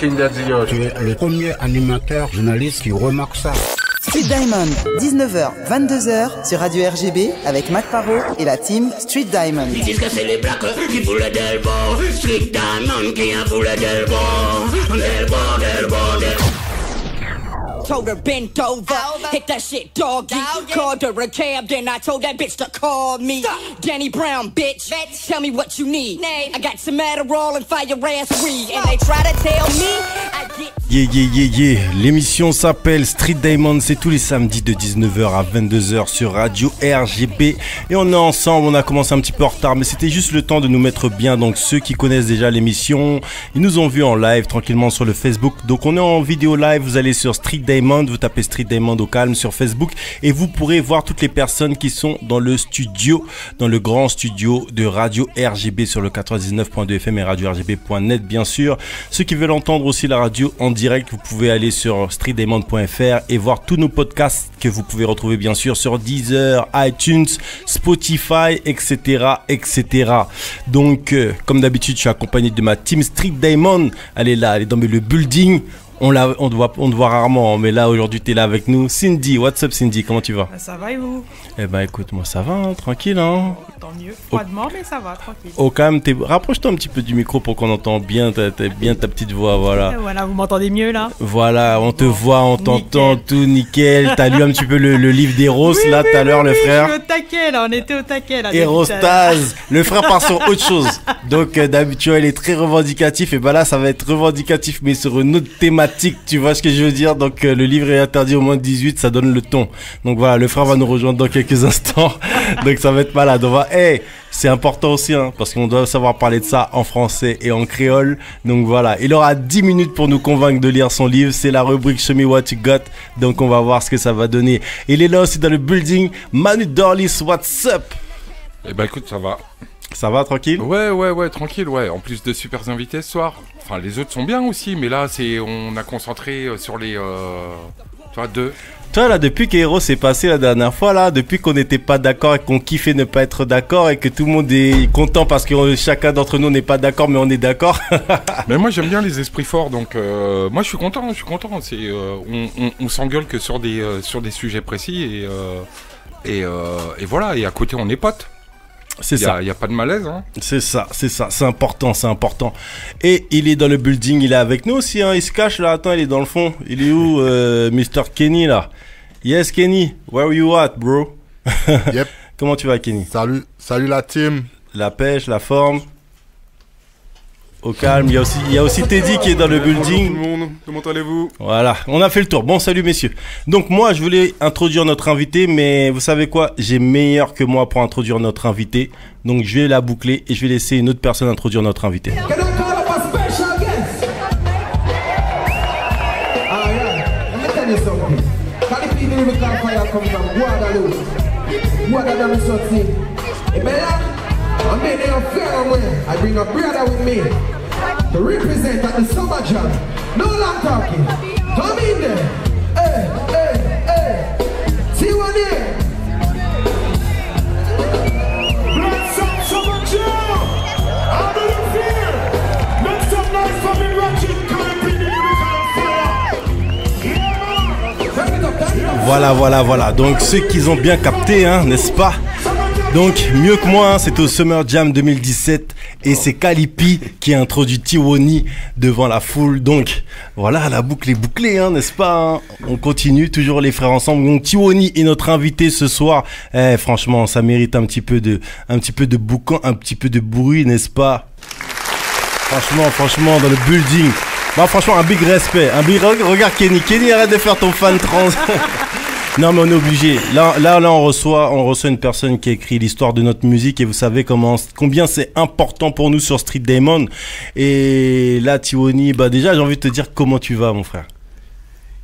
King Daddy, yo. Tu es le premier animateur journaliste qui remarque ça. Street Diamond, 19h, 22h sur Radio RGB avec Mac Parot et la team Street Diamond. Ils disent que c'est les blacks qui foulent Delbo. Street Diamond qui a foulé Delbo. Delbo. Told her bent over, hit that shit doggy. Called her a cab, then I told that bitch to call me. Stop. Danny Brown, bitch. Tell me what you need. I got some Adderall and fire ass weed. And they try to tell me I get... Yeah. L'émission s'appelle Street Diamond, c'est tous les samedis de 19h à 22h sur Radio RGB. Et on est ensemble, on a commencé un petit peu en retard, mais c'était juste le temps de nous mettre bien. Donc ceux qui connaissent déjà l'émission, ils nous ont vus en live tranquillement sur le Facebook. Donc on est en vidéo live, vous allez sur Street Diamond, vous tapez Street Diamond au calme sur Facebook et vous pourrez voir toutes les personnes qui sont dans le studio, dans le grand studio de Radio RGB sur le 99.2 FM et radio RGB.net bien sûr. Ceux qui veulent entendre aussi la radio en direct, vous pouvez aller sur streetdiamond.fr et voir tous nos podcasts que vous pouvez retrouver bien sûr sur Deezer, iTunes, Spotify, etc. Donc comme d'habitude je suis accompagné de ma team Street Diamond. Elle est là, elle est dans le building. On te voit rarement, mais là aujourd'hui t'es là avec nous. Cindy, what's up Cindy, comment tu vas? Ça va et vous? Eh ben écoute, moi ça va, hein, tranquille hein. Tant mieux, froidement mais ça va, tranquille. Oh quand même, rapproche-toi un petit peu du micro pour qu'on entende bien ta petite voix, voilà. Voilà, vous m'entendez mieux là? Voilà, on te voit, on t'entend, tout nickel. T'as lu un petit peu le livre d'Eros oui, là tout à l'heure, le frère. Au taquet là, on était au taquet là. Erostase, le frère part sur autre chose. Donc d'habitude il est très revendicatif et ben là ça va être revendicatif mais sur une autre thématique. Tu vois ce que je veux dire? Donc le livre est interdit au moins de 18, ça donne le ton. Donc voilà, le frère va nous rejoindre dans quelques instants. Donc ça va être malade. On va, c'est important aussi hein, parce qu'on doit savoir parler de ça en français et en créole. Donc voilà, il aura 10 minutes pour nous convaincre de lire son livre. C'est la rubrique Show Me What You Got. Donc on va voir ce que ça va donner. Il est là aussi dans le building. Manu Dorlis, what's up? Eh ben écoute, ça va. Ça va, tranquille? Ouais, tranquille, ouais. En plus de super invités ce soir. Enfin, les autres sont bien aussi, mais là, on a concentré sur les... deux. Toi, là, depuis qu'Hero s'est passé la dernière fois, là, depuis qu'on n'était pas d'accord et qu'on kiffait ne pas être d'accord et que tout le monde est content parce que chacun d'entre nous n'est pas d'accord, mais on est d'accord. Mais moi, j'aime bien les esprits forts, donc moi, je suis content. C'est, on s'engueule que sur des sujets précis et voilà. Et à côté, on est potes. C'est ça. Il n'y a pas de malaise. Hein. C'est ça. C'est important. Et il est dans le building, il est avec nous aussi. Hein. Il se cache là. Attends, il est dans le fond. Il est où, Mr. Kenny là? Yes, Kenny. Where you at, bro? Yep. Comment tu vas, Kenny? Salut la team. La pêche, la forme. Au calme, il y a aussi Teddy qui est dans le building. Bonjour tout le monde, comment allez-vous? Voilà, on a fait le tour. Bon, salut messieurs. Donc moi, je voulais introduire notre invité, mais vous savez quoi? J'ai meilleur que moi pour introduire notre invité. Donc je vais la boucler et je vais laisser une autre personne introduire notre invité. I bring a brother with me to represent at the summer jam. No long talking. Come in there. Hey. See one here. Let's have summer jam. How do you feel? Make some noise for me, Ratchet. Come and bring the lyrical fire. Voilà. Donc ceux qui ont bien capté, hein, n'est-ce pas? Donc mieux que moi, hein, c'est au Summer Jam 2017 et c'est Kalipi qui a introduit Tiwoni devant la foule. Donc voilà, la boucle est bouclée, hein, n'est-ce pas hein? On continue, toujours les frères ensemble. Donc Tiwoni est notre invité ce soir. Franchement, ça mérite un petit peu de boucan, un petit peu de bruit, n'est-ce pas? Franchement, dans le building. Bah franchement, un big respect. Regarde Kenny, arrête de faire ton fan trans. Non mais on est obligé. Là on reçoit une personne qui a écrit l'histoire de notre musique et vous savez combien c'est important pour nous sur Street Diamond. Et là Tiwoni, bah déjà j'ai envie de te dire comment tu vas mon frère.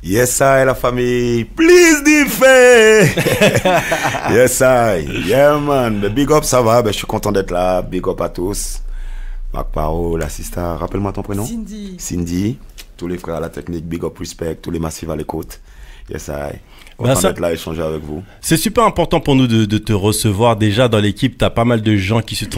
Yes I la famille, please defend. Yes I, yeah man, big up ça va, je suis content d'être là, big up à tous. Mac Parot, l'assistant, rappelle-moi ton prénom. Cindy. Tous les frères à la technique, big up respect, tous les massifs à l'écoute. Yes, I. Ben ça, d'être là, échanger avec vous. C'est super important pour nous de te recevoir. Déjà, dans l'équipe, t'as pas mal de gens qui suivent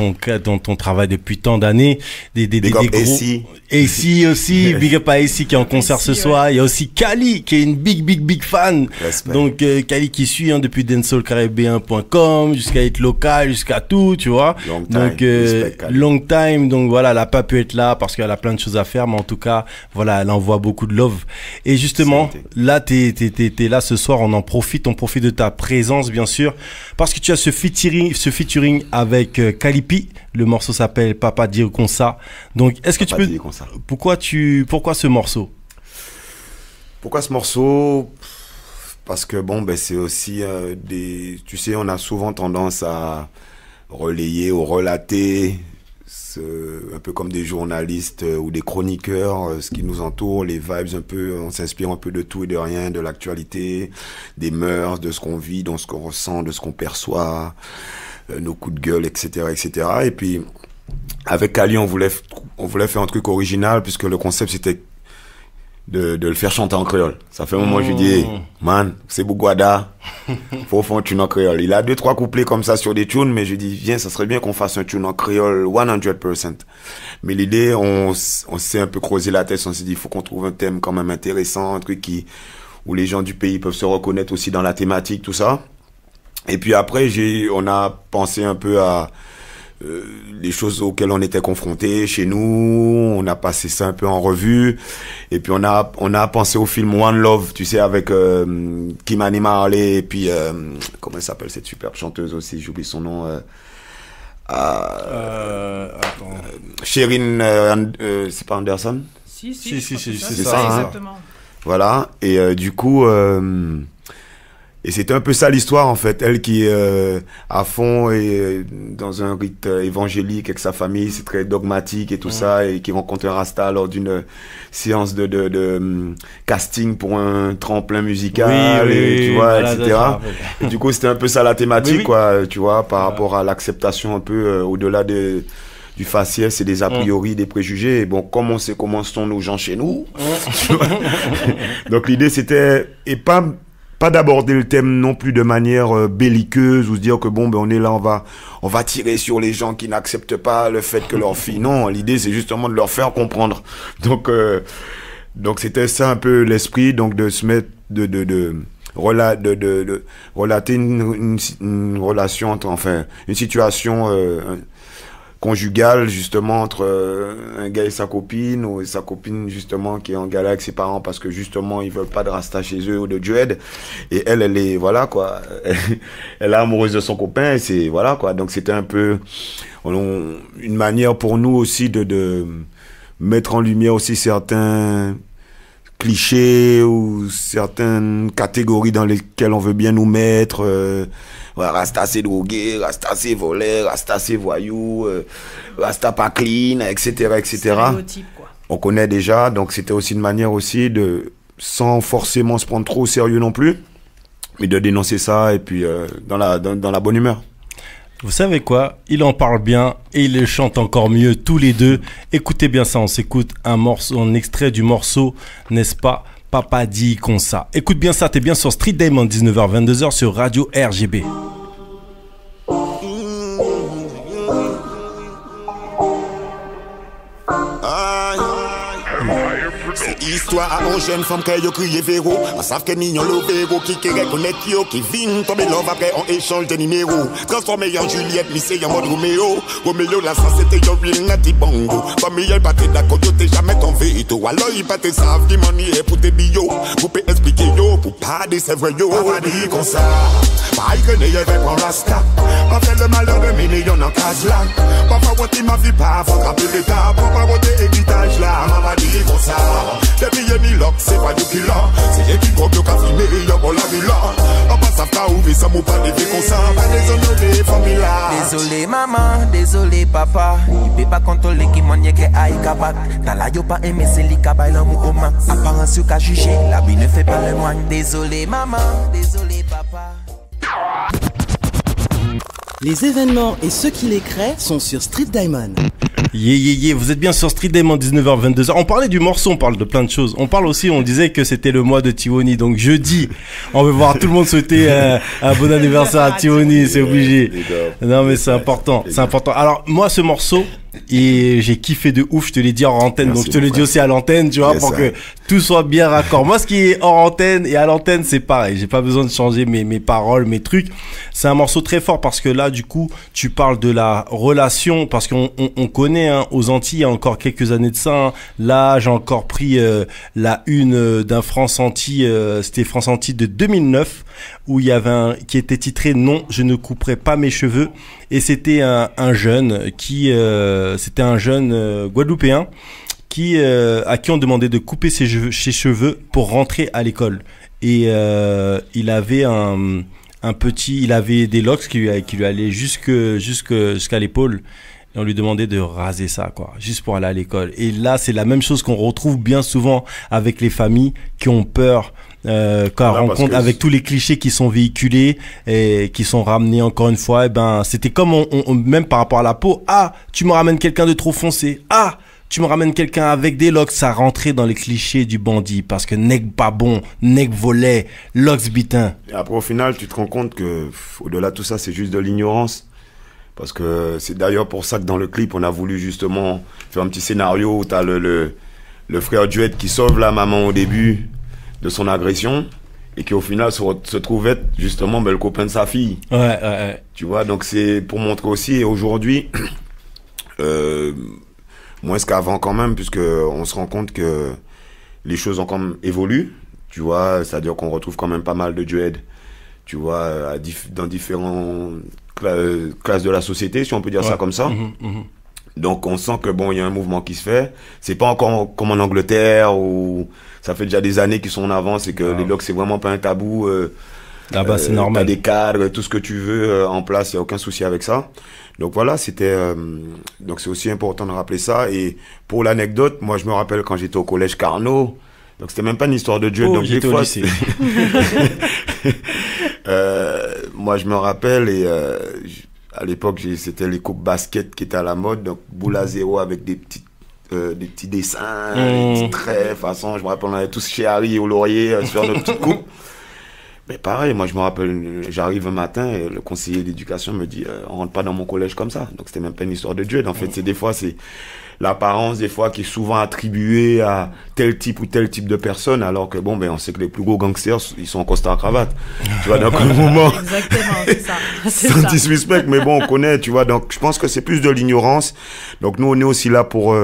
dans ton travail depuis tant d'années. Des gros. AC aussi. Big up à AC qui est en concert ce soir. Il y a aussi Kali qui est une big fan. Respect. Donc, Kali qui suit depuis dancehallcaribbean.com jusqu'à être local, jusqu'à tout, tu vois. Long time. Donc, long time. Donc, voilà, elle a pas pu être là parce qu'elle a plein de choses à faire. Mais en tout cas, voilà, elle envoie beaucoup de love. Et justement, là, t'es là ce soir. On profite de ta présence bien sûr parce que tu as ce featuring avec Kalipi. Le morceau s'appelle Papa Dire Comme Ça. Donc est-ce que tu peux pourquoi ce morceau? Pourquoi ce morceau? Parce que bon c'est aussi tu sais, on a souvent tendance à relayer ou relater un peu comme des journalistes ou des chroniqueurs, ce qui nous entoure, les vibes un peu, on s'inspire un peu de tout et de rien, de l'actualité, des mœurs, de ce qu'on vit, de ce qu'on ressent, de ce qu'on perçoit, nos coups de gueule, etc., etc. Et puis, avec Ali, on voulait faire un truc original puisque le concept c'était de le faire chanter en créole. Ça fait un moment que je lui dis, man, c'est Bougouada, faut faire un tune en créole. Il a 2-3 couplets comme ça sur des tunes, mais je dis, viens, ça serait bien qu'on fasse un tune en créole 100%. Mais l'idée, on s'est un peu creusé la tête, on s'est dit, il faut qu'on trouve un thème quand même intéressant, un truc où les gens du pays peuvent se reconnaître aussi dans la thématique, tout ça. Et puis après, on a pensé un peu à les choses auxquelles on était confrontés chez nous, on a passé ça un peu en revue, et puis on a pensé au film One Love, tu sais, avec Kimani Marley, et puis comment elle s'appelle cette superbe chanteuse aussi, j'oublie son nom, Sherine, c'est pas Anderson? Si, c'est ça, hein. Exactement. Voilà, et du coup et c'était un peu ça l'histoire en fait, elle qui est à fond et dans un rite évangélique avec sa famille, c'est très dogmatique et tout ça, et qui rencontre un Rasta lors d'une séance de casting pour un tremplin musical, et tu vois, voilà, etc. Et du coup c'était un peu ça la thématique, quoi, tu vois, par rapport à l'acceptation un peu au-delà du faciès et des a priori, des préjugés. Et bon, comme on sait comment sont nos gens chez nous, tu vois. Donc l'idée c'était, et pas d'aborder le thème non plus de manière belliqueuse ou se dire que bon on est là, on va tirer sur les gens qui n'acceptent pas le fait que leur fille, non, l'idée c'est justement de leur faire comprendre. Donc c'était ça un peu l'esprit, donc de se mettre de relater une relation enfin une situation conjugale justement entre un gars et sa copine, ou sa copine justement qui est en galère avec ses parents parce que justement ils veulent pas de rasta chez eux ou de dread, et elle est voilà quoi, elle est amoureuse de son copain, et c'est voilà quoi. Donc c'était un peu une manière pour nous aussi de mettre en lumière aussi certains clichés ou certaines catégories dans lesquelles on veut bien nous mettre. Rasta c'est drogué, Rasta c'est volé, Rasta c'est voyou, Rasta pas clean, etc., etc. Quoi. On connaît déjà, donc c'était aussi une manière aussi sans forcément se prendre trop au sérieux non plus, mais de dénoncer ça, et puis dans la bonne humeur. Vous savez quoi? Il en parle bien et il le chante encore mieux tous les deux. Écoutez bien ça, on s'écoute un extrait du morceau, n'est-ce pas? Papa Dit Comme Ça. Écoute bien ça, t'es bien sur Street Diamond, 19h-22h sur Radio RGB. C'est histoire à une jeune femme qui a crié Véro. On savent que mignon le Véro qui reconnaît yo, qui vient tomber love après on échange de numéros. Transformé en Juliette, lycée en mode Roméo. Roméo la ça c'était yo real nati bongo. Famille elle battait d'accord, yo t'es jamais ton veto. Alors il battait savent qui money est pour tes bio. Vous pouvez expliquer yo, pour pas dire c'est vrai yo. Papa dit comme ça, pas y connaît avec mon rasta. Pas fait le malheur de millions en case là. Papa voter ma vie pas, faut frapper l'état. Papa voter héritage là, maman dit comme ça. Depuis y'a ni lock, c'est pas du qui là. C'est y'a qui groupe y'a qu'à filmer, y'a bon la vie là. On passe à ta ouvrir, ça m'a pas levé comme ça. Pas déshonoré, famille là. Désolé maman, désolé papa. Il peut pas contrôler qui m'en y'a que aïe kabat. T'as la yo pas aimé, c'est li kabay l'amour au main. Apparence y'a qu'à juger, la vie ne fait pas le moine. Désolé maman, désolé papa. Les événements et ceux qui les créent sont sur Street Diamond. Vous êtes bien sur Street Diamond 19h 22h. On parlait du morceau, on parle de plein de choses. On parle aussi, on disait que c'était le mois de Tiwoni. Donc jeudi, on veut voir tout le monde souhaiter un bon anniversaire à Tiwoni, c'est obligé. Non mais c'est important, c'est important. Alors moi ce morceau, et j'ai kiffé de ouf, je te l'ai dit hors antenne, donc je te le dis aussi à l'antenne, tu vois, pour que tout soit bien raccord. Moi, ce qui est hors antenne et à l'antenne, c'est pareil. J'ai pas besoin de changer mes paroles, mes trucs. C'est un morceau très fort parce que là, du coup, tu parles de la relation, parce qu'on connaît, hein, aux Antilles, il y a encore quelques années de ça, hein. Là, j'ai encore pris la une d'un France Antilles, c'était France Antilles de 2009, où il y avait qui était titré « Non, je ne couperai pas mes cheveux ». Et c'était un jeune qui, c'était un jeune guadeloupéen à qui on demandait de couper ses cheveux pour rentrer à l'école. Et il avait il avait des locks qui lui allaient jusqu'à l'épaule. Et on lui demandait de raser ça, quoi, juste pour aller à l'école. Et là, c'est la même chose qu'on retrouve bien souvent avec les familles qui ont peur quand elles rencontrent, avec tous les clichés qui sont véhiculés et qui sont ramenés encore une fois. Et ben, c'était comme même par rapport à la peau. Ah, tu me ramènes quelqu'un de trop foncé. Ah, tu me ramènes quelqu'un avec des locks. Ça rentrait dans les clichés du bandit parce que nègre pas bon, nègre volet, locks bitin. Et après, au final, tu te rends compte que au-delà de tout ça, c'est juste de l'ignorance. Parce que c'est d'ailleurs pour ça que dans le clip, on a voulu justement faire un petit scénario où t'as le frère Duet qui sauve la maman au début de son agression et qui au final se trouve être justement le copain de sa fille. Ouais. Tu vois, donc c'est pour montrer aussi, et aujourd'hui, moins qu'avant quand même, puisque on se rend compte que les choses ont quand même évolué, tu vois, c'est-à-dire qu'on retrouve quand même pas mal de duets, tu vois, dans différents classes de la société, si on peut dire ça comme ça. Donc on sent que bon, il y a un mouvement qui se fait. C'est pas encore comme en Angleterre où ça fait déjà des années qu'ils sont en avance et que les locks c'est vraiment pas un tabou. Là-bas c'est normal. T'as des cadres, tout ce que tu veux en place, il y a aucun souci avec ça. Donc voilà, c'était donc c'est aussi important de rappeler ça. Et pour l'anecdote, moi je me rappelle quand j'étais au collège Carnot. Donc c'était même pas une histoire de Dieu. Donc des fois, moi je me rappelle et à l'époque c'était les coupes basket qui étaient à la mode, donc boule à zéro avec des petits dessins, des petits traits, façon, je me rappelle on avait tous chez Harry au laurier sur notre petite coupe. Mais pareil, moi je me rappelle, j'arrive un matin et le conseiller d'éducation me dit on rentre pas dans mon collège comme ça. Donc c'était même pas une histoire de Dieu. En fait, c'est des fois c'est l'apparence des fois qui est souvent attribuée à tel type ou tel type de personne, alors que bon, ben on sait que les plus gros gangsters ils sont en costard à cravate. Tu vois, donc au moment. Exactement, c'est ça. Sans disrespect, mais bon, on connaît, tu vois. Donc je pense que c'est plus de l'ignorance. Donc nous on est aussi là pour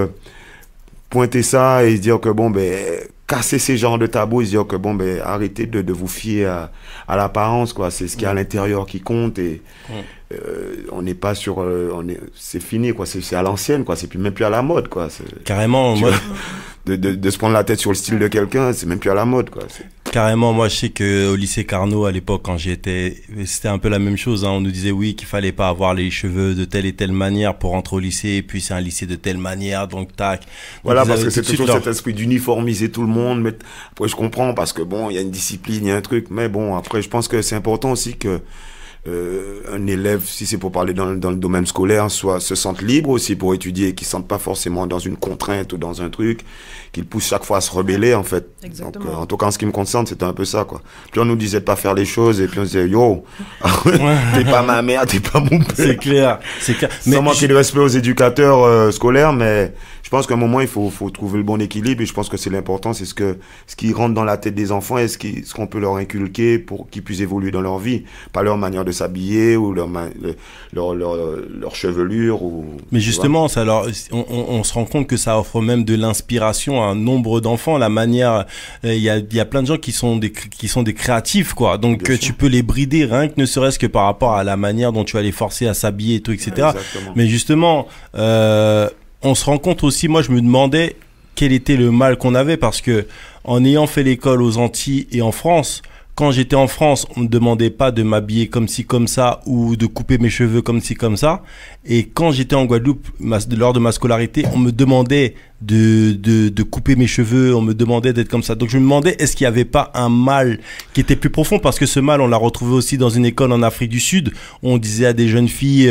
pointer ça et dire que bon, ben casser ces genres de tabous et dire que bon, ben arrêtez de vous fier à l'apparence, quoi. C'est ce qu'il y a à l'intérieur qui compte et on n'est pas sur c'est fini, quoi. C'est à l'ancienne, quoi. C'est même plus à la mode, quoi. Carrément, moi de se prendre la tête sur le style de quelqu'un, c'est même plus à la mode, quoi. Carrément, moi je sais que au lycée Carnot à l'époque quand j'y étais, c'était un peu la même chose, hein. On nous disait oui qu'il fallait pas avoir les cheveux de telle et telle manière pour rentrer au lycée, et puis c'est un lycée de telle manière, donc tac. Voilà, parce que c'est toujours cet esprit d'uniformiser tout le monde. Mais après je comprends parce que bon, il y a une discipline, il y a un truc, mais bon après je pense que c'est important aussi que un élève, si c'est pour parler dans le domaine scolaire, se sente libre aussi pour étudier, qu'il ne se sente pas forcément dans une contrainte ou dans un truc, qu'il pousse chaque fois à se rebeller, en fait. Exactement. Donc, en tout cas, en ce qui me concerne, c'était un peu ça, quoi. Puis on nous disait de pas faire les choses, et puis on disait, yo, t'es pas ma mère, t'es pas mon père. C'est clair, c'est clair. Sans manquer de respect aux éducateurs scolaires, mais je pense qu'à un moment, il faut trouver le bon équilibre, et je pense que c'est l'important, c'est ce qui rentre dans la tête des enfants, et ce qu'on peut leur inculquer pour qu'ils puissent évoluer dans leur vie, pas leur manière de s'habiller ou leur chevelure mais justement ça, alors on se rend compte que ça offre même de l'inspiration à un nombre d'enfants, la manière il y a plein de gens qui sont des créatifs, quoi, donc tu peux les brider rien que ne serait-ce que par rapport à la manière dont tu vas les forcer à s'habiller et tout, etc. Exactement. Mais justement on se rend compte aussi, moi je me demandais quel était le mal qu'on avait, parce que en ayant fait l'école aux Antilles et en France, quand j'étais en France, on me demandait pas de m'habiller comme ci, comme ça, ou de couper mes cheveux comme ci, comme ça. Et quand j'étais en Guadeloupe, lors de ma scolarité, on me demandait de couper mes cheveux, on me demandait d'être comme ça. Donc je me demandais, est-ce qu'il n'y avait pas un mal qui était plus profond? Parce que ce mal, on l'a retrouvé aussi dans une école en Afrique du Sud. On disait à des jeunes filles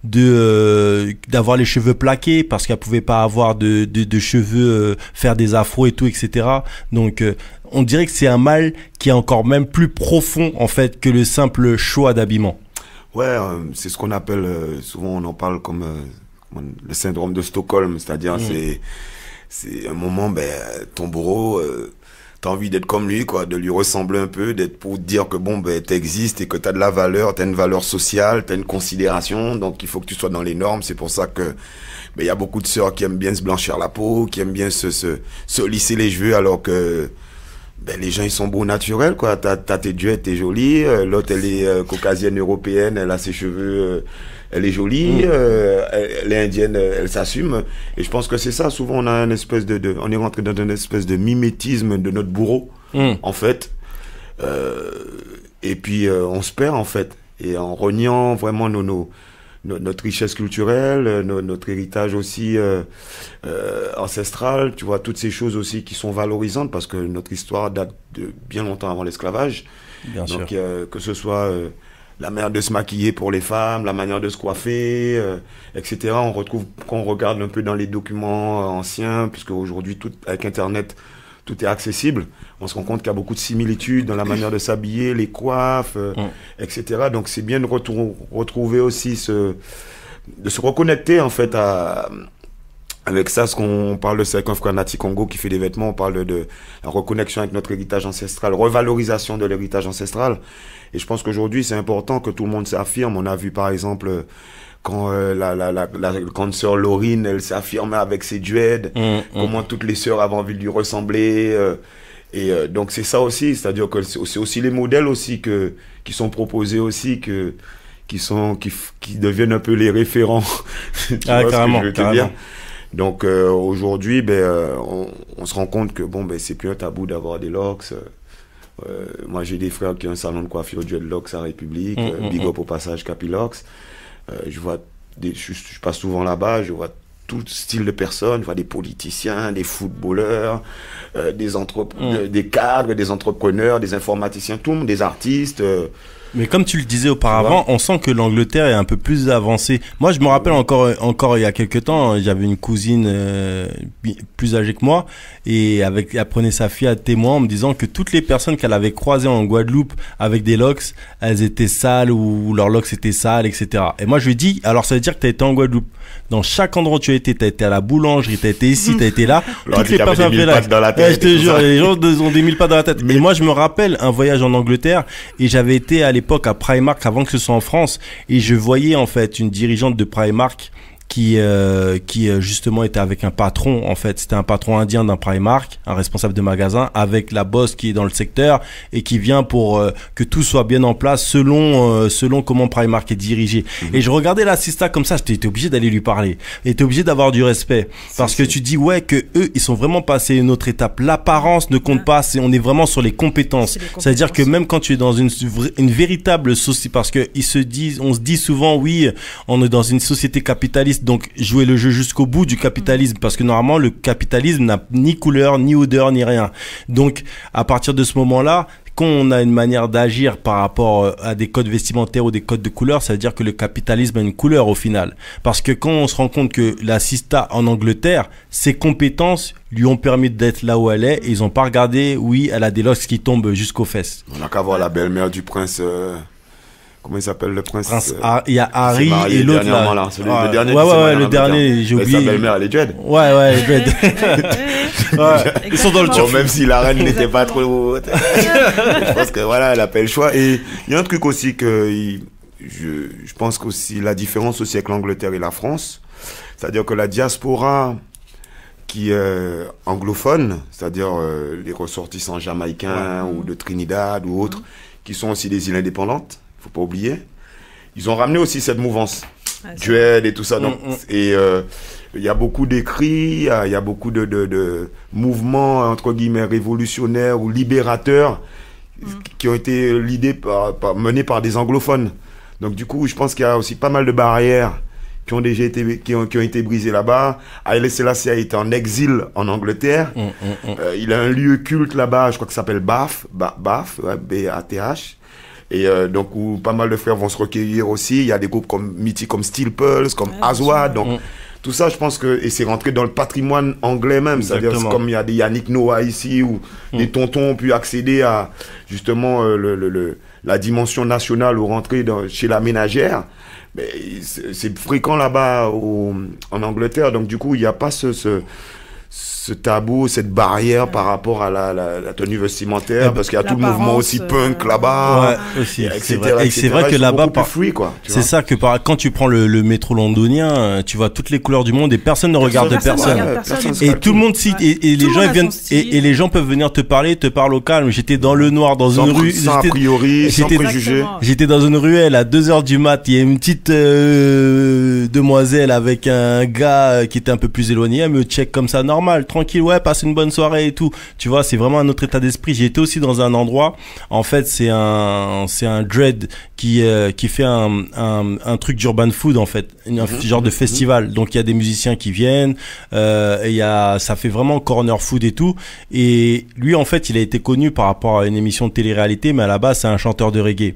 d'avoir les cheveux plaqués parce qu'elles pouvaient pas avoir de cheveux, faire des afros et tout, etc. Donc on dirait que c'est un mal qui est encore même plus profond en fait que le simple choix d'habillement. Ouais, c'est ce qu'on appelle, souvent on en parle comme le syndrome de Stockholm, c'est-à-dire c'est un moment, ton bourreau, t'as envie d'être comme lui, quoi, de lui ressembler un peu, d'être pour dire que bon, t'existes et que t'as de la valeur, t'as une valeur sociale, t'as une considération, donc il faut que tu sois dans les normes. C'est pour ça que y a beaucoup de sœurs qui aiment bien se blanchir la peau, qui aiment bien se lisser les cheveux, alors que les gens ils sont beaux naturels, quoi. T'as tes duets, t'es jolie, l'autre elle est caucasienne européenne, elle a ses cheveux, elle est jolie, elle est indienne, elle s'assume. Et je pense que c'est ça, souvent on a une espèce on est rentré dans une espèce de mimétisme de notre bourreau, en fait. Et puis on se perd, en fait. Et en reniant vraiment notre richesse culturelle, notre héritage aussi ancestral, tu vois, toutes ces choses aussi qui sont valorisantes, parce que notre histoire date de bien longtemps avant l'esclavage. Bien sûr. Donc que ce soit la manière de se maquiller pour les femmes, la manière de se coiffer, etc. On retrouve, quand on regarde un peu dans les documents anciens, puisque aujourd'hui, avec Internet, tout est accessible, on se rend compte qu'il y a beaucoup de similitudes dans la manière de s'habiller, les coiffes, etc. Donc c'est bien de retrouver aussi de se reconnecter en fait avec ça, ce qu'on parle de Seiko Nati Congo qui fait des vêtements, on parle de la reconnexion avec notre héritage ancestral, revalorisation de l'héritage ancestral. Et je pense qu'aujourd'hui c'est important que tout le monde s'affirme. On a vu par exemple quand la grande sœur Laurine, elle s'affirmait avec ses duets, comment toutes les sœurs avaient envie de lui ressembler. Donc c'est ça aussi, c'est-à-dire que c'est aussi les modèles aussi qui sont proposés aussi, qui deviennent un peu les référents. Tu vois carrément, ce que je veux te dire. Donc aujourd'hui, on se rend compte que c'est plus un tabou d'avoir des locks. Moi j'ai des frères qui ont un salon de coiffure Dreadlocks à République, big up au passage Capilox. Je passe souvent là-bas, je vois tout style de personnes, je vois des politiciens, des footballeurs, des cadres, des entrepreneurs, des informaticiens, tout le monde, des artistes. Mais comme tu le disais auparavant, on sent que l'Angleterre est un peu plus avancée. Moi, je me rappelle encore il y a quelques temps, j'avais une cousine plus âgée que moi, et elle prenait sa fille à témoin en me disant que toutes les personnes qu'elle avait croisées en Guadeloupe avec des locks, elles étaient sales ou leurs locks étaient sales, etc. Et moi, je lui ai dit, alors ça veut dire que tu as été en Guadeloupe. Dans chaque endroit où tu as été à la boulangerie, tu as été ici, tu as été là, toutes les personnes avaient là. Je te jure, les gens ont des mille pattes dans la tête. Et moi, je me rappelle un voyage en Angleterre, et j'avais été à l'époque à Primark avant que ce soit en France, et je voyais en fait une dirigeante de Primark qui justement était avec un patron, en fait c'était un patron indien d'un Primark, un responsable de magasin, avec la boss qui est dans le secteur et qui vient pour que tout soit bien en place selon comment Primark est dirigé. Et je regardais l'assistant comme ça, j'étais obligé d'aller lui parler, j'étais obligé d'avoir du respect, parce que tu dis que eux ils sont vraiment passés à une autre étape. L'apparence ne compte pas, on est vraiment sur les compétences. C'est-à-dire que même quand tu es dans une véritable société, parce que on se dit souvent on est dans une société capitaliste, donc jouer le jeu jusqu'au bout du capitalisme, parce que normalement le capitalisme n'a ni couleur, ni odeur, ni rien. Donc à partir de ce moment-là, quand on a une manière d'agir par rapport à des codes vestimentaires ou des codes de couleur, ça veut dire que le capitalisme a une couleur au final. Parce que quand on se rend compte que la Sista en Angleterre, ses compétences lui ont permis d'être là où elle est, et ils n'ont pas regardé, elle a des locks qui tombent jusqu'aux fesses. On n'a qu'à voir la belle-mère du prince... Comment il s'appelle, le prince il y a Harry et l'autre là. Le dernier. Le dernier, j'ai oublié. Sa belle-mère, elle est dread. Elle est dread. Ils sont dans le turf. Même si la reine n'était pas trop... Je pense que elle a pas le choix. Et il y a un truc aussi que... Je pense qu'aussi la différence aussi avec l'Angleterre et la France, c'est-à-dire que la diaspora qui est anglophone, c'est-à-dire les ressortissants jamaïcains ou de Trinidad ou autres, qui sont aussi des îles indépendantes, faut pas oublier, ils ont ramené aussi cette mouvance duel et tout ça. Donc, et il y a beaucoup d'écrits, il y a beaucoup de mouvements entre guillemets révolutionnaires ou libérateurs qui ont été menées par des anglophones. Donc du coup, je pense qu'il y a aussi pas mal de barrières qui ont déjà été qui ont été brisées là-bas. Haïlé Sélassié a été en exil en Angleterre. Il a un lieu culte là-bas, je crois que ça s'appelle Bath, ouais, B-A-T-H. Et donc où pas mal de frères vont se recueillir aussi. Il y a des groupes mythiques comme Steel Pulse, comme Aswad. Donc tout ça, je pense que c'est rentré dans le patrimoine anglais même. C'est-à-dire comme il y a des Yannick Noah ici où les tontons ont pu accéder à justement la dimension nationale ou rentrer chez la ménagère. Mais c'est fréquent là-bas en Angleterre, donc du coup il n'y a pas ce tabou, cette barrière par rapport à la tenue vestimentaire, parce qu'il y a tout le mouvement aussi punk là-bas, aussi, etc. Et c'est vrai que là-bas, c'est ça que quand tu prends le métro londonien, tu vois toutes les couleurs du monde et personne ne regarde personne. Et tout le monde cite, et les gens viennent, et les gens peuvent venir te parler au calme. J'étais dans le noir, dans une rue, sans a priori, sans préjugés. J'étais dans une ruelle à 2h du mat, il y a une petite demoiselle avec un gars qui était un peu plus éloigné, elle me check comme ça, normal, tranquille, ouais, passe une bonne soirée et tout. Tu vois, c'est vraiment un autre état d'esprit. J'ai été aussi dans un endroit, en fait, c'est un dread qui fait un truc d'urban food, en fait, un genre de festival. Donc il y a des musiciens qui viennent, et ça fait vraiment corner food et tout. Et lui, en fait, il a été connu par rapport à une émission de télé-réalité, mais à la base, c'est un chanteur de reggae.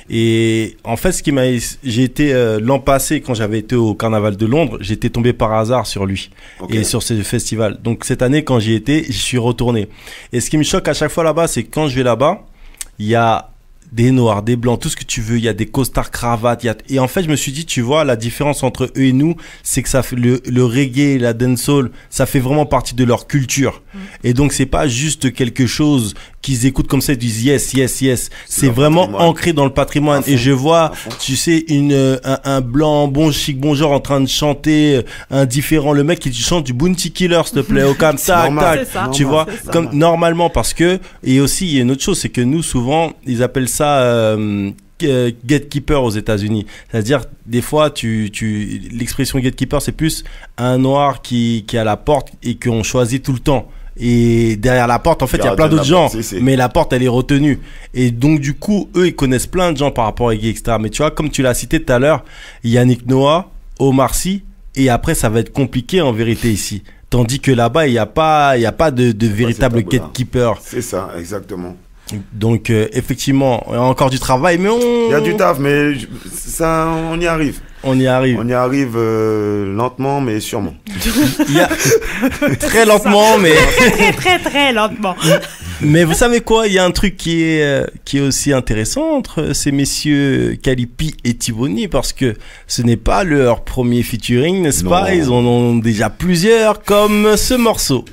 Et en fait, j'ai été l'an passé, quand j'avais été au Carnaval de Londres, j'étais tombé par hasard sur lui et sur ce festival. Donc cette année, quand j'y étais, j'y suis retourné. Et ce qui me choque à chaque fois là-bas, c'est que quand je vais là-bas, il y a des noirs, des blancs, tout ce que tu veux, il y a des costards, cravates, et en fait je me suis dit, tu vois, la différence entre eux et nous, c'est que ça fait le reggae, la dancehall, ça fait vraiment partie de leur culture. Et donc c'est pas juste quelque chose qu'ils écoutent comme ça, ils disent yes, yes, yes. C'est vraiment ancré dans le patrimoine. Et je vois, tu sais, un blanc, bon chic, bon genre en train de chanter indifférent. Le mec qui chante du Bounty Killer, s'il te plaît, au calme, tac, tac. Tu vois, comme normalement, parce que, et aussi, il y a une autre chose, c'est que nous, souvent, ils appellent ça, gatekeeper aux États-Unis. C'est-à-dire, des fois, l'expression gatekeeper, c'est plus un noir qui est à la porte et qu'on choisit tout le temps. Et derrière la porte, en fait, il y a plein d'autres gens, mais la porte, elle est retenue. Et donc, du coup, eux, ils connaissent plein de gens par rapport à Guy, etc. Mais tu vois, comme tu l'as cité tout à l'heure, Yannick Noah, Omar Sy, et après, ça va être compliqué en vérité ici. Tandis que là-bas, il n'y a pas de véritable gatekeeper. C'est ça, exactement. Donc effectivement, il y a encore du travail, mais il y a du taf, mais ça, on y arrive. On y arrive. On y arrive lentement, mais sûrement. Très lentement, mais très lentement. Mais vous savez quoi, il y a un truc qui est aussi intéressant entre ces messieurs Kalipi et Tiboni, parce que ce n'est pas leur premier featuring, n'est-ce pas? Ils en ont déjà plusieurs, comme ce morceau.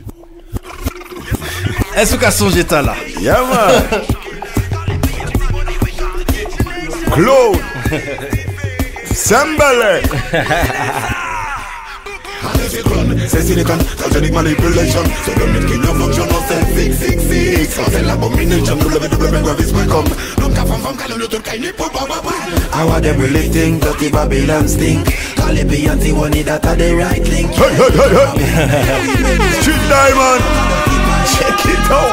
Est-ce qu'à son j'étais là? Yeah man. Claude. Sambale. C'est silicon, satanic manipulation. So don't make it no function of self-fix. C'est l'abomination, tout le développement gravis welcome. Donc à femme, calme le truc, il faut pas. How are them really think that the Babylon stink? Call it Beyonce, one it that are the right link. Hey. Street Diamond. Check it out.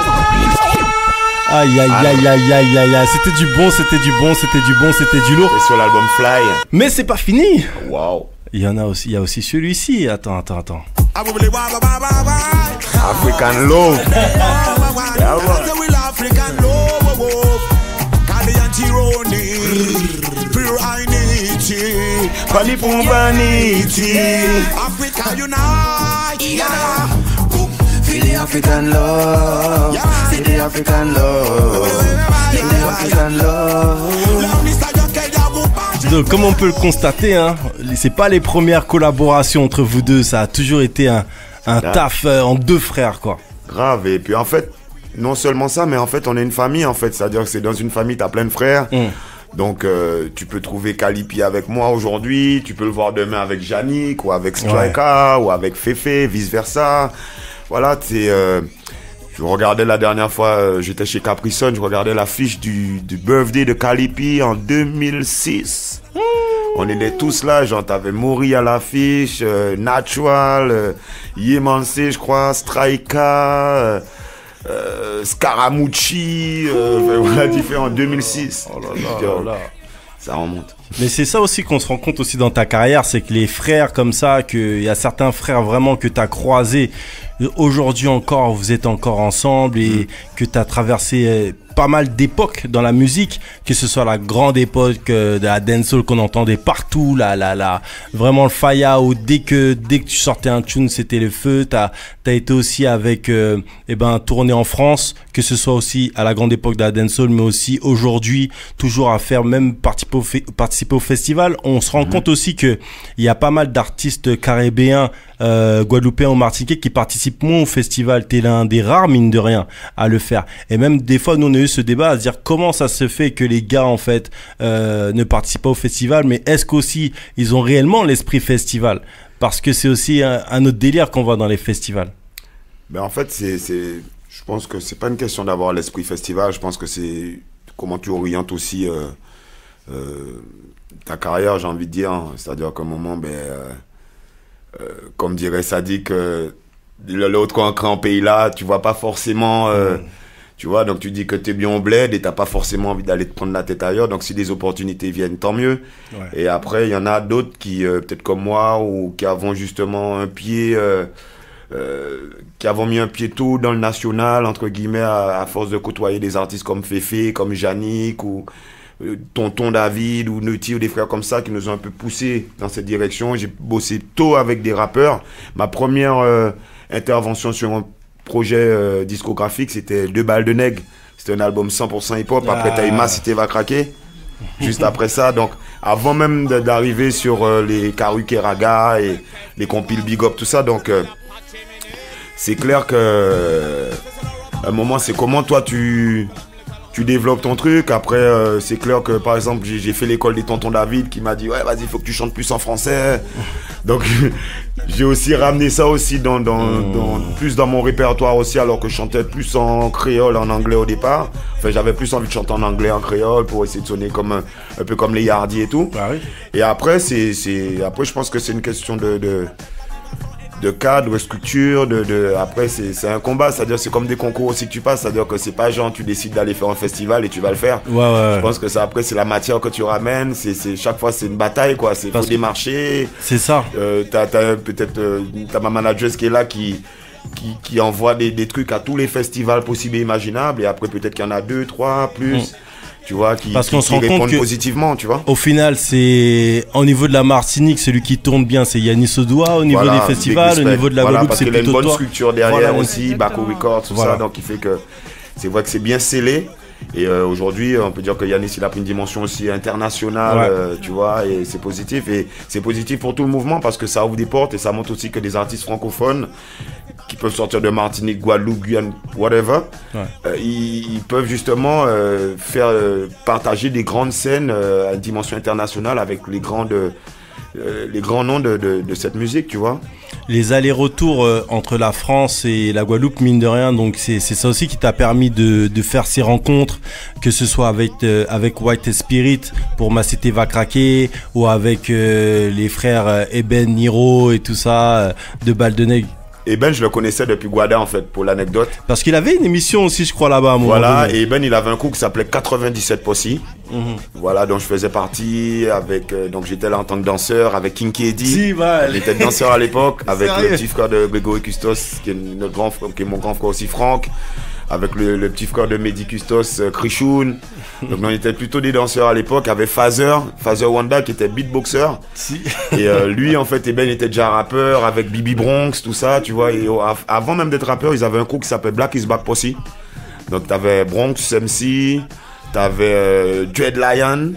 Aïe aïe aïe aïe aïe aïe aïe. C'était du bon, c'était du lourd. C'est sur l'album Fly. Mais c'est pas fini. Wow. Il y a aussi celui-ci. Attends. African Love. Africa unite. Feel the African love. Feel the African love. Feel the African love. Donc, comme on peut le constater, hein, c'est pas les premières collaborations entre vous deux. Ça a toujours été un taf en deux frères, quoi. Grave. Et puis en fait, non seulement ça, mais en fait, on est une famille, en fait. C'est-à-dire que c'est dans une famille, t'as plein de frères. Donc, tu peux trouver Kalipi avec moi aujourd'hui. Tu peux le voir demain avec Yannick ou avec Striker ou avec Fefe, vice-versa. Voilà, je regardais la dernière fois, j'étais chez Capri Sun, je regardais l'affiche du birthday de Kalipi en 2006. On était tous là, genre t'avais Mori à l'affiche, Natural, Yemanse, je crois, Striker, Scaramucci, on a dit fait en 2006. Oh là là. Ça remonte. Mais c'est ça aussi qu'on se rend compte aussi dans ta carrière, c'est que les frères comme ça, qu'il y a certains frères vraiment que tu as croisés, aujourd'hui encore, vous êtes encore ensemble et que tu as traversé pas mal d'époques dans la musique, que ce soit la grande époque de la dancehall qu'on entendait partout, vraiment le faya où dès que tu sortais un tune c'était le feu. T'as été aussi avec tourné en France, que ce soit aussi à la grande époque de la dancehall, mais aussi aujourd'hui toujours à faire même participer au festival. On se rend compte aussi que il y a pas mal d'artistes caribéens, guadeloupéens ou martiniquais qui participent moins au festival. T'es l'un des rares, mine de rien, à le faire. Et même des fois, nous on a eu ce débat à se dire comment ça se fait que les gars en fait ne participent pas au festival, mais est-ce qu'aussi ils ont réellement l'esprit festival? Parce que c'est aussi un autre délire qu'on voit dans les festivals. Ben en fait, je pense que c'est pas une question d'avoir l'esprit festival. Je pense que c'est comment tu orientes aussi ta carrière, j'ai envie de dire. C'est-à-dire qu'à un moment, comme dirait Sadik, l'autre quand pays là, tu vois pas forcément. Tu vois, donc tu dis que t'es bien au bled et t'as pas forcément envie d'aller te prendre la tête ailleurs. Donc si des opportunités viennent, tant mieux. Ouais. Et après, il y en a d'autres qui, peut-être comme moi, ou qui avons justement un pied, qui avons mis un pied tôt dans le national, entre guillemets, à force de côtoyer des artistes comme Féfé, comme Yannick, ou Tonton David, ou Neuti, ou des frères comme ça, qui nous ont un peu poussé dans cette direction. J'ai bossé tôt avec des rappeurs. Ma première intervention sur un projet discographique, c'était 2 balles de nègre. C'était un album 100% hip-hop. Après, t'as eu Ma Cité va craquer. Juste après ça, donc avant même d'arriver sur les Karuke Raga et les compiles Big Up, tout ça, donc c'est clair que à un moment, c'est comment toi tu développes ton truc. Après, c'est clair que par exemple, j'ai fait l'école des Tontons David qui m'a dit ouais, vas-y, il faut que tu chantes plus en français. Donc j'ai aussi ramené ça aussi plus dans mon répertoire aussi, alors que je chantais plus en créole, en anglais au départ. Enfin, j'avais plus envie de chanter en anglais, en créole, pour essayer de sonner comme un peu comme les Yardi et tout. Ah oui. Et après, après, je pense que c'est une question de cadre, de structure, après c'est un combat, c'est-à-dire c'est comme des concours aussi que tu passes, c'est-à-dire que c'est pas genre tu décides d'aller faire un festival et tu vas le faire. Ouais. Je pense que ça, après c'est la matière que tu ramènes, chaque fois c'est une bataille quoi, c'est faut démarcher. C'est ça. T'as ma manageuse qui est là qui envoie des trucs à tous les festivals possibles et imaginables, et après peut-être qu'il y en a 2, 3, plus. Tu vois, qui répondent positivement, tu vois. Au final, c'est au niveau de la Martinique, celui qui tourne bien, c'est Yannis Odoa. Au niveau des festivals, au niveau de la Guadeloupe, c'est plutôt toi. Parce qu'il a une bonne structure derrière aussi, Baco Records, tout ça, donc il fait que c'est vrai que c'est bien scellé. Et aujourd'hui, on peut dire que Yannis, il a pris une dimension aussi internationale, tu vois, et c'est positif. Et c'est positif pour tout le mouvement parce que ça ouvre des portes et ça montre aussi que des artistes francophones qui peuvent sortir de Martinique, Guadeloupe, Guyane, whatever, ils peuvent justement faire partager des grandes scènes à une dimension internationale avec les grands noms de cette musique, tu vois. Les allers-retours entre la France et la Guadeloupe, mine de rien, donc c'est ça aussi qui t'a permis de faire ces rencontres, que ce soit avec White Spirit pour Ma Cité va craquer, ou avec les frères Eben, Niro et tout ça, 2 balles de nègre. Et Ben, je le connaissais depuis Guada en fait, pour l'anecdote. Parce qu'il avait une émission aussi, je crois, là-bas. Voilà, et Ben, il avait un coup qui s'appelait 97 Possi. Voilà, donc je faisais partie avec. Donc j'étais là en tant que danseur avec King Kedi. J'étais danseur à l'époque, avec le petit frère de Grégory Custos, qui est notre grand frère, qui est mon grand frère aussi, Franck. Avec le petit frère de Mehdi Custos, Krishoun. Donc on était plutôt des danseurs à l'époque, avec Fazer Wanda qui était beatboxer. Et lui en fait, Ben était déjà rappeur avec Bibi Bronx, tout ça, tu vois. Et avant même d'être rappeur, ils avaient un groupe qui s'appelait Black is Back Posse. Donc t'avais Bronx MC, t'avais Dread Lion,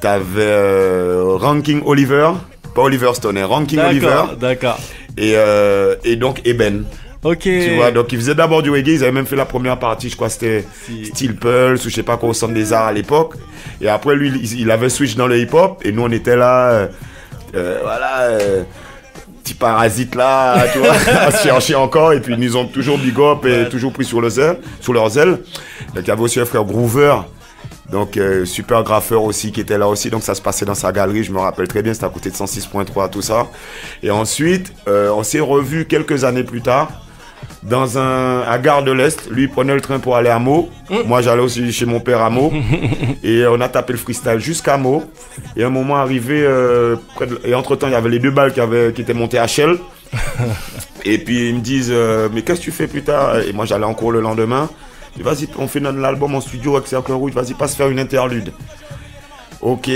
t'avais Ranking Oliver, pas Oliver Stone, Ranking Oliver. D'accord. Et donc Eben. Ok. Tu vois, donc ils faisaient d'abord du reggae, ils avaient même fait la première partie, je crois que c'était Steel Pulse ou je sais pas quoi, au Centre des Arts à l'époque. Et après lui, il avait switch dans le hip-hop et nous on était là, petit parasite là, tu vois, à se chercher encore, et puis ils nous ont toujours big up et toujours pris sous leurs ailes. Donc il y avait aussi un frère Groover. Donc super graffeur aussi qui était là aussi, donc ça se passait dans sa galerie, je me rappelle très bien, c'était à côté de 106.3, tout ça. Et ensuite on s'est revus quelques années plus tard à Gare de l'Est. Lui, il prenait le train pour aller à Meaux. Moi, j'allais aussi chez mon père à Meaux. Et on a tapé le freestyle jusqu'à Meaux. Et à un moment arrivé, et entre-temps, il y avait les 2 balles qui étaient montées à Shell. Et puis, ils me disent, mais qu'est-ce que tu fais plus tard? Et moi, j'allais en cours le lendemain. Je dis, vas-y, on fait l'album en studio avec Cercle Rouge. Vas-y, passe faire une interlude. Ok.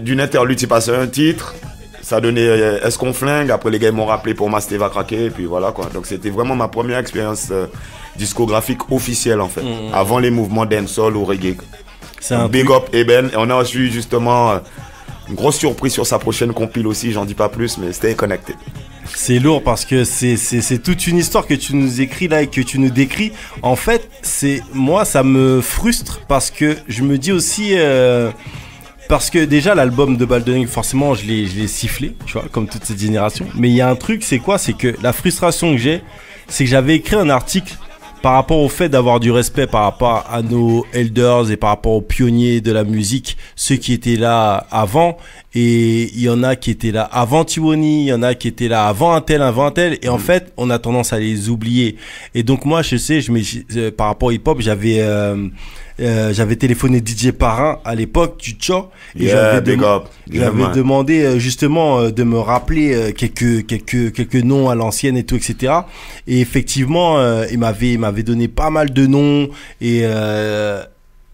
D'une interlude, c'est passé un titre. Ça donnait Est-ce qu'on flingue? Après, les gars m'ont rappelé pour Masté va craquer. Et puis voilà quoi. Donc, c'était vraiment ma première expérience discographique officielle en fait. Avant les mouvements dancehall ou reggae. C'est Big Up Eben. Et on a reçu justement une grosse surprise sur sa prochaine compile aussi. J'en dis pas plus, mais Stay Connected. C'est lourd parce que c'est toute une histoire que tu nous écris là et que tu nous décris. En fait, moi, ça me frustre parce que je me dis aussi... Parce que déjà l'album de Baldening, forcément je l'ai sifflé, tu vois, comme toute cette génération. Mais il y a un truc, c'est quoi? C'est que la frustration que j'ai, c'est que j'avais écrit un article par rapport au fait d'avoir du respect par rapport à nos elders et par rapport aux pionniers de la musique, ceux qui étaient là avant. Et il y en a qui étaient là avant Tiwoni, il y en a qui étaient là avant un tel. Et en fait, on a tendance à les oublier. Et donc moi, je sais, par rapport au hip-hop, j'avais téléphoné DJ Parrain à l'époque du Tcho et j'avais demandé justement de me rappeler quelques noms à l'ancienne et tout, etc. Et effectivement, il m'avait donné pas mal de noms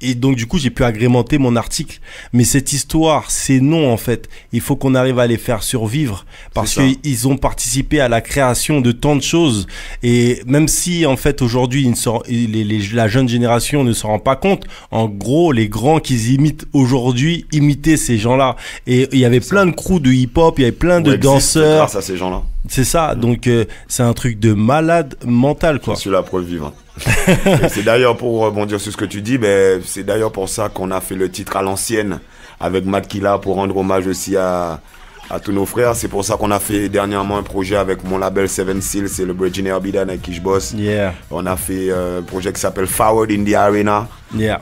et donc du coup j'ai pu agrémenter mon article. Mais cette histoire, ces noms en fait, il faut qu'on arrive à les faire survivre parce qu'ils ont participé à la création de tant de choses. Et même si en fait aujourd'hui la jeune génération ne se rend pas compte, en gros les grands qu'ils imitent aujourd'hui imitaient ces gens-là. Et il y avait plein de crews de hip-hop, il y avait plein de danseurs. Grâce à ces gens-là. C'est ça, donc c'est un truc de malade mental quoi. Je suis la preuve vivante. C'est d'ailleurs pour rebondir sur ce que tu dis, mais c'est d'ailleurs pour ça qu'on a fait le titre à l'ancienne avec Matt Killa pour rendre hommage aussi à tous nos frères. C'est pour ça qu'on a fait dernièrement un projet avec mon label Seven Seals, c'est le Bridging Herbidan avec qui je bosse. On a fait un projet qui s'appelle Forward in the Arena.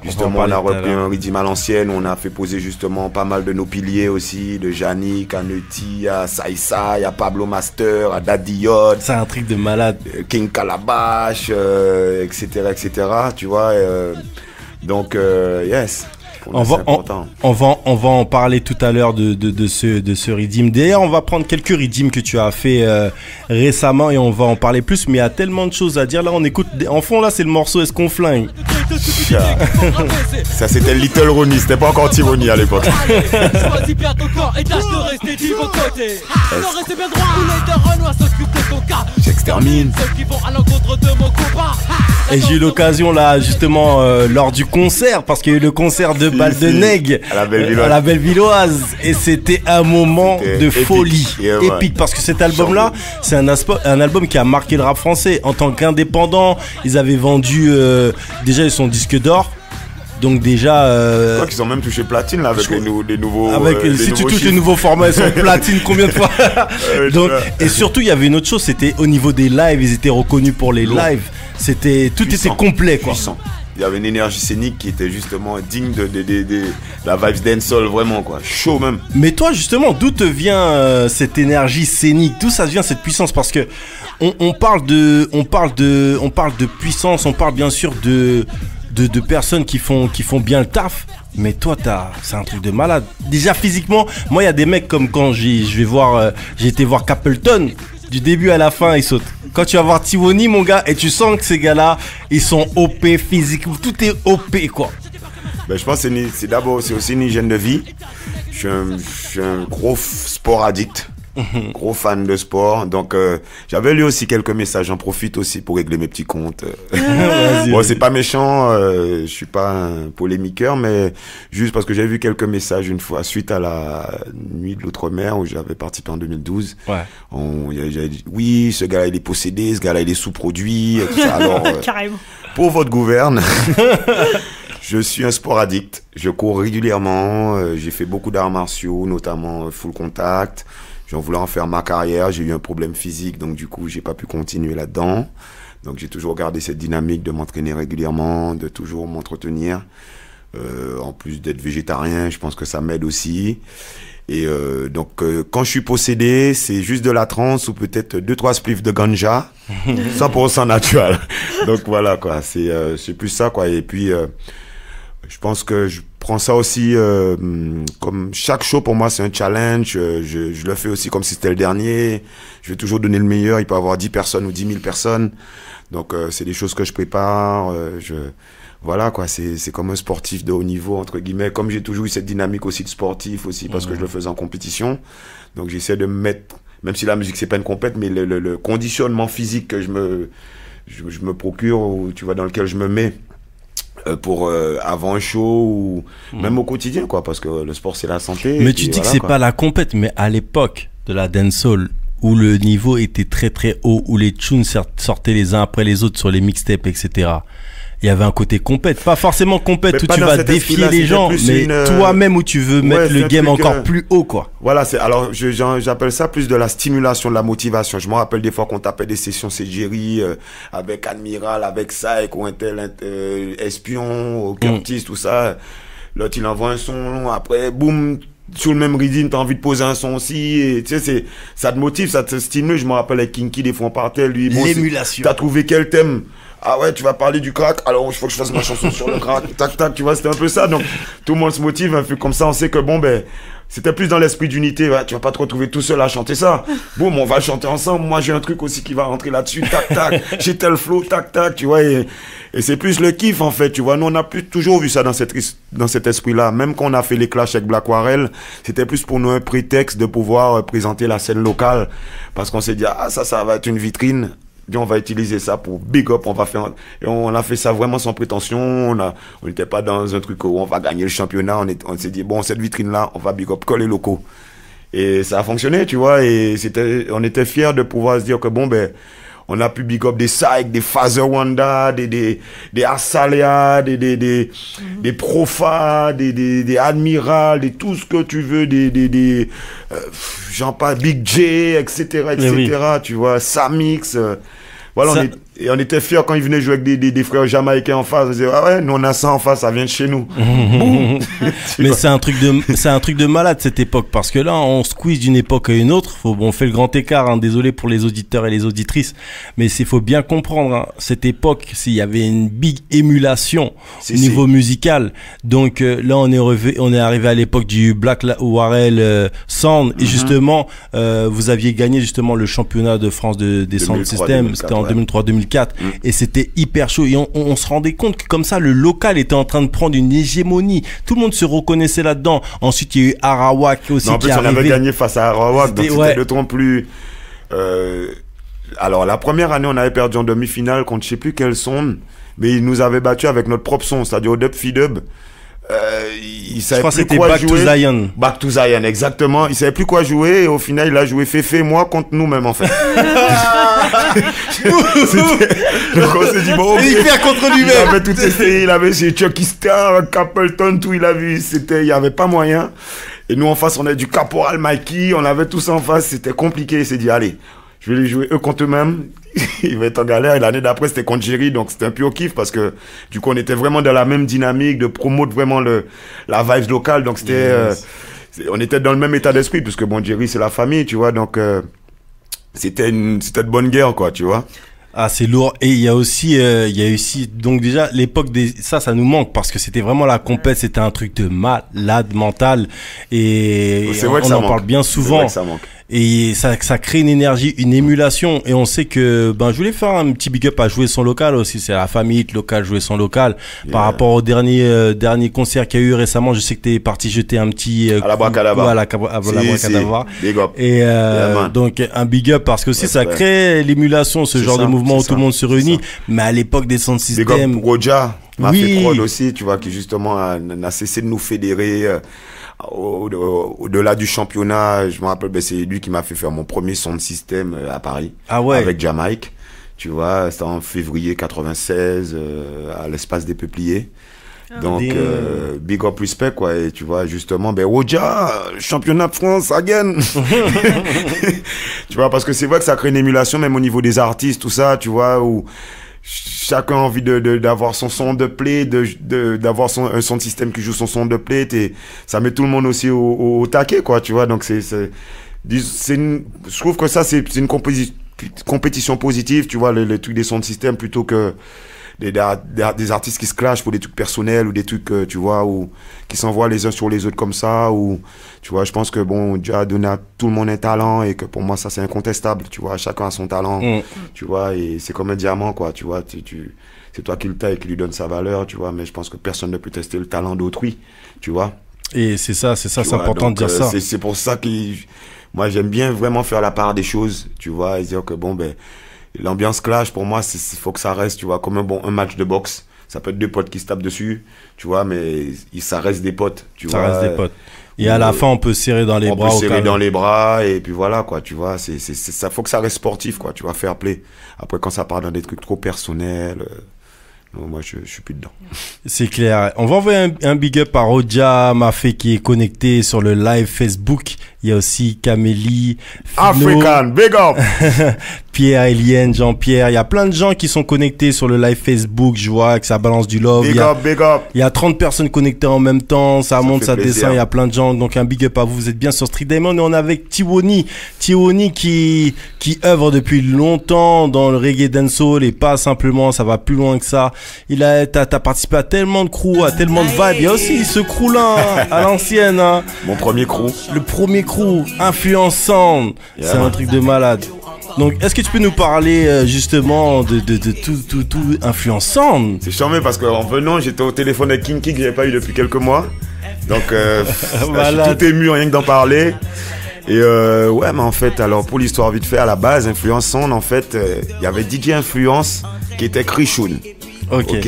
Justement, on a repris un rythme à l'ancienne. On a fait poser justement pas mal de nos piliers aussi, de Yannick, à Neuti, à Saïsa, à Pablo Master, à Daddy Yod. C'est un truc de malade. King Calabash, etc., etc. Tu vois. Donc, yes. On va en parler tout à l'heure de ce redeem. D'ailleurs, on va prendre quelques redeems que tu as fait récemment et on va en parler plus. Mais il y a tellement de choses à dire. Là, on écoute. En fond, là, c'est le morceau Est-ce qu'on flingue? Ça, c'était Little Ronnie. C'était pas encore Tironi à l'époque. Choisis bien ton corps et tâche de rester du bon côté. Alors restez bien droit. Ou les Renois s'occupent de ton cas. J'extermine. Ceux qui vont à l'encontre de mon combat. Et j'ai eu l'occasion là justement lors du concert, parce qu'il y a eu le concert de Baldeneg à la Bellevilloise et c'était un moment de folie épique parce que cet album là c'est un album qui a marqué le rap français en tant qu'indépendant. Ils avaient vendu déjà ils sont disques d'or. Donc déjà je crois qu'ils ont même touché platine là avec les nouveaux si tu touches les nouveaux formats ils sont platine combien de fois. Donc et surtout il y avait une autre chose, c'était au niveau des lives, ils étaient reconnus pour les lives. C'était tout était complet quoi. Il y avait une énergie scénique qui était justement digne de la vibes dancehall vraiment quoi, chaud même. Mais toi justement, d'où te vient cette énergie scénique? D'où ça vient cette puissance? Parce que on parle de puissance, on parle bien sûr de personnes qui font bien le taf. Mais toi c'est un truc de malade. Déjà physiquement, moi il y a des mecs comme quand j'ai été voir Capleton, du début à la fin ils sautent. Quand tu vas voir Tiwoni mon gars et tu sens que ces gars-là ils sont OP physique, tout est OP quoi. Ben, je pense que c'est aussi une hygiène de vie. Je suis un gros sport addict. Gros fan de sport, donc j'avais lu aussi quelques messages, j'en profite aussi pour régler mes petits comptes. Bon, c'est pas méchant, je suis pas un polémiqueur, mais juste parce que j'ai vu quelques messages une fois suite à la nuit de l'outre-mer où j'avais participé en 2012. J'avais dit oui, ce gars-là il est possédé, ce gars-là il est sous-produit, et tout ça. Alors, carrément. Pour votre gouverne. Je suis un sport addict, je cours régulièrement, j'ai fait beaucoup d'arts martiaux, notamment full contact. J'en voulais en faire ma carrière, j'ai eu un problème physique, donc du coup, j'ai pas pu continuer là-dedans. Donc j'ai toujours gardé cette dynamique de m'entraîner régulièrement, de toujours m'entretenir. En plus d'être végétarien, je pense que ça m'aide aussi. Et donc, quand je suis possédé, c'est juste de la trance ou peut-être 2-3 spliffs de ganja, 100% naturel. Donc voilà, quoi. C'est plus ça, quoi. Et puis, je pense que je prends ça aussi comme chaque show pour moi, c'est un challenge. Je le fais aussi comme si c'était le dernier. Je vais toujours donner le meilleur. Il peut y avoir 10 personnes ou 10 000 personnes. Donc, c'est des choses que je prépare. Voilà, quoi, c'est comme un sportif de haut niveau, entre guillemets. Comme j'ai toujours eu cette dynamique aussi de sportif aussi, parce que je le faisais en compétition. Donc, j'essaie de me mettre, même si la musique, c'est pas une compète, mais le conditionnement physique que je me procure, ou, tu vois, dans lequel je me mets pour avant un show ou même au quotidien, quoi, parce que le sport, c'est la santé. Mais tu dis voilà, que c'est pas la compète, mais à l'époque de la dancehall, où le niveau était très très haut, où les tunes sortaient les uns après les autres sur les mixtapes, etc., il y avait un côté compète, pas forcément compète où tu vas défier les gens, mais toi-même où tu veux mettre le game encore plus haut, quoi. Voilà, alors j'appelle ça plus de la stimulation, de la motivation. Je me rappelle des fois qu'on tapait des sessions CGRI avec Admiral, avec Saïk ou un tel espion, Curtis, tout ça. L'autre il envoie un son, après boum, sur le même rythme, t'as envie de poser un son aussi, et tu sais, ça te motive, ça te stimule. Je me rappelle avec Kinky, des fois on partait, lui, bon, l'émulation. T'as trouvé quel thème? Ah ouais, tu vas parler du crack, alors il faut que je fasse ma chanson sur le crack, tac tac, tu vois, c'était un peu ça. Donc tout le monde se motive, un peu comme ça, on sait que bon, ben, c'était plus dans l'esprit d'unité. Ouais, tu vas pas te retrouver tout seul à chanter ça. Boum, on va chanter ensemble. Moi j'ai un truc aussi qui va rentrer là-dessus, tac tac, j'ai tel flow, tac tac, tu vois, et c'est plus le kiff en fait, tu vois. Nous on a plus toujours vu ça dans cet esprit-là. Même quand on a fait les clashs avec Black Warrel, c'était plus pour nous un prétexte de pouvoir présenter la scène locale, parce qu'on s'est dit ah ça va être une vitrine. On va utiliser ça pour big up, et on a fait ça vraiment sans prétention, on n'était pas dans un truc où on va gagner le championnat, on s'est dit bon, cette vitrine là, on va big up que les locaux. Et ça a fonctionné, tu vois, et on était fiers de pouvoir se dire que bon, ben, on a pu big up des Saïk, des Father Wanda, des Asalia, des Profa, des Admiral, des tout ce que tu veux, j'en parle, Big J, etc., oui. Tu vois, Samix, voilà, on était fiers quand ils venaient jouer avec des frères jamaïcains en face. On disait, ah ouais, nous on a ça en face, ça vient de chez nous. Mais c'est un truc de malade cette époque, parce que là, on squeeze d'une époque à une autre. On fait le grand écart, hein, désolé pour les auditeurs et les auditrices, mais il faut bien comprendre, hein, cette époque, s'il y avait une big émulation au niveau musical. Donc là, on est arrivé à l'époque du Black Warrel Sound, et justement, vous aviez gagné justement le championnat de France des Sound System, c'était en 2003-2004. Et c'était hyper chaud, et on se rendait compte que comme ça le local était en train de prendre une hégémonie, tout le monde se reconnaissait là-dedans. Ensuite il y a eu Arawak aussi, non, en plus, on avait gagné face à Arawak, donc c'était le temps plus alors la première année on avait perdu en demi-finale contre je sais plus quel son, mais ils nous avaient battu avec notre propre son, c'est-à-dire au Dub Fidub. Il savait plus quoi jouer. Back to Zion. Back to Zion, exactement. Il savait plus quoi jouer, et au final il a joué Féfé et moi contre nous-mêmes en fait. Donc on s'est dit bon, okay. Il perd contre lui-même. Il avait tout essayé, il avait chez Chucky Star, Capleton, tout, il a vu, il y avait pas moyen. Et nous en face on avait du Caporal Mikey, on avait tout ça en face, c'était compliqué. Il s'est dit allez, je vais les jouer eux contre eux-mêmes. Il va être en galère. Et l'année d'après, c'était contre Jerry, donc c'était un peu au kiff, parce que du coup, on était vraiment dans la même dynamique de promouvoir vraiment la vibes locale. Donc c'était, on était dans le même état d'esprit, puisque bon, Jerry, c'est la famille, tu vois. Donc c'était de bonne guerre, quoi, tu vois. Ah, c'est lourd. Et il y a aussi, donc déjà, l'époque ça nous manque, parce que c'était vraiment la compète, c'était un truc de malade mental. Et on en parle bien souvent. C'est vrai que ça manque. Et ça crée une énergie, une émulation. Et on sait que, je voulais faire un petit big up à Jouer son local aussi. C'est la famille locale, Jouer son local. Yeah. Par rapport au dernier concert qu'il y a eu récemment, je sais que t'es parti jeter un petit à la Bracadabra. À la Bracadabra. Big up. Et donc un big up, parce que aussi ça crée l'émulation, ce genre de mouvement où tout le monde se réunit. Mais à l'époque des Sound System. Big up Roja m'a fait prod aussi, tu vois, qui justement n'a cessé de nous fédérer. Au-delà du championnat, je me rappelle, c'est lui qui m'a fait faire mon premier Sound System à Paris. Ah ouais. Avec Jamaïque. Tu vois, c'était en février 96, à l'espace des Peupliers. Donc, big up respect, quoi. Et tu vois, justement, Roja, championnat de France, again. Tu vois, parce que c'est vrai que ça crée une émulation, même au niveau des artistes, tout ça, tu vois, où chacun a envie d'avoir son son de play, d'avoir un son de système qui joue son son de play, et ça met tout le monde aussi au taquet, quoi, tu vois. Donc je trouve que ça, c'est une compétition positive, tu vois, les trucs des sons de système, plutôt que des artistes qui se clashent pour des trucs personnels ou des trucs, tu vois, ou qui s'envoient les uns sur les autres comme ça, ou, tu vois, je pense que, bon, Dieu a donné à tout le monde un talent, et que pour moi, ça, c'est incontestable, tu vois, chacun a son talent, tu vois, et c'est comme un diamant, quoi, tu vois, c'est toi qui le taille et qui lui donne sa valeur, tu vois, mais je pense que personne ne peut tester le talent d'autrui, tu vois. Et c'est important de dire ça. C'est pour ça que moi, j'aime bien vraiment faire la part des choses, tu vois, et dire que, bon, ben, l'ambiance clash, pour moi, il faut que ça reste, tu vois, comme un match de boxe. Ça peut être deux potes qui se tapent dessus, tu vois, mais ça reste des potes, tu vois. Ça reste des potes. Et à la fin, on peut serrer dans les bras. On peut serrer dans les bras, et puis voilà, quoi, tu vois. Ça faut que ça reste sportif, quoi, tu vois, fair play. Après, quand ça part dans des trucs trop personnels, non, moi, je suis plus dedans. C'est clair. On va envoyer un big up à Rodia Mafé qui est connecté sur le live Facebook. Il y a aussi Camélie, African, big up. Pierre, Eliane, Jean-Pierre. Il y a plein de gens qui sont connectés sur le live Facebook. Je vois que ça balance du love. Big up. Il y a 30 personnes connectées en même temps. Ça monte, ça descend. Il y a plein de gens. Donc un big up à vous. Vous êtes bien sur Street Diamond. Et on est avec Tiwoni. Tiwoni qui œuvre depuis longtemps dans le reggae dancehall, et pas simplement, ça va plus loin que ça. T'as participé à tellement de crews, à tellement de vibes. Il y a aussi ce crew-là, à l'ancienne, hein. Mon premier crew. Le premier crew, Influence Sound. C'est un truc de malade. Donc, est-ce que tu peux nous parler justement de tout Influence Sound? C'est charmé parce qu'en venant, j'étais au téléphone avec Kinky que j'avais pas eu depuis quelques mois. Donc, je suis tout ému rien que d'en parler. Et ouais, mais en fait, alors pour l'histoire vite fait, à la base, Influence Sound, en fait, il y avait DJ Influence qui était Krishoun. Ok.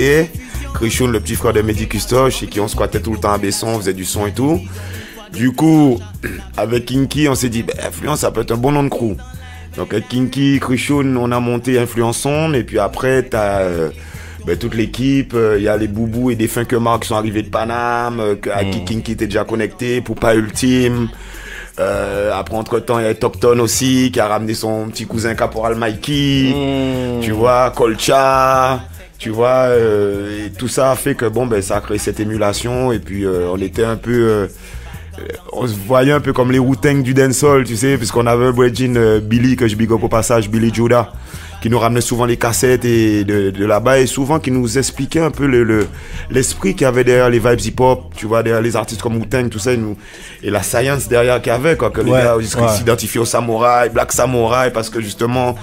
Krishoun, le petit frère de Mehdi Custoche, chez qui on squattait tout le temps à Besson, on faisait du son et tout. Du coup, avec Kinky, on s'est dit, Influence, ça peut être un bon nom de crew. Donc avec Kinky, Krishoun, on a monté Influence Sound, et puis après, t'as toute l'équipe, il y a les Boubous et des Funkemar qui sont arrivés de Paname, à qui Kinky était déjà connecté, Poupa Ultime. Après, entre-temps, il y a Tocton aussi, qui a ramené son petit cousin Caporal Mikey, tu vois, Colcha, tu vois, et tout ça a fait que, bon, ça a créé cette émulation, et puis on était un peu... on se voyait un peu comme les Wu-Tang du dancehall, tu sais, puisqu'on avait un Bredjin Billy, que je big up au passage, Billy Judah, qui nous ramenait souvent les cassettes et de là-bas, et souvent qui nous expliquait un peu l'esprit qu'il y avait derrière les vibes hip-hop, tu vois, derrière les artistes comme Wu-Tang, tout ça, et la science derrière qu'il y avait, quoi, que les gars s'identifiaient aux samouraïs, Black Samurai, parce que justement,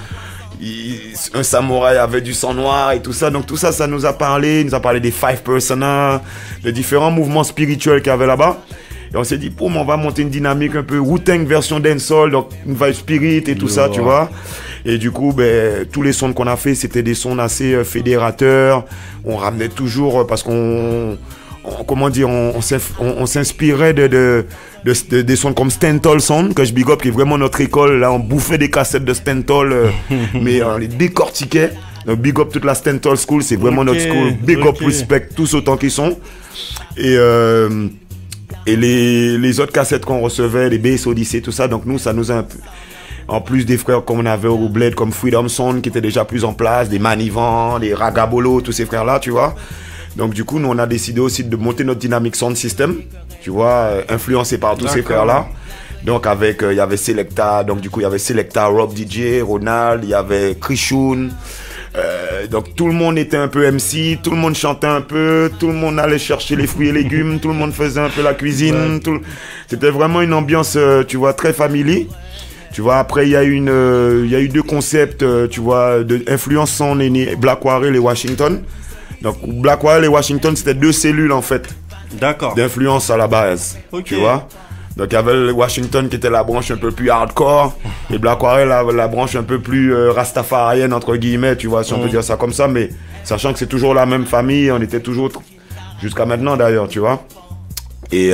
un samouraï avait du sang noir et tout ça. Donc tout ça, ça nous a parlé des Five Persona, de différents mouvements spirituels qu'il y avait là-bas. Et on s'est dit, on va monter une dynamique un peu Wu-Tang version dancehall, donc une vibe spirit et tout ça, tu vois. Et du coup, tous les sons qu'on a fait, c'était des sons assez fédérateurs. On ramenait toujours, parce qu'on s'inspirait des sons comme Stentol Sound, que je big up, qui est vraiment notre école. Là, on bouffait des cassettes de Stentol, mais on les décortiquait. Donc, big up toute la Stentol School, c'est vraiment notre school. Big up, respect, tous autant qu'ils sont. Et les autres cassettes qu'on recevait, les BS Odyssey, tout ça, donc nous, ça nous a un peu... En plus des frères comme on avait au Bled, comme Freedom Sound, qui était déjà plus en place, des Manivan, des Ragabolo, tous ces frères-là, tu vois. Donc du coup, nous, on a décidé aussi de monter notre dynamique sound system, tu vois, influencé par tous ces frères-là. Donc avec, il y avait Selecta, donc du coup, il y avait Selecta, Rob DJ, Ronald, il y avait Krishoun. Donc tout le monde était un peu MC, tout le monde chantait un peu, tout le monde allait chercher les fruits et légumes, tout le monde faisait un peu la cuisine. C'était vraiment une ambiance, tu vois, très familier. Tu vois, après, il y a eu deux concepts, tu vois, d'influence Sound et Black Warrior et Washington. Donc, Black Warrior et Washington, c'était deux cellules, en fait. D'accord. D'influence à la base. Tu vois. Donc, il y avait le Washington qui était la branche un peu plus hardcore. Et Black Warrior, la branche un peu plus rastafarienne, entre guillemets, tu vois, si on peut dire ça comme ça. Mais sachant que c'est toujours la même famille, on était toujours, jusqu'à maintenant d'ailleurs, tu vois. Et...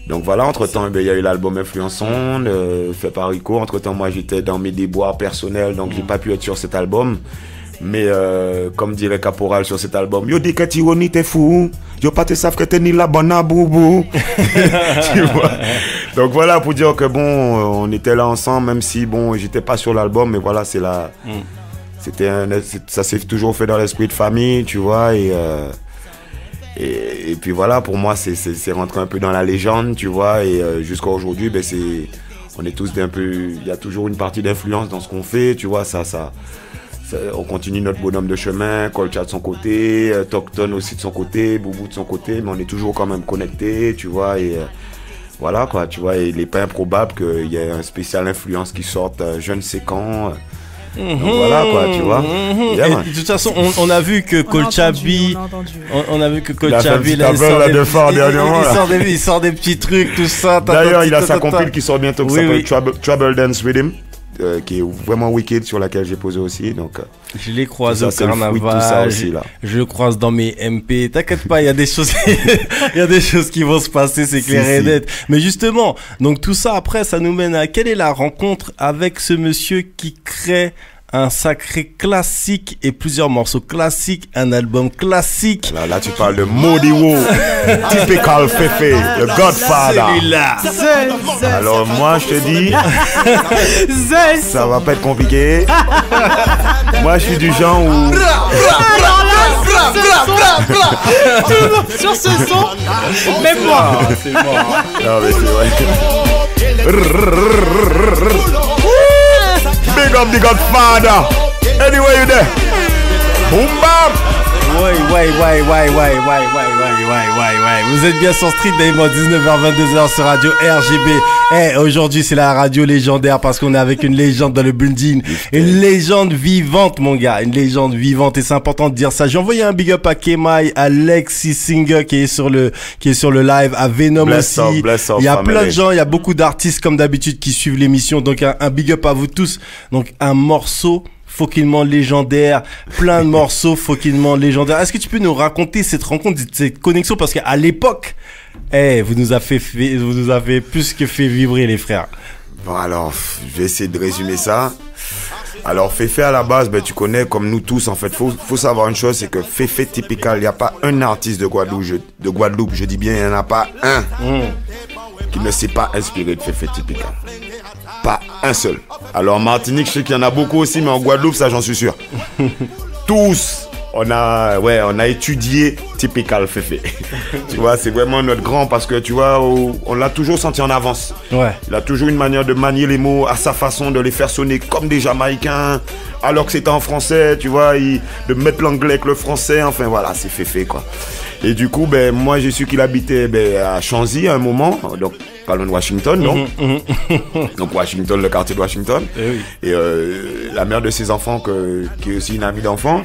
donc voilà, entre-temps, il y a eu l'album Influence Sound, fait par Rico. Entre-temps, moi, j'étais dans mes déboires personnels, donc j'ai pas pu être sur cet album. Mais comme dirait Caporal sur cet album, yo dis que Tiwoni t'es fou, yo pas te savent que t'es ni la bonne à boubou. Tu vois. Donc voilà, pour dire que bon, on était là ensemble, même si bon, j'étais pas sur l'album, mais voilà, c'est ça s'est toujours fait dans l'esprit de famille, tu vois, et puis voilà, pour moi, c'est rentré un peu dans la légende, tu vois, et jusqu'à aujourd'hui, ben on est tous un peu, il y a toujours une partie d'influence dans ce qu'on fait, tu vois, on continue notre bonhomme de chemin, Kolcha de son côté, Tokton aussi de son côté, Boubou de son côté, mais on est toujours quand même connectés, tu vois, et voilà quoi, tu vois, et il n'est pas improbable qu'il y ait un spécial influence qui sorte je ne sais quand. Donc voilà quoi, tu vois. Yeah, de toute façon, on a vu que Kolchabi, on a vu que Kolchabi, il sort des petits trucs, tout ça. D'ailleurs, il a sa compil qui sort bientôt, qui s'appelle Trouble Dance Rhythm, qui est vraiment wicked, sur laquelle j'ai posé aussi. Donc, je l'ai croisé au carnaval, je le croise dans mes MP. T'inquiète pas, il y a des choses, il y a des choses qui vont se passer, c'est clair et net. Mais justement, donc tout ça après, ça nous mène à quelle est la rencontre avec ce monsieur qui crée un sacré classique et plusieurs morceaux classiques, un album classique. Là tu parles de Modiwo, Typical Fefe, le Godfather. Celui-là. Alors moi je te dis, ça va pas être compliqué. Moi je suis du genre où... Alors là, sur ce son, même moi. C'est mort. Non mais c'est vrai. Big up the Godfather. Anyway you there. Boom bam. Ouais. Vous êtes bien sur Street Diamond, 19h-22h sur Radio RGB. Aujourd'hui c'est la radio légendaire parce qu'on est avec une légende dans le building. Une légende vivante, mon gars. Une légende vivante, et c'est important de dire ça. J'ai envoyé un big up à Kemai, à Lexi Singer qui est sur le live, à Venom aussi. Il y a plein de gens, il y a beaucoup d'artistes comme d'habitude qui suivent l'émission. Donc un big up à vous tous. Donc un morceau fucking légendaire, plein de morceaux fucking légendaires. Est-ce que tu peux nous raconter cette rencontre, cette connexion, parce qu'à l'époque, vous nous avez plus que fait vibrer, les frères. Bon alors, je vais essayer de résumer ça. Alors Fefe à la base, tu connais comme nous tous en fait. Faut savoir une chose, c'est que Fefe Typical, il n'y a pas un artiste de Guadeloupe, je dis bien, il n'y en a pas un qui ne s'est pas inspiré de Fefe Typical. Pas un seul. Alors Martinique, je sais qu'il y en a beaucoup aussi, mais en Guadeloupe, ça j'en suis sûr. Tous, on a étudié Typical Fefe. Tu vois, c'est vraiment notre grand, parce que tu vois, on l'a toujours senti en avance. Ouais. Il a toujours une manière de manier les mots à sa façon, de les faire sonner comme des Jamaïcains, alors que c'était en français, tu vois, de mettre l'anglais avec le français, enfin voilà, c'est Fefe quoi. Et du coup, moi j'ai su qu'il habitait à Chanzy à un moment, donc pas loin de Washington, non? Donc Washington, le quartier de Washington. Et la mère de ses enfants, qui est aussi une amie d'enfant,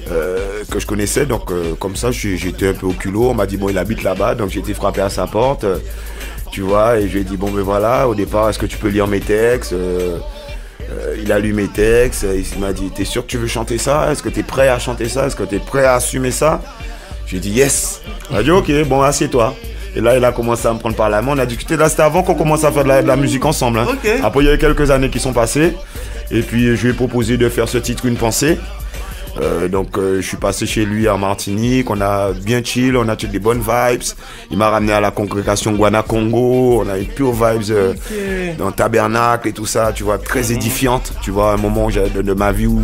que je connaissais, donc comme ça j'étais un peu au culot. On m'a dit bon, il habite là-bas, donc j'ai été frapper à sa porte, tu vois, et je lui ai dit bon voilà, au départ, est-ce que tu peux lire mes textes? Il a lu mes textes, il m'a dit t'es sûr que tu veux chanter ça? Est-ce que t'es prêt à chanter ça? Est-ce que t'es prêt à assumer ça? J'ai dit yes. Il a dit ok, bon assieds-toi. Et là, il a commencé à me prendre par la main. On a discuté, là, c'était avant qu'on commence à faire de la musique ensemble. Hein. Okay. Après, il y a eu quelques années qui sont passées. Et puis, je lui ai proposé de faire ce titre Une pensée. Donc, je suis passé chez lui en Martinique. On a bien chill, on a eu des bonnes vibes. Il m'a ramené à la congrégation Guana Congo. On a eu pure vibes dans le tabernacle et tout ça, tu vois, très édifiante. Tu vois, un moment de ma vie où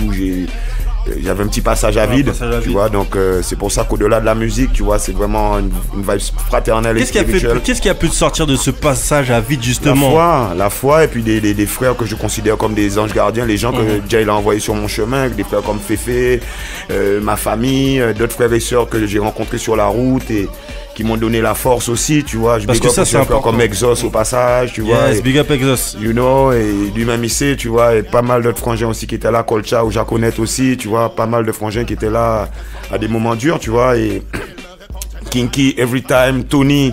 j'avais un petit passage à vide, tu vois, donc c'est pour ça qu'au-delà de la musique, tu vois, c'est vraiment une vibe fraternelle et spirituelle. Qu'est-ce qui a pu te sortir de ce passage à vide, justement? La foi, et puis des frères que je considère comme des anges gardiens, les gens que Jay a envoyés sur mon chemin, des frères comme Fefe, ma famille, d'autres frères et sœurs que j'ai rencontrés sur la route et qui m'ont donné la force aussi, tu vois. Parce que ça, c'est important. Comme Exos au passage, tu vois. Yes, big up Exos. You know, et lui-même, il sait, tu vois, et pas mal d'autres frangins aussi qui étaient là, Kolcha ou Jaconet aussi, tu vois, pas mal de frangins qui étaient là à des moments durs, tu vois, et Kinky, Everytime, Tony,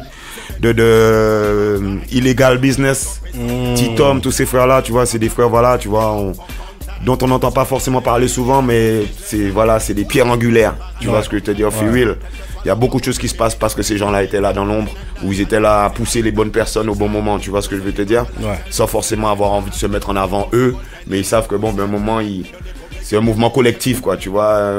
de Illegal Business, T-Tom, tous ces frères-là, tu vois, c'est des frères, voilà, tu vois, dont on n'entend pas forcément parler souvent, mais c'est des pierres angulaires, tu vois ce que je te dis, off real. Il y a beaucoup de choses qui se passent parce que ces gens-là étaient là dans l'ombre, où ils étaient là à pousser les bonnes personnes au bon moment, tu vois ce que je veux te dire, sans forcément avoir envie de se mettre en avant eux, mais ils savent que bon, un moment, c'est un mouvement collectif, quoi, tu vois.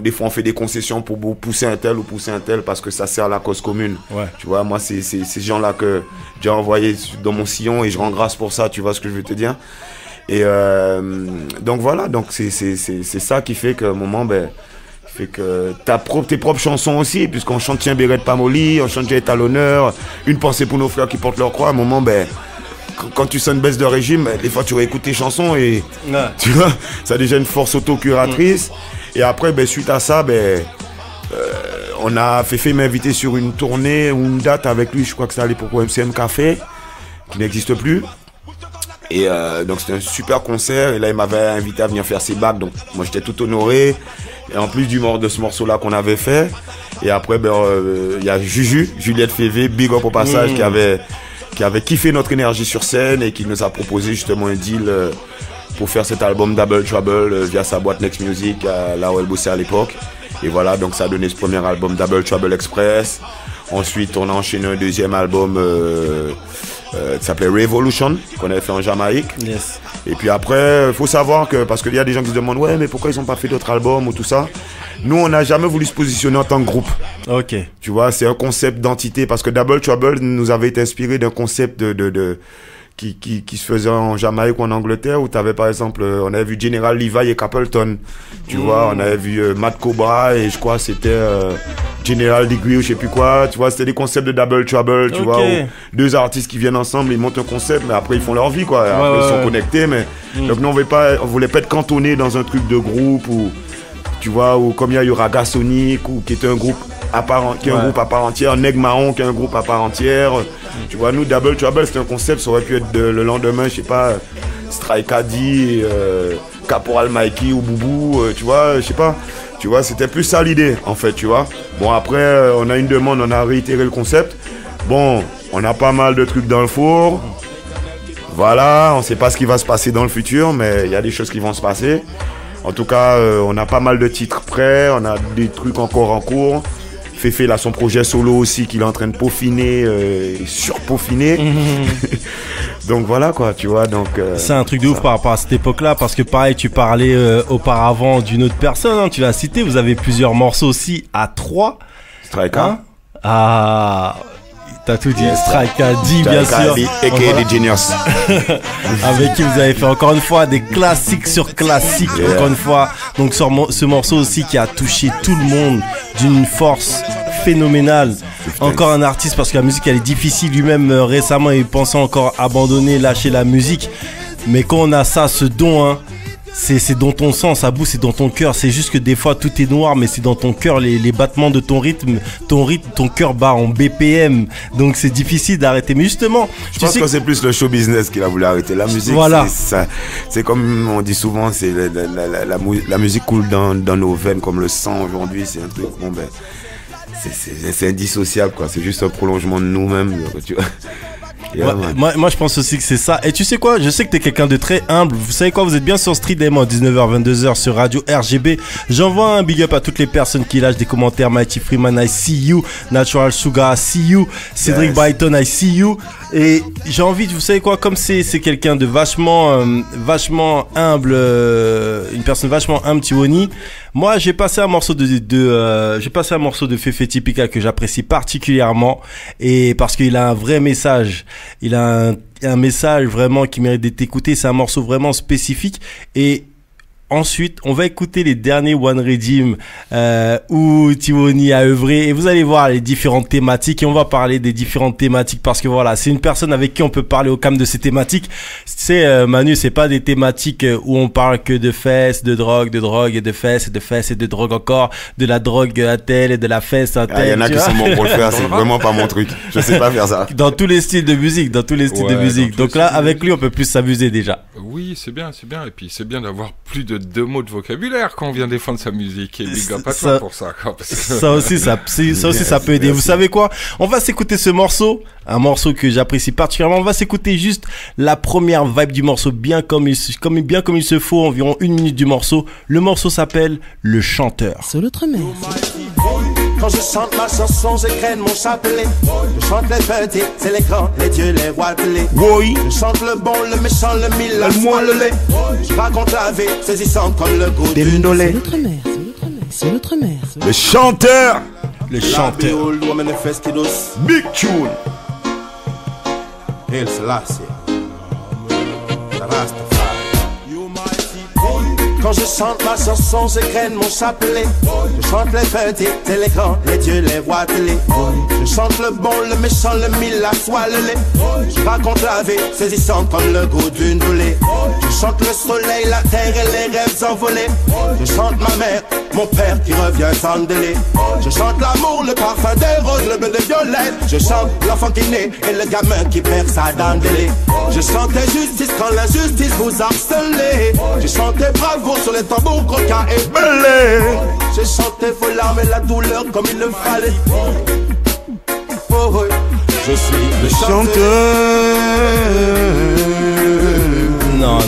Des fois, on fait des concessions pour pousser un tel ou pousser un tel parce que ça sert à la cause commune. Tu vois, moi, c'est ces gens-là que j'ai envoyés dans mon sillon et je rends grâce pour ça, tu vois ce que je veux te dire. Et donc voilà, donc c'est ça qui fait qu'à un moment, fait que tes propres chansons aussi, puisqu'on chante Tiens Béret de Pamoli, on chante J'ai à l'honneur, Une pensée pour nos frères qui portent leur croix. À un moment, quand tu sens une baisse de régime, des fois tu réécoutes tes chansons et tu vois, ça a déjà une force autocuratrice. Et après, suite à ça, on a Féfé m'a invité sur une tournée ou une date avec lui, je crois que c'était à l'époque au MCM Café, qui n'existe plus. Et donc c'était un super concert, et là il m'avait invité à venir faire ses bacs, donc moi j'étais tout honoré. Et en plus de ce morceau-là qu'on avait fait, et après il y a Juliette Févé, big up au passage, qui avait kiffé notre énergie sur scène et qui nous a proposé justement un deal pour faire cet album Double Trouble via sa boîte Next Music, là où elle bossait à l'époque. Et voilà, donc ça a donné ce premier album Double Trouble Express. Ensuite on a enchaîné un deuxième album qui s'appelait Revolution, qu'on avait fait en Jamaïque. Yes. Et puis après, il faut savoir que, parce qu'il y a des gens qui se demandent, ouais, mais pourquoi ils n'ont pas fait d'autres albums ou tout ça. Nous, on n'a jamais voulu se positionner en tant que groupe. Ok. Tu vois, c'est un concept d'entité, parce que Double Trouble nous avait été inspiré d'un concept qui se faisait en Jamaïque ou en Angleterre, où tu avais par exemple, on avait vu General Levi et Capleton. Tu vois, on avait vu Matt Cobra et je crois c'était General Degree ou je sais plus quoi. Tu vois, c'était des concepts de Double Trouble, tu vois, où deux artistes qui viennent ensemble, ils montent un concept, mais après ils font leur vie, quoi. Après ils sont connectés, mais donc nous on voulait pas être cantonné dans un truc de groupe ou tu vois, ou comme il y a eu Raga Sonic, ou qui était un groupe à part, qui est un groupe à part entière, Neg Marron qui est un groupe à part entière. Tu vois, nous Double Trouble c'était un concept, ça aurait pu être le lendemain, je sais pas, Strike Addy, Caporal Mikey ou Boubou, tu vois, je sais pas. Tu vois, c'était plus ça l'idée, en fait, tu vois. Bon, après, on a une demande, on a réitéré le concept. Bon, on a pas mal de trucs dans le four. Voilà, on sait pas ce qui va se passer dans le futur, mais il y a des choses qui vont se passer. En tout cas, on a pas mal de titres prêts, on a des trucs encore en cours. Féfé, là, son projet solo aussi, qu'il est en train de peaufiner, surpeaufiner. Donc voilà, quoi, tu vois, donc... c'est un truc de ouf par rapport à cette époque-là, parce que pareil, tu parlais auparavant d'une autre personne, hein, tu l'as cité, vous avez plusieurs morceaux aussi à 3. Strike, hein. Ah... T'as tout dit, Strike D, bien sûr. A.K.A. The Genius. Avec qui vous avez fait encore une fois des classiques sur classiques, encore une fois. Donc ce morceau aussi qui a touché tout le monde d'une force phénoménale. Encore un artiste, parce que la musique elle est difficile. Lui-même récemment il pensait encore abandonner, lâcher la musique. Mais quand on a ça, ce don, hein, c'est dans ton sang, ça boue, c'est dans ton cœur. C'est juste que des fois tout est noir, mais c'est dans ton cœur, les battements de ton rythme, ton cœur bat en BPM. Donc c'est difficile d'arrêter. Mais justement, je pense que c'est plus le show business qu'il a voulu arrêter. La musique, voilà. C'est comme on dit souvent, c'est la musique coule dans nos veines comme le sang aujourd'hui. C'est un truc, bon ben, c'est indissociable, quoi. C'est juste un prolongement de nous-mêmes, tu vois. Yeah, moi je pense aussi que c'est ça. Et tu sais quoi, je sais que t'es quelqu'un de très humble. Vous savez quoi, vous êtes bien sur Street Diamond, 19h 22h sur Radio RGB. J'envoie un big up à toutes les personnes qui lâchent des commentaires. Mighty Freeman, I see you. Natural Sugar, I see you. Cédric Byton, I see you. Et j'ai envie de, vous savez quoi, comme c'est quelqu'un de vachement humble, une personne vachement humble, Tiwoni. Moi j'ai passé un morceau de Féfé Typical que j'apprécie particulièrement, et parce qu'il a un vrai message. Il a un message vraiment qui mérite d'être écouté. C'est un morceau vraiment spécifique. Et ensuite, on va écouter les derniers One Redeem où Tiwoni a œuvré, et vous allez voir les différentes thématiques, et on va parler des différentes thématiques parce que voilà, c'est une personne avec qui on peut parler au calme de ces thématiques. Tu sais, Manu, c'est pas des thématiques où on parle que de fesses, de drogue et de fesses et de drogue encore, de la drogue à tel et de la fesse à tel. Il y en a qui sont bons pour le faire, c'est vraiment pas mon truc. Je sais pas faire ça. Dans tous les styles de musique, Donc là, avec lui, on peut plus s'amuser déjà. Oui, c'est bien. Et puis c'est bien d'avoir plus de 2 mots de vocabulaire quand on vient défendre sa musique, et big up à toi pour ça, quoi, parce que... ça aussi ça peut aider. Merci. Vous savez quoi, on va s'écouter ce morceau, un morceau que j'apprécie particulièrement. On va s'écouter juste la première vibe du morceau, bien comme il se faut, environ 1 minute du morceau. Le morceau s'appelle Le Chanteur. C'est l'Outre-mer. Quand je chante ma chanson, je craigne mon chapelet. Je chante les petits, c'est les grands, les dieux, les rois pelés. Oui. Je chante le bon, le méchant, le mille, le moins, le lait. Je raconte la vie, saisissante comme le goût du lait. C'est l'Outre-mer. Le chanteur. Le chanteur. Big tune. Hail Selassie. The Rastafari. Quand je chante ma chanson, je graine mon chapelet. Je chante les petits et les grands, les dieux, les rois télé. Je chante le bon, le méchant, le mille, la soie, le lait. Je raconte la vie, saisissante comme le goût d'une boulée. Je chante le soleil, la terre et les rêves envolés. Je chante ma mère, mon père qui revient sans délai. Je chante l'amour, le parfum des roses, le bleu des violettes. Je chante l'enfant qui naît et le gamin qui perd sa dent de lait. Je chante justice quand l'injustice vous harcelez. Je chantais bravo sur les tambours, coca et belé. J'ai chanté vos larmes et la douleur comme il le fallait. Oh oui, je suis le chanteur. Non.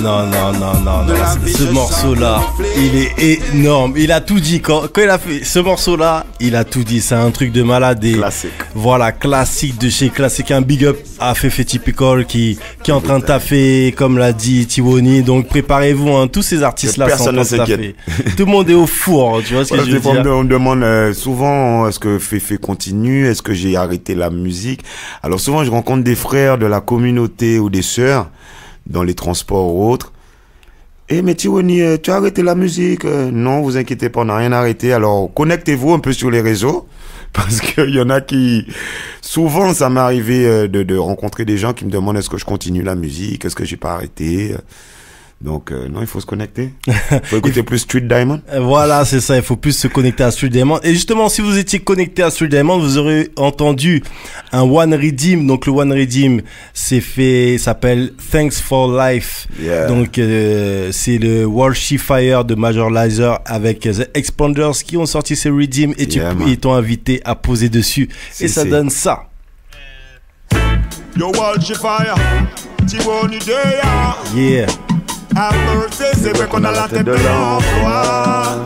Ce morceau-là, il est énorme. Il a tout dit. Quand il a fait ce morceau-là, il a tout dit. C'est un truc de malade. Classique. Voilà, classique de chez classique. Un big up à Fefe Typical qui est en train de taffer, comme l'a dit Tiwoni. Donc préparez-vous, hein, tous ces artistes-là sont en train de taffer. Tout le monde est au four, tu vois ce que je veux dire. On me demande souvent, est-ce que Fefe continue? Est-ce que j'ai arrêté la musique? Alors souvent, je rencontre des frères de la communauté ou des sœurs dans les transports ou autres. Mais Tiwoni, tu as arrêté la musique? Non, vous inquiétez pas, on n'a rien arrêté. Alors, connectez-vous un peu sur les réseaux. Parce qu'il y en a qui... Souvent, ça m'est arrivé de rencontrer des gens qui me demandent est-ce que je continue la musique? Est-ce que j'ai pas arrêté? Donc, non, il faut se connecter. Il faut écouter plus Street Diamond. Voilà, c'est ça. Il faut plus se connecter à Street Diamond. Et justement, si vous étiez connecté à Street Diamond, vous aurez entendu un One Redeem. Donc, le One Redeem, s'appelle Thanks for Life. Yeah. Donc, c'est le Worship Fire de Major Lazer avec The Expanders qui ont sorti ce Redeem et ils t'ont invité à poser dessus. Et ça donne ça. Yo, Worship Fire, Tiwoni Deya. Yeah. À Meurthe, c'est vrai qu'on a la tête de l'emploi.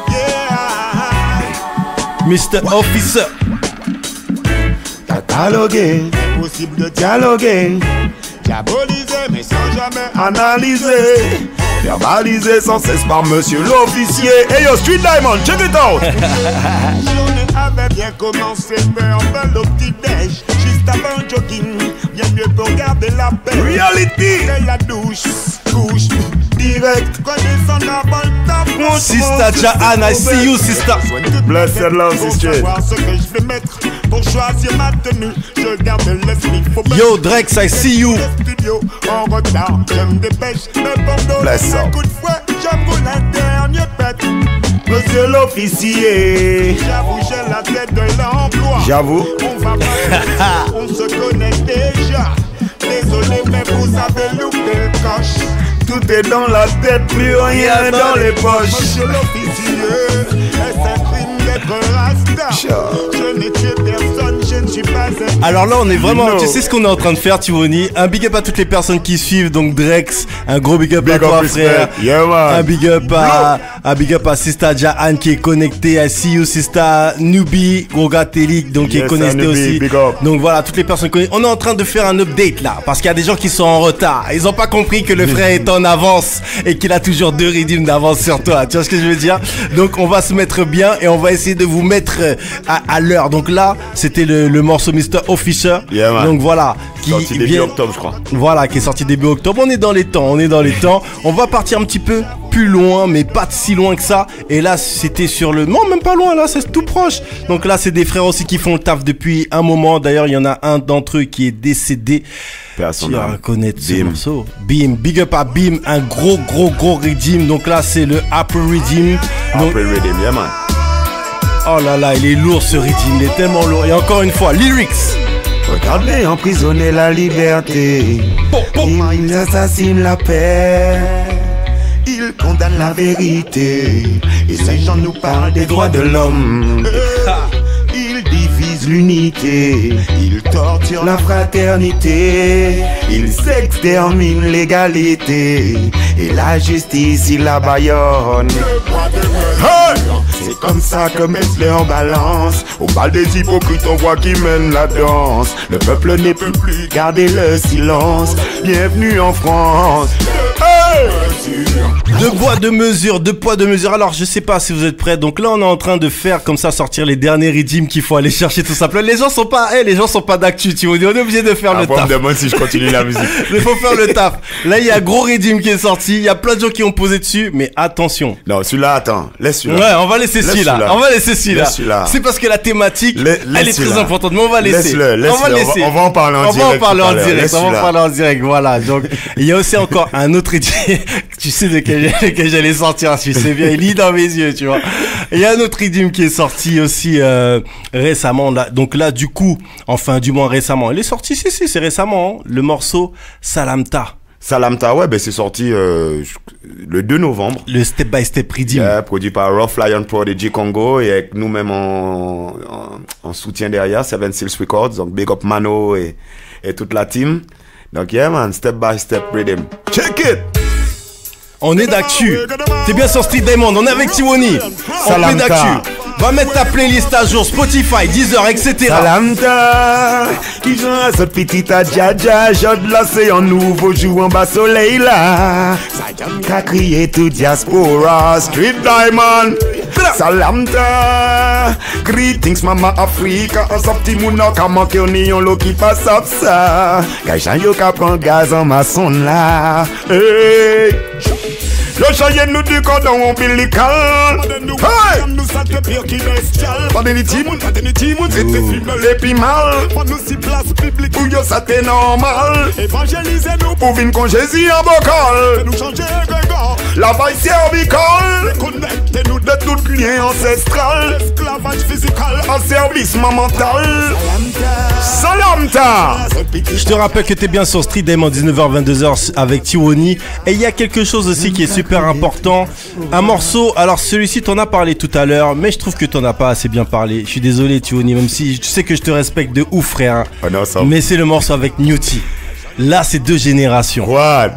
Yeah. Mr. Officer. Cataloguer, Impossible de dialoguer, diaboliser, mais sans jamais analyser, verbaliser sans cesse par monsieur l'officier. Hey yo, Street Diamond, check it out. La journée avait bien commencé, mais on fait le petit-déj. Juste avant le jogging, bien mieux pour garder la paix. Reality. Et la douche, couche, direct. Quand je descends avant le temps. Sister Jahan, I see you, sister. Blessed love, sister. Pour savoir ce que je vais mettre, pour choisir ma tenue, je garde l'esprit. Yo, Drex, I see you. Studio, en retard, j'aime des pêches. Mais pour donner un coup de fouet, j'aime vous la dernière pète. Monsieur l'officier. J'avoue, j'ai la tête de l'emploi. J'avoue. On va pas, on se connaît déjà. Désolé, mais vous avez loupé le coche. Tout est dans la tête, plus rien dans les poches. Monsieur l'officier, est-ce un crime d'être rasta? Je n'ai tué personne, je ne suis pas un... Alors là, on est vraiment, tu sais ce qu'on est en train de faire, Tiwoni. Un big up à toutes les personnes qui suivent, donc Drex, un gros big up à toi, frère. Yeah, man. Un big up à Sista Jahan qui est connecté, à See You, Sista Nubi, Goga Telik, donc qui est connecté aussi. Donc voilà, toutes les personnes connectées. On est en train de faire un update là, parce qu'il y a des gens qui sont en retard. Ils ont pas compris que le frère est en avance et qu'il a toujours 2 redeems d'avance sur toi. Tu vois ce que je veux dire? Donc on va se mettre bien et on va essayer de vous mettre à l'heure. Donc là, c'était le morceau Mr. Officer. Yeah, donc voilà, qui sorti début vient, octobre, je crois. Voilà, qui est sorti début octobre. On est dans les temps, On va partir un petit peu plus loin, mais pas si loin que ça. Et là, c'était sur le... Non, même pas loin, là, c'est tout proche. Donc là, c'est des frères aussi qui font le taf depuis un moment. D'ailleurs, il y en a un d'entre eux qui est décédé. Tu vas reconnaître ce morceau. Beam, big up à Beam, un gros redeem. Donc là, c'est le Apple Redeem. Donc... Apple Redeem, yeah, man. Oh là là, il est lourd ce redeem, il est tellement lourd. Et encore une fois, lyrics. Regardez emprisonner la liberté. Il assassine la paix. Il condamne la vérité. Et ces gens nous parlent des droits de l'homme. Il divise l'unité. Il torture la fraternité. Il s'extermine l'égalité. Et la justice, il la bâillonne. C'est comme ça que Mesler en balance. Au bal des hypocrites, on voit qui mène la danse. Le peuple ne peut plus garder le silence. Bienvenue en France. Deux poids, deux mesures, deux poids, deux mesures. Alors, je sais pas si vous êtes prêts. Donc là, on est en train de faire comme ça sortir les derniers rythmes qu'il faut aller chercher tout simplement. Les gens sont pas d'actu, tu vois. On est obligé de faire le taf. On me demande si je continue la musique. Il faut faire le taf. Là, il y a gros rythme qui est sorti. Il y a plein de gens qui ont posé dessus, mais attention. Non, celui-là, attends, laisse celui-là. Ouais, on va laisser celui-là. On va laisser celui-là. C'est parce que la thématique, elle est très importante. Mais on va laisser. Laisse-le. On va en parler en direct. On va en parler en direct. Voilà. Donc, il y a aussi encore un autre rythme. Tu sais de quel j'allais sortir, je sais bien, il lit dans mes yeux, tu vois. Il y a un autre rythme qui est sorti aussi récemment, là. Donc là, du coup, enfin, du moins récemment, il est sorti, si, c'est récemment, hein, le morceau Salamta. Salamta, ouais, ben c'est sorti le 2 novembre. Le Step by Step Rhythm. Produit par Rough Lion Prodigy Congo et avec nous-mêmes en soutien derrière, Seven Seals Records, donc Big Up Mano et toute la team. Donc yeah man, Step by Step Rhythm. Check it! On est d'actu. T'es bien sur Street Diamond, on est avec Tiwoni. On est d'actu. Va mettre ta playlist à jour, Spotify, Deezer, etc. Salamta, qui joue à cette petite adjaja, j'ode là c'est un nouveau jour en bas soleil là. Qu'a crié tout diaspora, Street Diamond. Salamta, greetings mama Africa, en sorti mouna ka manke on yon lo qui passe up ça. Kay yo ka prend gaz en maçon là. Hey. Le chien nous dit qu'on a ombilical. Hey! Nous ça te pire qui bestial. Pas de timon, c'était les pimal. Pas nous si place publique où yo ça t'est normal. Évangélisez nous pour vin con Jésus en bocal. Nous changer Grégoire. La vaille cervicale. Connectez nous de tout lien ancestral. Esclavage physical en service mental. Salamta. Je te rappelle que t'es bien sur Street Diamond 19h-22h avec Tiwoni. Et il y a quelque chose aussi qui est super important. Un morceau, alors celui-ci t'en as parlé tout à l'heure, mais je trouve que t'en as pas assez bien parlé. Je suis désolé Tiwoni, même si tu sais que je te respecte de ouf frère. Mais c'est le morceau avec Newty. Là c'est deux générations. What?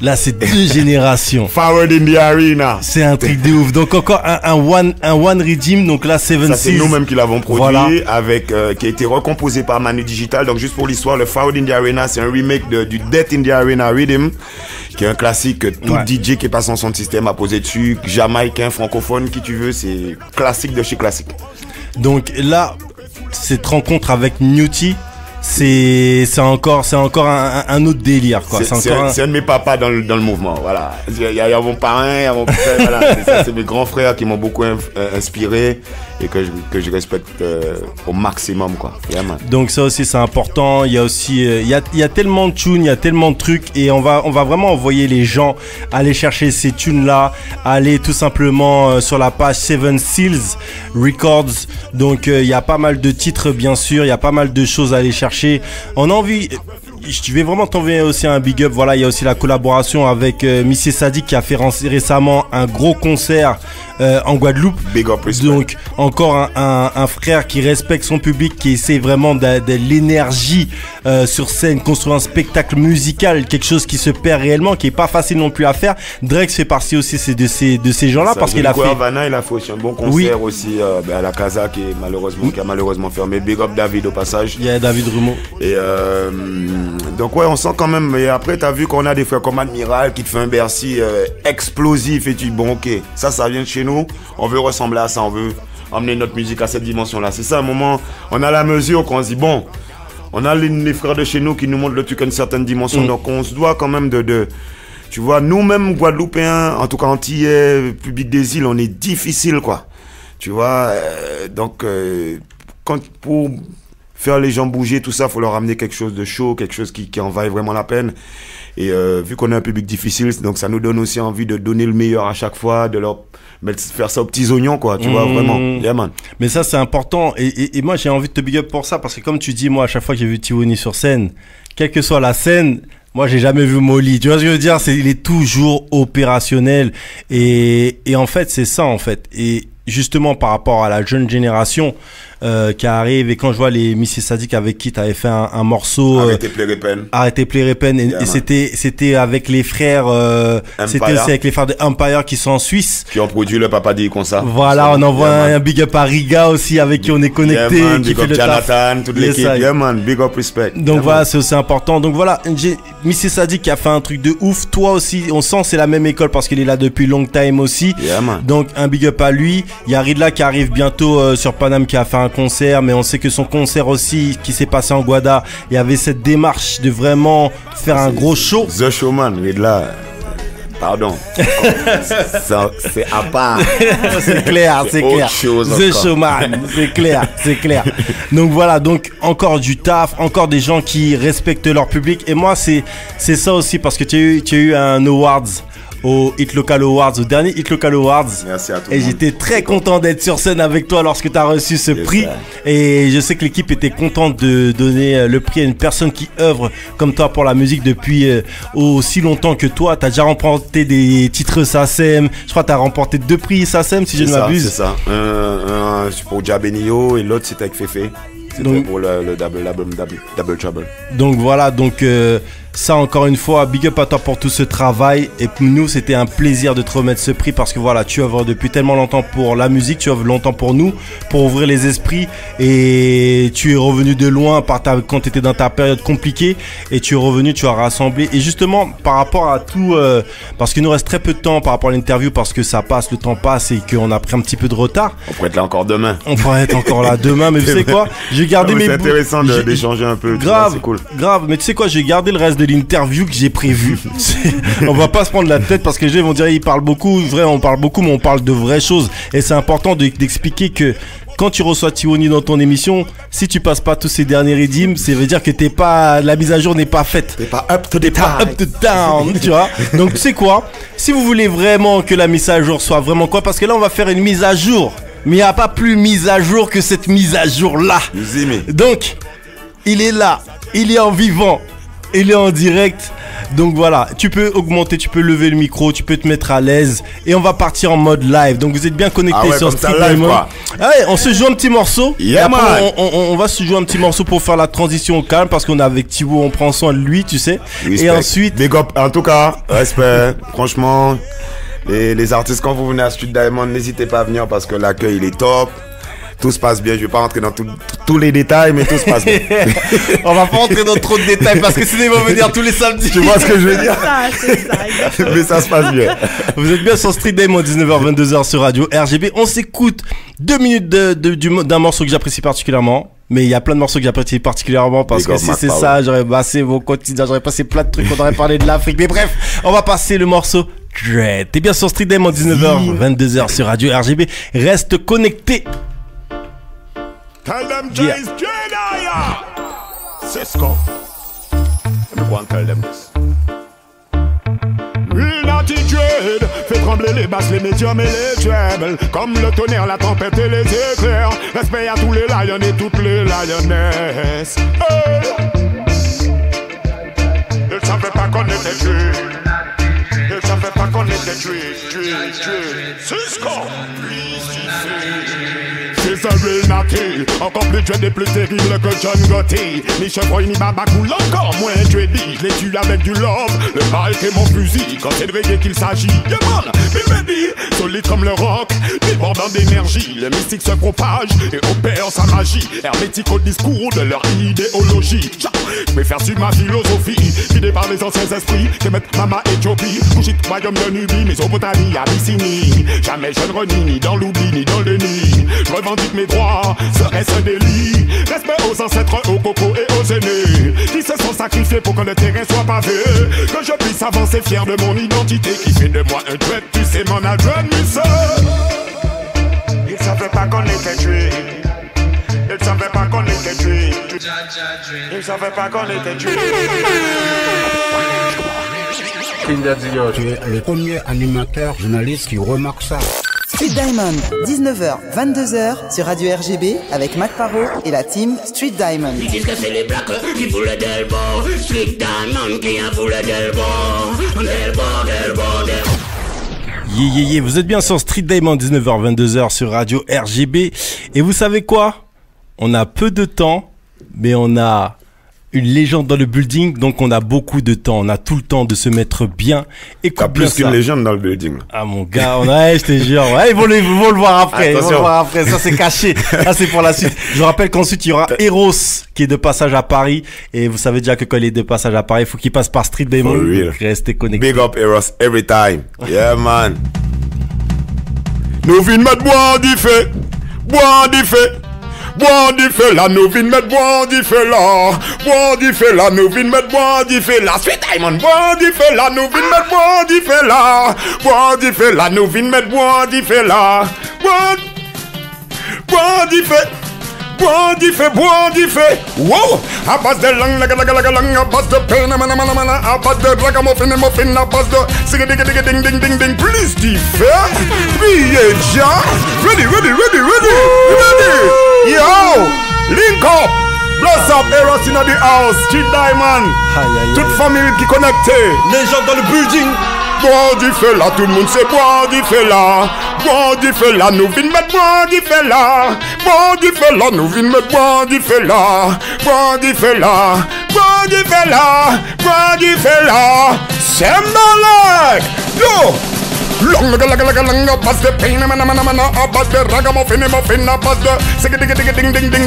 Là c'est deux générations. Forward in the arena. C'est un truc de ouf. Donc encore un one redeem. Donc là Seven Seals. C'est nous-mêmes qui l'avons produit, voilà. Avec qui a été recomposé par Manu Digital. Donc juste pour l'histoire, le Forward in the Arena, c'est un remake du Death in the Arena Rhythm, qui est un classique que tout DJ qui passe en son système a posé dessus. Jamaïcain, francophone, qui tu veux, c'est classique de chez classique. Donc là, cette rencontre avec Newty, c'est encore un autre délire quoi. C'est un de mes papas dans le mouvement, voilà. Il y a mon parrain, il y a mon père, voilà. C'est mes grands frères qui m'ont beaucoup inspiré et que je respecte au maximum quoi. Yeah, donc ça aussi c'est important. Il y a aussi il y a tellement de tunes, il y a tellement de trucs et on va vraiment envoyer les gens aller chercher ces tunes là, aller tout simplement sur la page Seven Seals Records. Donc il y a pas mal de titres bien sûr, il y a pas mal de choses à aller chercher. On a envie, je vais vraiment t'envoyer aussi un big up. Voilà, il y a aussi la collaboration avec Missy Sadik qui a fait récemment un gros concert en Guadeloupe. Big up, respect. Donc encore un frère qui respecte son public, qui essaie vraiment de l'énergie sur scène, construire un spectacle musical, quelque chose qui se perd réellement, qui est pas facile non plus à faire. Drex fait partie aussi de ces gens-là parce qu'il a fait. Havana, il a fait aussi un bon concert aussi à la Casa qui a malheureusement fermé. Big up David au passage. Il y a David Rumeau. Et donc ouais, on sent quand même. Et après, t'as vu qu'on a des frères comme Admiral qui te fait un Bercy explosif et tu dis bon ok, ça vient de chez nous. On veut ressembler à ça, on veut emmener notre musique à cette dimension-là. C'est ça, un moment, on a la mesure qu'on se dit bon, on a les frères de chez nous qui nous montrent le truc à une certaine dimension. Donc on se doit quand même tu vois, nous-mêmes Guadeloupéens, en tout cas Antillais, public des îles, on est difficile quoi. Tu vois, donc pour faire les gens bouger, tout ça, faut leur amener quelque chose de chaud, quelque chose qui en vaille vraiment la peine. Et vu qu'on est un public difficile, donc ça nous donne aussi envie de donner le meilleur à chaque fois, de leur faire ça aux petits oignons, quoi, tu vois, vraiment. Yeah, man. Mais ça, c'est important. Et moi, j'ai envie de te big up pour ça, parce que comme tu dis, moi, à chaque fois que j'ai vu Tiwoni sur scène, quelle que soit la scène, moi, j'ai jamais vu Molly. Tu vois ce que je veux dire? Il est toujours opérationnel. Et en fait, c'est ça, en fait. Et justement, par rapport à la jeune génération, qui arrive. Et quand je vois les Missy Sadiq avec qui t'avais fait un morceau Arrêtez Play Repen. Arrêtez Play Repen, et c'était avec les frères c'était aussi avec les frères de Empire qui sont en Suisse, qui ont produit le Papa dit comme ça. Voilà, on envoie un big up à Riga aussi, avec qui on est connecté, man, qui big fait up le taf. Jonathan, toute l'équipe. Yeah man, big up respect. Donc voilà, c'est aussi important. Donc voilà, j'ai Missy Sadiq qui a fait un truc de ouf. Toi aussi, on sent c'est la même école parce qu'il est là depuis long time aussi. Yeah, man. Donc un big up à lui. Il y a Ridla qui arrive bientôt sur Paname, qui a fait un concert, mais on sait que son concert aussi qui s'est passé en Guada, il y avait cette démarche de vraiment faire un gros show. The Showman, Ridla. Pardon. C'est à part. C'est clair, c'est clair. The Showman, c'est clair. Donc voilà, donc encore du taf, encore des gens qui respectent leur public. Et moi, c'est ça aussi, parce que tu as eu un awards au Hit Local Awards, au dernier Hit Local Awards. Merci à tout et j'étais très content d'être sur scène avec toi lorsque tu as reçu ce prix. Et je sais que l'équipe était contente de donner le prix à une personne qui œuvre comme toi pour la musique depuis aussi longtemps que toi. Tu as déjà remporté des titres SACEM. Je crois que tu as remporté 2 prix SACEM, si je ne m'abuse. C'est ça. Un pour Jabenio et l'autre c'était avec Fefe. C'était pour le double trouble. Donc voilà, donc ça encore une fois, big up à toi pour tout ce travail. Et pour nous, c'était un plaisir de te remettre ce prix, parce que voilà, tu œuvres depuis tellement longtemps pour la musique, tu œuvres longtemps pour nous, pour ouvrir les esprits. Et tu es revenu de loin quand tu étais dans ta période compliquée. Et tu es revenu, tu as rassemblé. Et justement, par rapport à tout, parce qu'il nous reste très peu de temps par rapport à l'interview, parce que ça passe, le temps passe et qu'on a pris un petit peu de retard. On pourrait être là encore demain. On pourrait être encore là demain, mais tu sais quoi, j'ai gardé mes... C'est intéressant d'échanger un peu. Grave, c'est cool. Grave, mais tu sais quoi, j'ai gardé le reste de l'interview que j'ai prévu. On va pas se prendre la tête, parce que les gens vont dire ils parlent beaucoup. Vrai, on parle beaucoup, mais on parle de vraies choses. Et c'est important d'expliquer que quand tu reçois Tiwoni dans ton émission, si tu passes pas tous ces derniers redeems, ça veut dire que la mise à jour n'est pas faite. T'es pas up to down, tu vois. Donc tu sais quoi, si vous voulez vraiment que la mise à jour soit vraiment quoi, parce que là on va faire une mise à jour. Mais il n'y a pas plus mise à jour que cette mise à jour là. Donc, il est là, il est en vivant, il est en direct. Donc voilà, tu peux augmenter, tu peux lever le micro, tu peux te mettre à l'aise. Et on va partir en mode live. Donc vous êtes bien connectés sur Street Diamond. Ouais, on se joue un petit morceau. Yeah, et après, on va se jouer un petit morceau pour faire la transition au calme, parce qu'on est avec Thibaut, on prend soin de lui, tu sais. Respect. Et ensuite... Big up, en tout cas, respect, franchement. Les artistes, quand vous venez à Street Diamond, n'hésitez pas à venir, parce que l'accueil il est top. Tout se passe bien, je vais pas rentrer dans tous les détails, mais tout se passe bien. On va pas rentrer dans trop de détails, parce que sinon ils vont venir tous les samedis. Tu vois ce que je veux dire? C'est ça, mais ça se passe bien. Vous êtes bien sur Street Diamond, 19h-22h sur Radio RGB. On s'écoute 2 minutes d'un morceau que j'apprécie particulièrement. Mais il y a plein de morceaux que j'apprécie particulièrement, parce que si c'est ça, j'aurais passé vos quotidiens, j'aurais passé plein de trucs, on aurait parlé de l'Afrique. Mais bref, on va passer le morceau Dread. T'es bien sur Street Diamond, 19h-22h sur Radio RGB. Reste connecté. Tell them Jay's Jedi. Cisco. Let me go and tell them this. Real naughty dread fait trembler les basses, les médiums et les trebles. Comme le tonnerre, la tempête et les éclairs. Respect à tous les lions et toutes les lionesses. Ils savaient pas qu'on était dread. Ils savaient pas qu'on était dread. Cisco. C'est un real naughty, encore plus dread et plus terrible que John Gotti. Ni chevreuil ni babacool, encore moins dready. Je les tue avec du love, le mic et mon fusil. Quand c'est de reggae qu'il s'agit, yeah man, be ready. Solide comme le rock, débordant d'énergie. Le mystique se propage et opère sa magie. Hermétique au discours de leur idéologie. Je préfère suivre ma philosophie, guidée par les anciens esprits. Que mettre Mama Éthiopie, Couchit, royaume de Nubie, Mésopotamie, Abyssinie. Jamais je ne renie, ni dans l'oubli, ni dans le déni. Je revendique mes droits, serait-ce un délit? Respect aux ancêtres, aux cocos et aux aînés qui se sont sacrifiés pour que le terrain soit pavé. Que je puisse avancer fier de mon identité qui fait de moi un dread, tu sais mon adread, mais ils savaient pas qu'on était tués. Ils savaient pas qu'on était tués. Ils savaient pas qu'on était tués. Tu es le premier animateur journaliste qui remarque ça. Street Diamond, 19h, 22h sur Radio RGB avec Mac Paro et la team Street Diamond. Ils disent que c'est les blacks qui voulaient Delbo. Street Diamond qui a voulu Delbo. Yeah, vous êtes bien sur Street Diamond, 19h, 22h sur Radio RGB. Et vous savez quoi? on a peu de temps, mais on a une légende dans le building, donc on a beaucoup de temps. On a tout le temps de se mettre bien. Écoute bien ça. Plus qu'une légende dans le building. Ah mon gars, je te jure. Ouais, ils vont le voir après. Attention. Ils vont le voir après. Ça c'est caché. Ça c'est pour la suite. Je vous rappelle qu'ensuite il y aura Eros qui est de passage à Paris. Et vous savez déjà que quand il est de passage à Paris, il faut qu'il passe par Street Diamond. Restez connectés. Big up Eros every time. Yeah man. Nous venons mettre boire du feu. Boire du feu. Boire du feu là, nous venons mettre boire du feu là. Boire du feu là, nous venons mettre boire du feu là. Street Diamond, boire du feu là, nous venons mettre boire du feu là. Boire du feu là, nous venons mettre boire du feu là. Boire du feu. Boire du feu, boire du feu. Wow! À base de langue, à base de pain, à base de ragamuffin, à base de ding, ding, ding, ding, plus du feu. Priez, Jah. Ready. Yo! Link up! Bless up, Eros in the house. Street Diamond. Toute famille qui connectée. Les gens dans le building. Boire du feu là, tout le monde sait boire du feu là. Boire du feu là, nous venons mettre boire du feu là. Boire du feu là, nous venons mettre boire du feu là. Boire du feu là. Boire du feu là. Boire du feu là. C'est malade. Yo! Long, passe de pain, passe de ragamuffin, passe de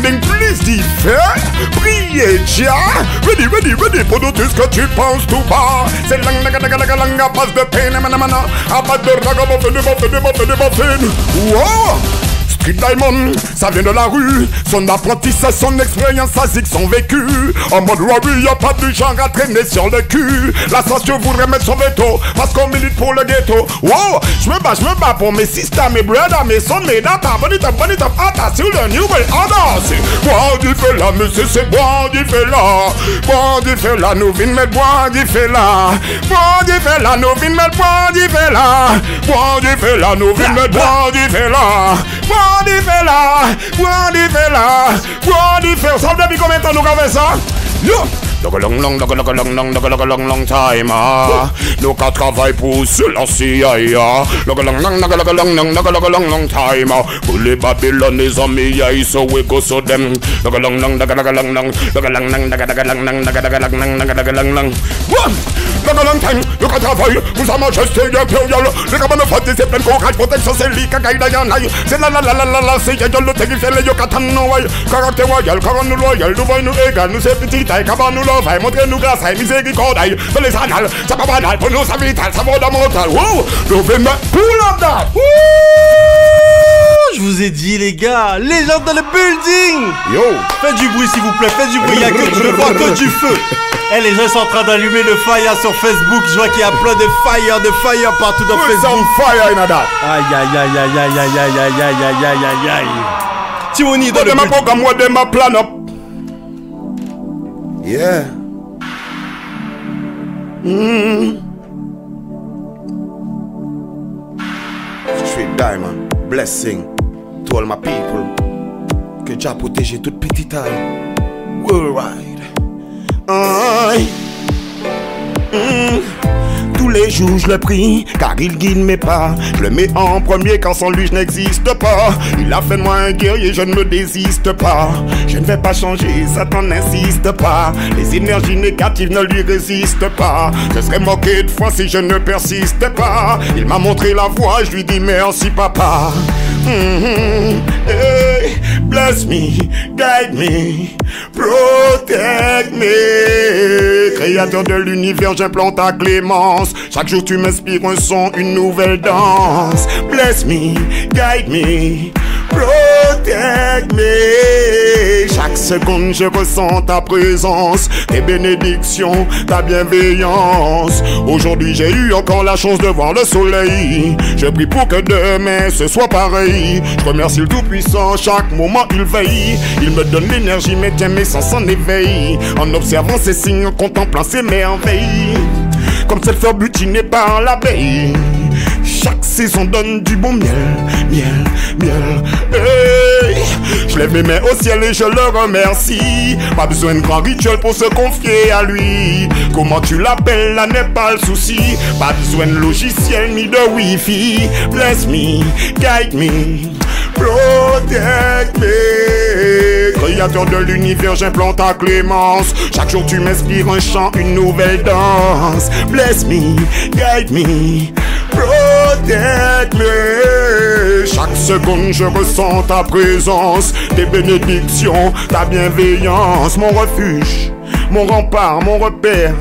ding, please dis feu, priez Jah, ready, pour tout ce que tu penses tout bas. C'est lang, passe de pain, passe de ragamuffin, wow! Street Diamond, ça vient de la rue. Son apprentissage, son expérience, sa zig, son vécu. En mode Rory, y'a pas du genre à traîner sur le cul. La sensation voudrait mettre son veto, parce qu'on milite pour le ghetto. Wow, je me bats pour mes sisters, mes brothers, mes sons, mes datas. Bonne it up, attention, le new world order. C'est boire du feu là, monsieur, c'est boire du feu là. Boire du feu là, nous venons mettre boire du feu là. Boire du feu là, nous venons mettre boire du feu là. Boire du feu là, nous venons mettre boire du feu là. Boire du feu là, boire du feu là, boire du feu. Ça fait depuis combien de temps nous avons fait ça? Yo! Long time. Nous qu'à travailler pour cela, long time. Pour les Babylone, les amis, so we go so them. Long time, nous qu'à travailler pour sa majesté impériale. Les gars, nous faisons des pleines courage, protection, c'est lui qui gagne d'ailleurs. C'est la, c'est y'a le temps qui fait les yokatan, caractère royal, caron nous loyal, nous voyons nous égal, nous c'est petit taille, cabane nous love, montrez-nous grâce à miséricorde, fais les annales, ça va banal, pour nous ça vital, ça va mental. Wow, nous venons pull up that. Je vous ai dit les gars, les gens dans le building. Yo, faites du bruit s'il vous plaît, faites du bruit, il y a que je vois que du feu. Eh, les gens sont en train d'allumer le fire sur Facebook. Je vois qu'il y a plein de fire partout dans Facebook. Some fire in that. Aïe. Timoni dans le building. Programme, what them a plan up. Yeah. Street Diamond, blessing to all my people. Que Jah protège toute petite taille. Worldwide. Tous les jours je le prie, car il guide mes pas. Je le mets en premier, quand sans lui je n'existe pas. Il a fait de moi un guerrier, je ne me désiste pas. Je ne vais pas changer, Satan n'insiste pas. Les énergies négatives ne lui résistent pas. Je serais moqué de foi si je ne persiste pas. Il m'a montré la voie, je lui dis merci papa. Hey, bless me, guide me, protect me. Créateur de l'univers, j'implante ta clémence. Chaque jour tu m'inspires un son, une nouvelle danse. Bless me, guide me, protect me. Chaque seconde je ressens ta présence, tes bénédictions, ta bienveillance. Aujourd'hui j'ai eu encore la chance de voir le soleil. Je prie pour que demain ce soit pareil. Je remercie le Tout-Puissant, chaque moment il veille. Il me donne l'énergie, maintient mes sens en éveil. En observant ses signes, en contemplant ses merveilles. Comme cette fleur butinée par l'abeille. Chaque saison donne du bon miel. Hey, je lève mes mains au ciel et je le remercie. Pas besoin de grand rituel pour se confier à lui. Comment tu l'appelles, là n'est pas le souci. Pas besoin de logiciel ni de wifi. Bless me, guide me, protect me. créateur de l'univers, j'implante ta clémence. Chaque jour tu m'inspires un chant, une nouvelle danse. Bless me, guide me, protect me. Chaque seconde je ressens ta présence, tes bénédictions, ta bienveillance. Mon refuge, mon rempart, mon repère,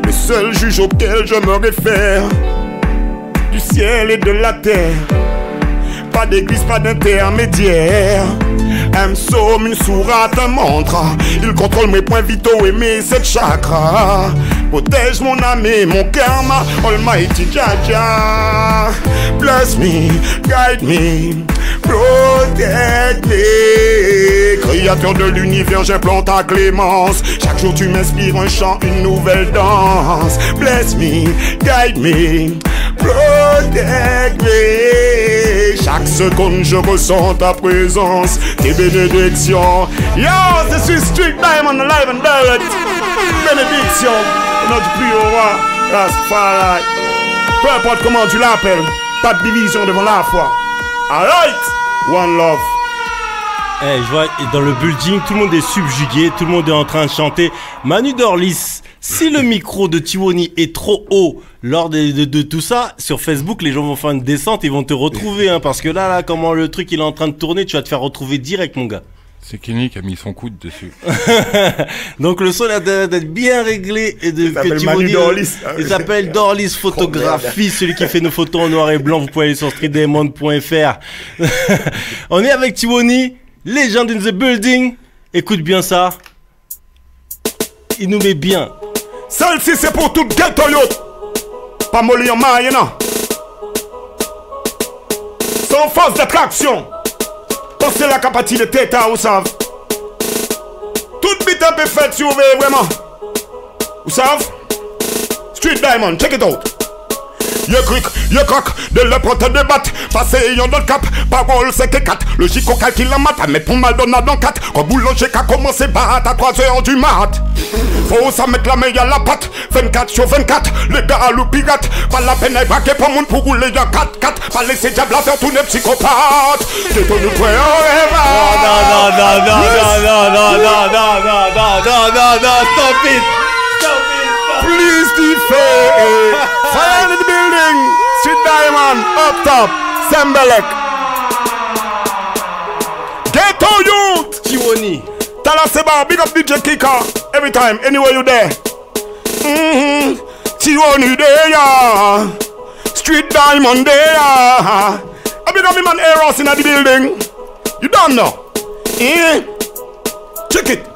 le seul juge auquel je me réfère. Du ciel et de la terre, pas d'église, pas d'intermédiaire. Un psaume, une sourate, un mantra, il contrôle mes points vitaux et mes 7 chakras. Protège mon âme et mon karma, Almighty Jaja. Bless me, guide me, protect me. Créateur de l'univers, j'implante ta clémence. Chaque jour tu m'inspires un chant, une nouvelle danse. Bless me, guide me, protect me. Chaque seconde je ressens ta présence, tes bénédictions. Yo, this is Street Diamond, alive and direct. Bénédiction, notre plus au roi, Rastafari. Peu importe comment tu l'appelles, pas de division devant la foi. Alright, one love. Eh, je vois, dans le building, tout le monde est subjugué, tout le monde est en train de chanter. Manu Dorlis, si le micro de Tiwoni est trop haut lors de tout ça, sur Facebook, les gens vont faire une descente, ils vont te retrouver, hein, parce que là, comment le truc il est en train de tourner, tu vas te faire retrouver direct, mon gars. C'est Kenny qui a mis son coude dessus. Donc le son a d'être bien réglé et de il s'appelle Manu Dorlis. Il s'appelle Dorlis Photographie, celui qui fait nos photos en noir et blanc. Vous pouvez aller sur streetdiamond.fr. On est avec Tiwoni, Legend in the building. Écoute bien ça. Il nous met bien. Celle-ci c'est pour toute ghetto yacht. Pas molly en maille, non. Sans force d'attraction. Pensez la capacité de tête, vous savez. Toute bite un peu faite si vous voulez vraiment. Vous savez? Street Diamond, check it out. Ye cric, ye croc, de l'empreinte de batte. Passé yon dans le cap, parole c'est que 4. Logique au calcul en maths, mais pour mal donner dans 4. Quand boulanger qu'a commencé battre à 3h du mat. Faut ça mettre la main à la patte. 24 sur 24, les gars à l'eau pirate. Pas la peine à braquer pour moun pour rouler en 4-4. Pas laisser diable à faire tourner psychopathe. J'ai ton nous quoi, non, stop it. Please defend. Fire in the building. Street Diamond, up top. Sembelek. Ghetto youth. Tiwoni. Tala Seba, big up DJ Kika. Every time, anywhere you there. Tiwoni there, yeah. Street Diamond there. I big up me man Eros in the building. You don't know. Check it.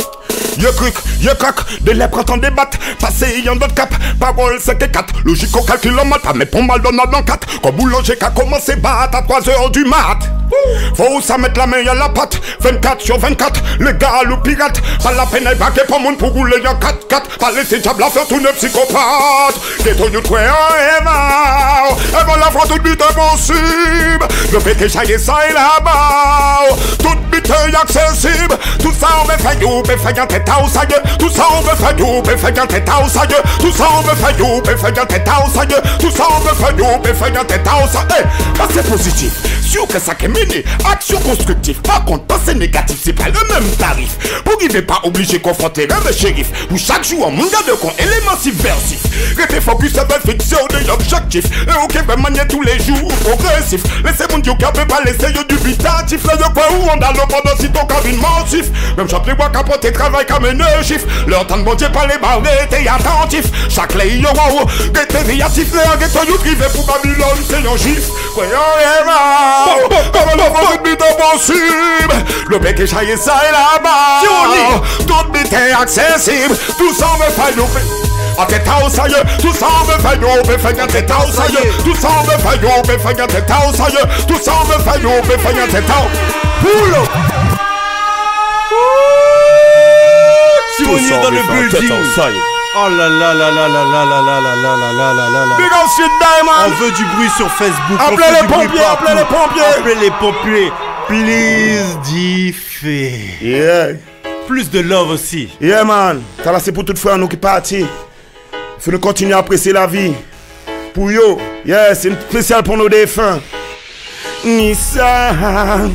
Ye cric, ye crac, de l'empreinte en débatte. Passé yon d'autres cap, parole c'est que 4. Logique au calcul en maths, mais pour mal donner dans 4. Quand boulanger qu'a commencé battre à 3h du mat. Faut ça mettre la main à la patte. 24 sur 24, les gars à l'eau pirate. Pas la peine à braquer pour moun pour rouler en 4-4. Pas laisser diable à faire tourner psychopathe. Get on you quoi, Eva. Eva la fois toute bite impossible. Le pété chaillé ça et là-bas. Toute bite accessible. Tout ça on veut faire you, be faire tête à ousaille. Tout ça on veut faire you, be faire tête à ousaille. Tout ça on veut faire you, be faire tête à ousaille. Tout ça on veut faire you, be faire tête à ousaille. C'est positif, sûr que ça qui mené, action constructive. Par contre, pensée négative, c'est pas le même tarif. Pour qu'il n'est pas obligé de confronter le shérif. Pour chaque jour, mon gars de con, élément subversif. Restez focus, ça va fixer des objectifs. Et ok, ben manier tous les jours progressif. Laissez mon dieu qui peut pas laisser dubitatif. Là, y'a quoi où on a le pendant si ton cabine massif. Même chaque les bois capoté, travail comme un chiffre. Leur temps de bon Dieu, pas les barres, t'es attentif. Chaque lay, yo, wow, t'es réactif. Les gars, you privé pour Babylone, c'est un gif. Quoi, impossible. Le bec est chaillé ça et là-bas. Tout bite est accessible. Tout ça on veut faire nous. A tête à ousaille. Tout ça on veut faire nous. Be faire tête à ousaille. Tout ça on veut faire nous. Be faire tête à ousaille. Tout ça on veut faire nous. Be faire tête à Poule. Tiwoni dans le building. Oh là là là là là là là là là là là là là là. Big up Street Diamond. On veut du bruit sur Facebook. Appelez les pompiers, appelez les pompiers. Appelez les pompiers. Please diffé. Yeah. Plus de love aussi. Yeah man. T'as là c'est pour tout frère nous qui parti. Faut nous continuer à apprécier la vie. Pour yo. Yeah, c'est une spéciale pour nos défunts. Nissan.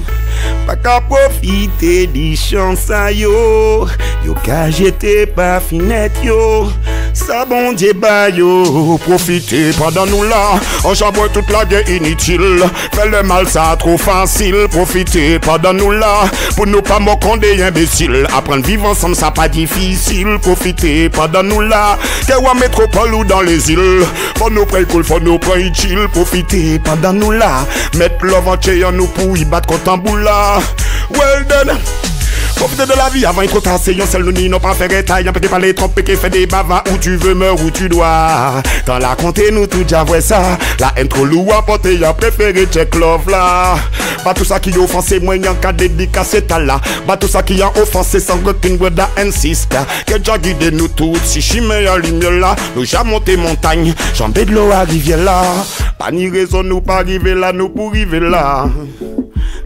Pas qu'à profiter des chances yo. Yo ka jeté pas finette yo. Ça bon Dieu ba yo. Profitez pendant nous là. On chambre toute la guerre inutile. Fait le mal ça trop facile. Profitez pendant nous là. Pour nous pas moquer des imbéciles. Apprendre vivre ensemble ça pas difficile. Profitez pendant nous là. Que ou en métropole ou dans les îles. Faut nous prendre cool, faut nous prendre chill. Profitez pendant nous là. Mettre l'avant-chez nous pour y battre contre un boula. Well done. Profitez de la vie avant une trop tard, c'est yon seul nous n'y n'ont pas fait rétail. Y'en peut pas les tromper qui fait des bavards. Où tu veux meurs, où tu dois. Dans la compter nous tout déjà voit ça. La haine trop lourd à porter, y'a préféré check love là. Pas tout ça qui a offensé, moi y'en qu'à dédicacer ta là. Pas tout ça qui a offensé sans aucune brother and sister. Que Dieu guide nous tous, si chimé en lumière là. Nous jamais monté montagne, jambé de l'eau à rivière là. Pas ni raison nous pas arriver là, nous pour arriver là.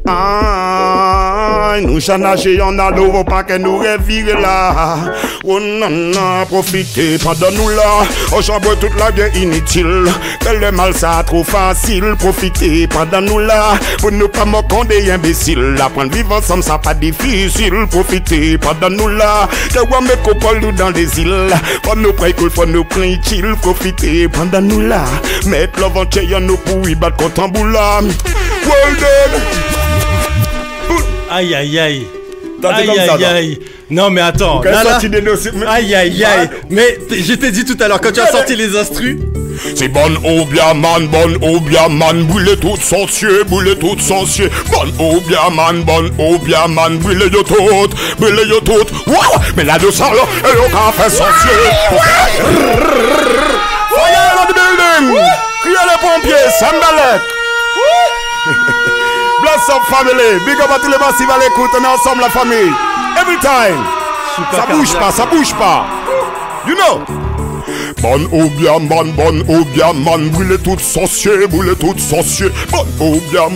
Ah, nous j'en nager en l'eau pas que nous revirer là. Oh non non, profitez pendant nous là. On chambre toute la guerre inutile. Que le mal ça trop facile. Profitez pendant nous là. Pour nous pas moquer des imbéciles. Apprendre vivre ensemble ça pas difficile. Profitez pendant nous là. Que ou mettre coupole dans les îles. Faut nous prendre cool, faut nous prendre chill. Profitez pendant nous là. Mettre l'avant-chez nous pour y battre contre un boula. Well done. Aïe aïe aïe. Aïe aïe aïe. Non mais attends. Là, là... Aïe aïe aïe. Mais je t'ai dit tout à l'heure quand tu as sorti les instrus. C'est bon ou bien man, brûlez tout sans cieux, brûlez tout sans cieux. Bon ou bien man, brûlez yo tout. Wow, mais là de ça là, et le café sans cieux. Fire in the building. Criez les pompiers, Sambalek. Bless up family, big up à tous les massifs à l'écoute, on est ensemble la famille. Every time. Ça bouge pas. You know. Bon ou bien man, brûlez tout sans cieux, brûlez tout sans cieux. Bon ou bien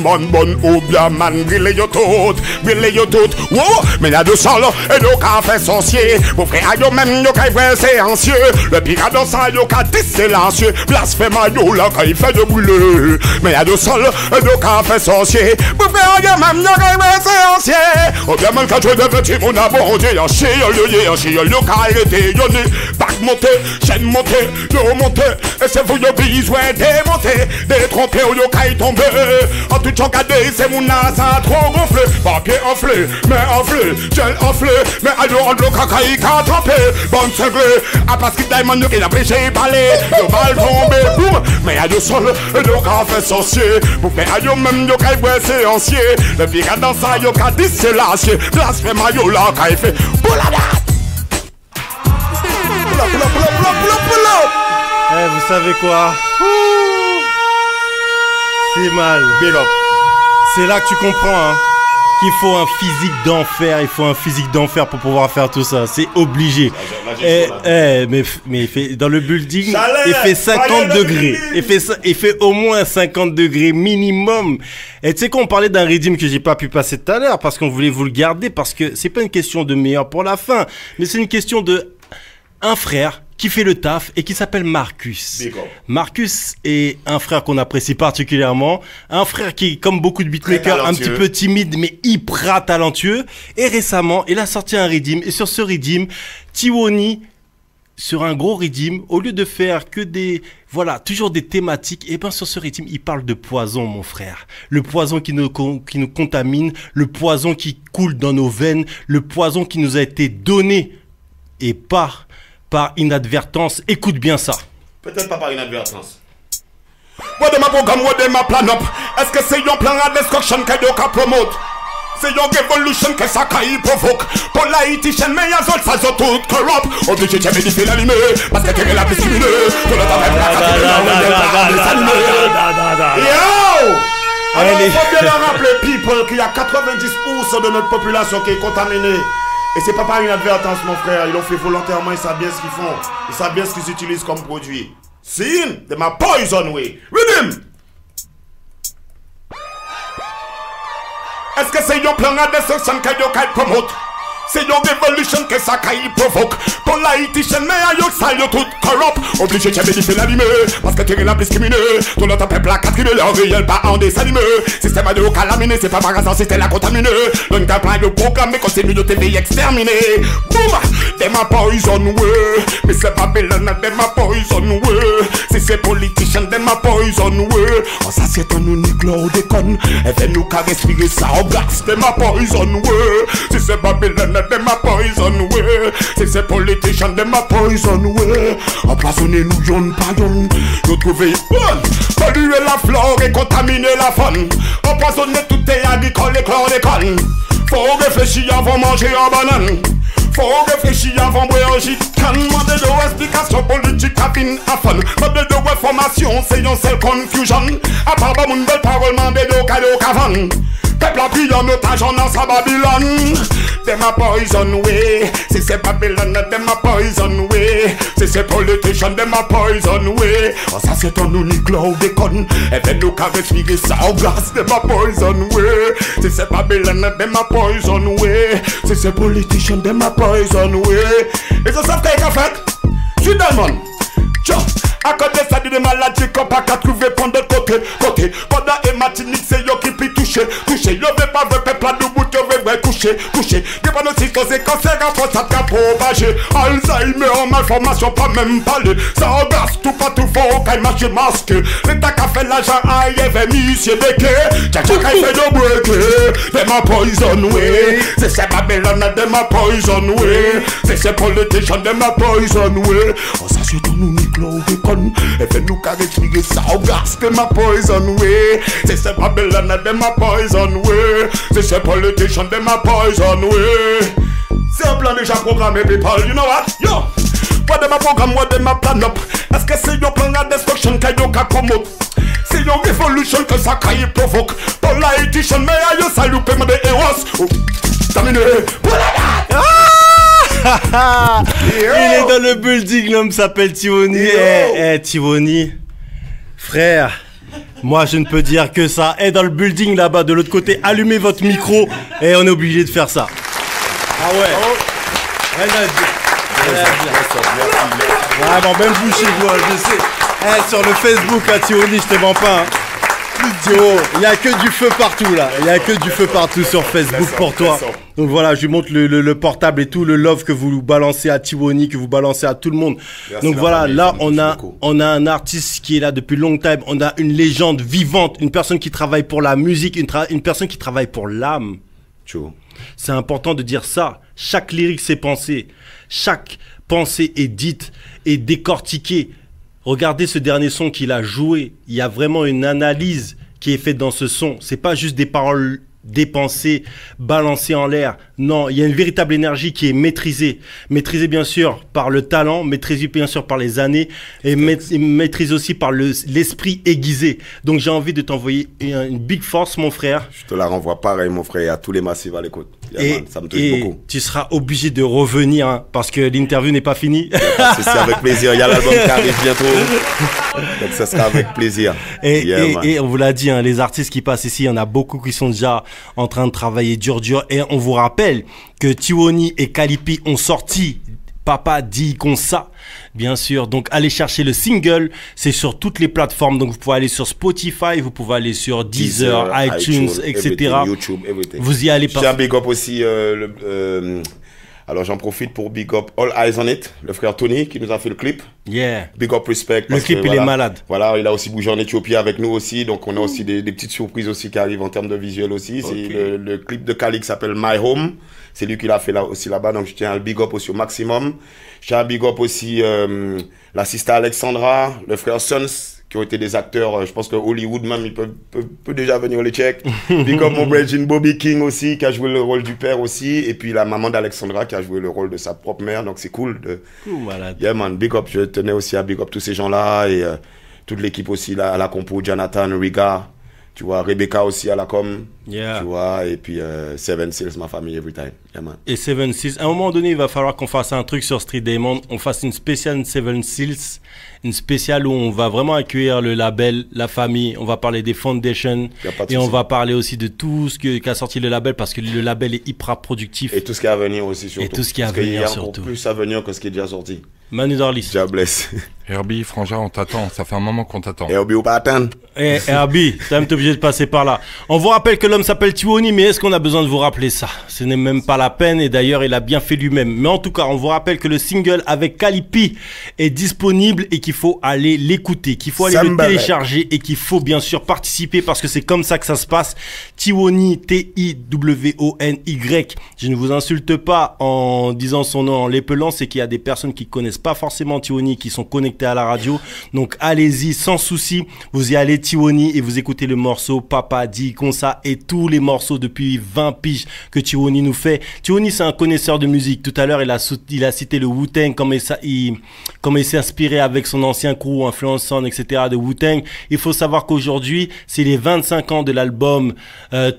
man, brûlez yo tout. Wow, mais là de ça là, et nos cafés sans cieux. Vos frères yo même yo kay vrai c'est ancien. Le pire dans ça yo ka dit silencieux. Blasphème yo là kay fait de brûler. Mais là de ça là, et nos cafés sans cieux. Vos frères yo même yo kay vrai c'est ancien. Ou bien man ka joué de petit mon abondé. En chien yo ka arrêté yo né. Back monté, chaîne monté. Yo monter, et c'est vous yo besoin démonter. Détromper ou yo kay tomber. En tout temps gardé, c'est mon asa trop gonflé. Papier enflé, mais enflé, gel enflé. Mais allo en bloc kakaï ka trempé. Bonne cinglé, à parce que Diamond yo qui n'a prêché parler. Yo mal tombé, boum. Mais allo sol, yo ka fait sorcier. Pour faire allo même yo kay boire c'est ancien. Le pire dans ça yo ka dit c'est l'acier. Blasphème yo là kay fait. Boulada. Eh, vous savez quoi? C'est mal. C'est là que tu comprends hein, qu'il faut un physique d'enfer. Il faut un physique d'enfer pour pouvoir faire tout ça. C'est obligé. Mais il fait, dans le building, il fait 50 degrés. Il fait au moins 50 degrés minimum. Et tu sais qu'on parlait d'un rythme que j'ai pas pu passer tout à l'heure parce qu'on voulait vous le garder parce que c'est pas une question de meilleur pour la fin, mais c'est une question de un frère qui fait le taf et qui s'appelle Marcus. Marcus est un frère qu'on apprécie particulièrement, un frère qui, comme beaucoup de beatmakers, un petit peu timide mais hyper talentueux. Et récemment, il a sorti un redeem et sur ce redeem, Tiwoni, sur un gros redeem, au lieu de faire que des, voilà, toujours des thématiques, et ben sur ce redeem, il parle de poison, mon frère. Le poison qui nous contamine, le poison qui coule dans nos veines, le poison qui nous a été donné et par inadvertance. Écoute bien ça. Peut-être pas par inadvertance. What dem a programme, what dem a plan up? Est-ce que c'est yon plan à destruction que yo ka promote? C'est yon revolution que ça ka y provoque. Politician mais y'a zot ça zot tout corrupt. Obligé de méditer l'animé parce que t'es la discriminée. Tout le temps même la yo! Alors il faut bien leur rappeler people qu'il y a 90% de notre population qui est contaminée. Et c'est pas par inadvertance mon frère, ils l'ont fait volontairement, ils savent bien ce qu'ils font. Ils savent bien ce qu'ils utilisent comme produit. See, they ma poison way. Read him. Est-ce que c'est yon plan à destruction que yo kay promote? C'est une révolution que ça caille provoque. Politician, mais à yon ça yon tout corrupt. Obligé de faire l'animé, parce que tu es la plus crimineux. Tout notre peuple a catrimé, leur réel pas en désanimé. Système de l'eau calaminé, c'est pas par hasard, système la contaminé. L'on t'a plein de programmes, mais continue de TV exterminé. Boum, they ma poison way. Mais c'est pas Babylon, they ma poison way. Si c'est politician, they ma poison way. Oh ça c'est un unique l'eau déconne. Et fait nous qu'à respirer ça, oh gas, they ma poison way. Si c'est Babylon, they ma poison way. Si c'est politician, they ma poison way. Empoisonner nous yon pas yon. Nous trouver polluer la flore et contaminer la faune. Empoisonner tout est agricole et chlordécone. Faut réfléchir avant manger en banane. Faut réfléchir avant boire un gîte. Demande de explication politique à fin à fun. Demande de reformation, c'est une seule confusion. À part ba moun belle parole, demande de cadeau qu'avant. Peuple a pris en otage en sa Babylone. Them a poison way. Si c'est Babylone, them a poison way. Si c'est politician, them a poison way. Oh ça c'est un unique law déconne. Et ben nous qu'à respirer ça au gaz, them a poison way. Si c'est Babylone, them a poison way. Si c'est politician, them a poison way. Et ça savent qu'est-ce qu'on fait? Street Diamond. Tiens. À côté ça dit des maladies qu'on pas qu'à trouver pendant le côté. Pendant et Martinique c'est yo qui puis toucher. Yo veux pas ver peuple à debout, yo veux coucher. Y'a pas de cause cancer à force à propager. Alzheimer en malformation pas même parler. Ça regarde tout partout faut qu'aille marcher masque. L'état qu'a fait l'argent à y'avait monsieur Beke. Tcha qu'a fait de breaker. Them a poison way. C'est Babylon, them a poison way. C'est politician, them a poison way. Oh ça c'est ton unique l'eau déconne. Et fait nous qu'à expliquer ça au gaz, them a poison way. C'est Babylon, them a poison way. C'est politician, them a poison way. C'est un plan déjà programmé, people, you know what? Yo! What them a programme, what them a plan up? Est-ce que c'est your plan de destruction que you can promote? C'est une révolution que ça caille provoque. Politician, mais à yo salut paiement des héros. Terminé. Il est dans le building, l'homme s'appelle Tivoni. Tivoni, frère, moi je ne peux dire que ça. Dans le building là-bas, de l'autre côté, allumez votre micro et on est obligé de faire ça. Ah ouais. Vraiment, même vous chez vous, je sais. Sur le Facebook, Tivoni, je te mens pas. Il n'y a que du feu partout là. Il n'y a que du feu partout sur Facebook pour toi. Donc voilà, je lui montre le portable et tout, le love que vous balancez à Tivoni, que vous balancez à tout le monde. Merci. Donc voilà, famille, là on a un artiste qui est là depuis long time. On a une légende vivante, une personne qui travaille pour la musique, une personne qui travaille pour l'âme. C'est important de dire ça. Chaque lyrique c'est pensé. Chaque pensée est dite et décortiquée. Regardez ce dernier son qu'il a joué. Il y a vraiment une analyse qui est faite dans ce son. C'est pas juste des paroles dépensées, balancées en l'air. Non, il y a une véritable énergie qui est maîtrisée. Maîtrisée bien sûr par le talent, maîtrisée bien sûr par les années et maîtrisée aussi par l'esprit aiguisé. Donc j'ai envie de t'envoyer une big force mon frère. Je te la renvoie pareil mon frère, à tous les massifs à l'écoute. Yeah, ça me touche beaucoup. Tu seras obligé de revenir hein, parce que l'interview n'est pas finie. C'est avec plaisir, il y a l'album qui arrive bientôt. Donc ça sera avec plaisir. Et on vous l'a dit, hein, les artistes qui passent ici, il y en a beaucoup qui sont déjà en train de travailler dur. Et on vous rappelle que Tivoni et Kalipi ont sorti Papa dit qu'on ça, bien sûr. Donc allez chercher le single, c'est sur toutes les plateformes. Donc vous pouvez aller sur Spotify, vous pouvez aller sur Deezer, iTunes, etc. YouTube, everything. Vous y allez pas. J'ai un big up aussi. Alors j'en profite pour big up All Eyes on It, le frère Tony qui nous a fait le clip. Yeah. Big up respect. Le clip il est malade. Voilà, il a aussi bougé en Éthiopie avec nous aussi, donc on a aussi des petites surprises aussi qui arrivent en termes de visuel aussi. Okay. C'est le clip de Kali qui s'appelle My Home. C'est lui qui l'a fait là aussi là-bas, donc je tiens à le big up aussi au maximum. Je tiens à big up aussi la sister Alexandra, le frère Sons, qui ont été des acteurs, je pense que Hollywood même, ils peuvent déjà venir les check. Big up mon Bridget Bobby King aussi, qui a joué le rôle du père aussi, et puis la maman d'Alexandra, qui a joué le rôle de sa propre mère, donc c'est cool. Malade. Yeah man, big up, je tenais aussi à big up tous ces gens-là, et toute l'équipe aussi, là, à la compo, Jonathan, Riga, Tu vois, Rebecca aussi à la com. Yeah. Tu vois, et puis Seven Seals, ma famille, every time. Yeah, man. Et Seven Seals, à un moment donné, il va falloir qu'on fasse un truc sur Street Diamond. On fasse une spéciale Seven Seals, une spéciale où on va vraiment accueillir le label, la famille. On va parler des foundations et on va parler aussi de tout ce qu'a sorti le label parce que le label est hyper productif. Et tout ce qui est à venir aussi, surtout. Et tout ce qui est à venir, venir, surtout. surtout. Il y a encore plus à venir que ce qui est déjà sorti. Manu Darlis. Dieu bless. Herbie, Frangin, on t'attend. Ça fait un moment qu'on t'attend. Herbie, on pas attendre. Eh, Herbie, t'es obligé de passer par là. On vous rappelle que l'homme s'appelle Tiwoni, mais est-ce qu'on a besoin de vous rappeler ça? Ce n'est même pas la peine, et d'ailleurs, il a bien fait lui-même. Mais en tout cas, on vous rappelle que le single avec Calipi est disponible et qu'il faut aller l'écouter, qu'il faut aller le télécharger et qu'il faut bien sûr participer parce que c'est comme ça que ça se passe. Tiwoni, Tiwony. Je ne vous insulte pas en disant son nom en l'épelant, c'est qu'il y a des personnes qui connaissent pas forcément Tiwoni, qui sont connectées à la radio. Donc allez-y sans souci, vous y allez Tiwoni et vous écoutez le morceau Papa dit comme ça et tous les morceaux depuis 20 piges que Tiwoni nous fait. Tiwoni c'est un connaisseur de musique. Tout à l'heure il a cité le Wu-Tang comme il s'est inspiré avec son ancien crew influençant etc. de Wu-Tang. Il faut savoir qu'aujourd'hui c'est les 25 ans de l'album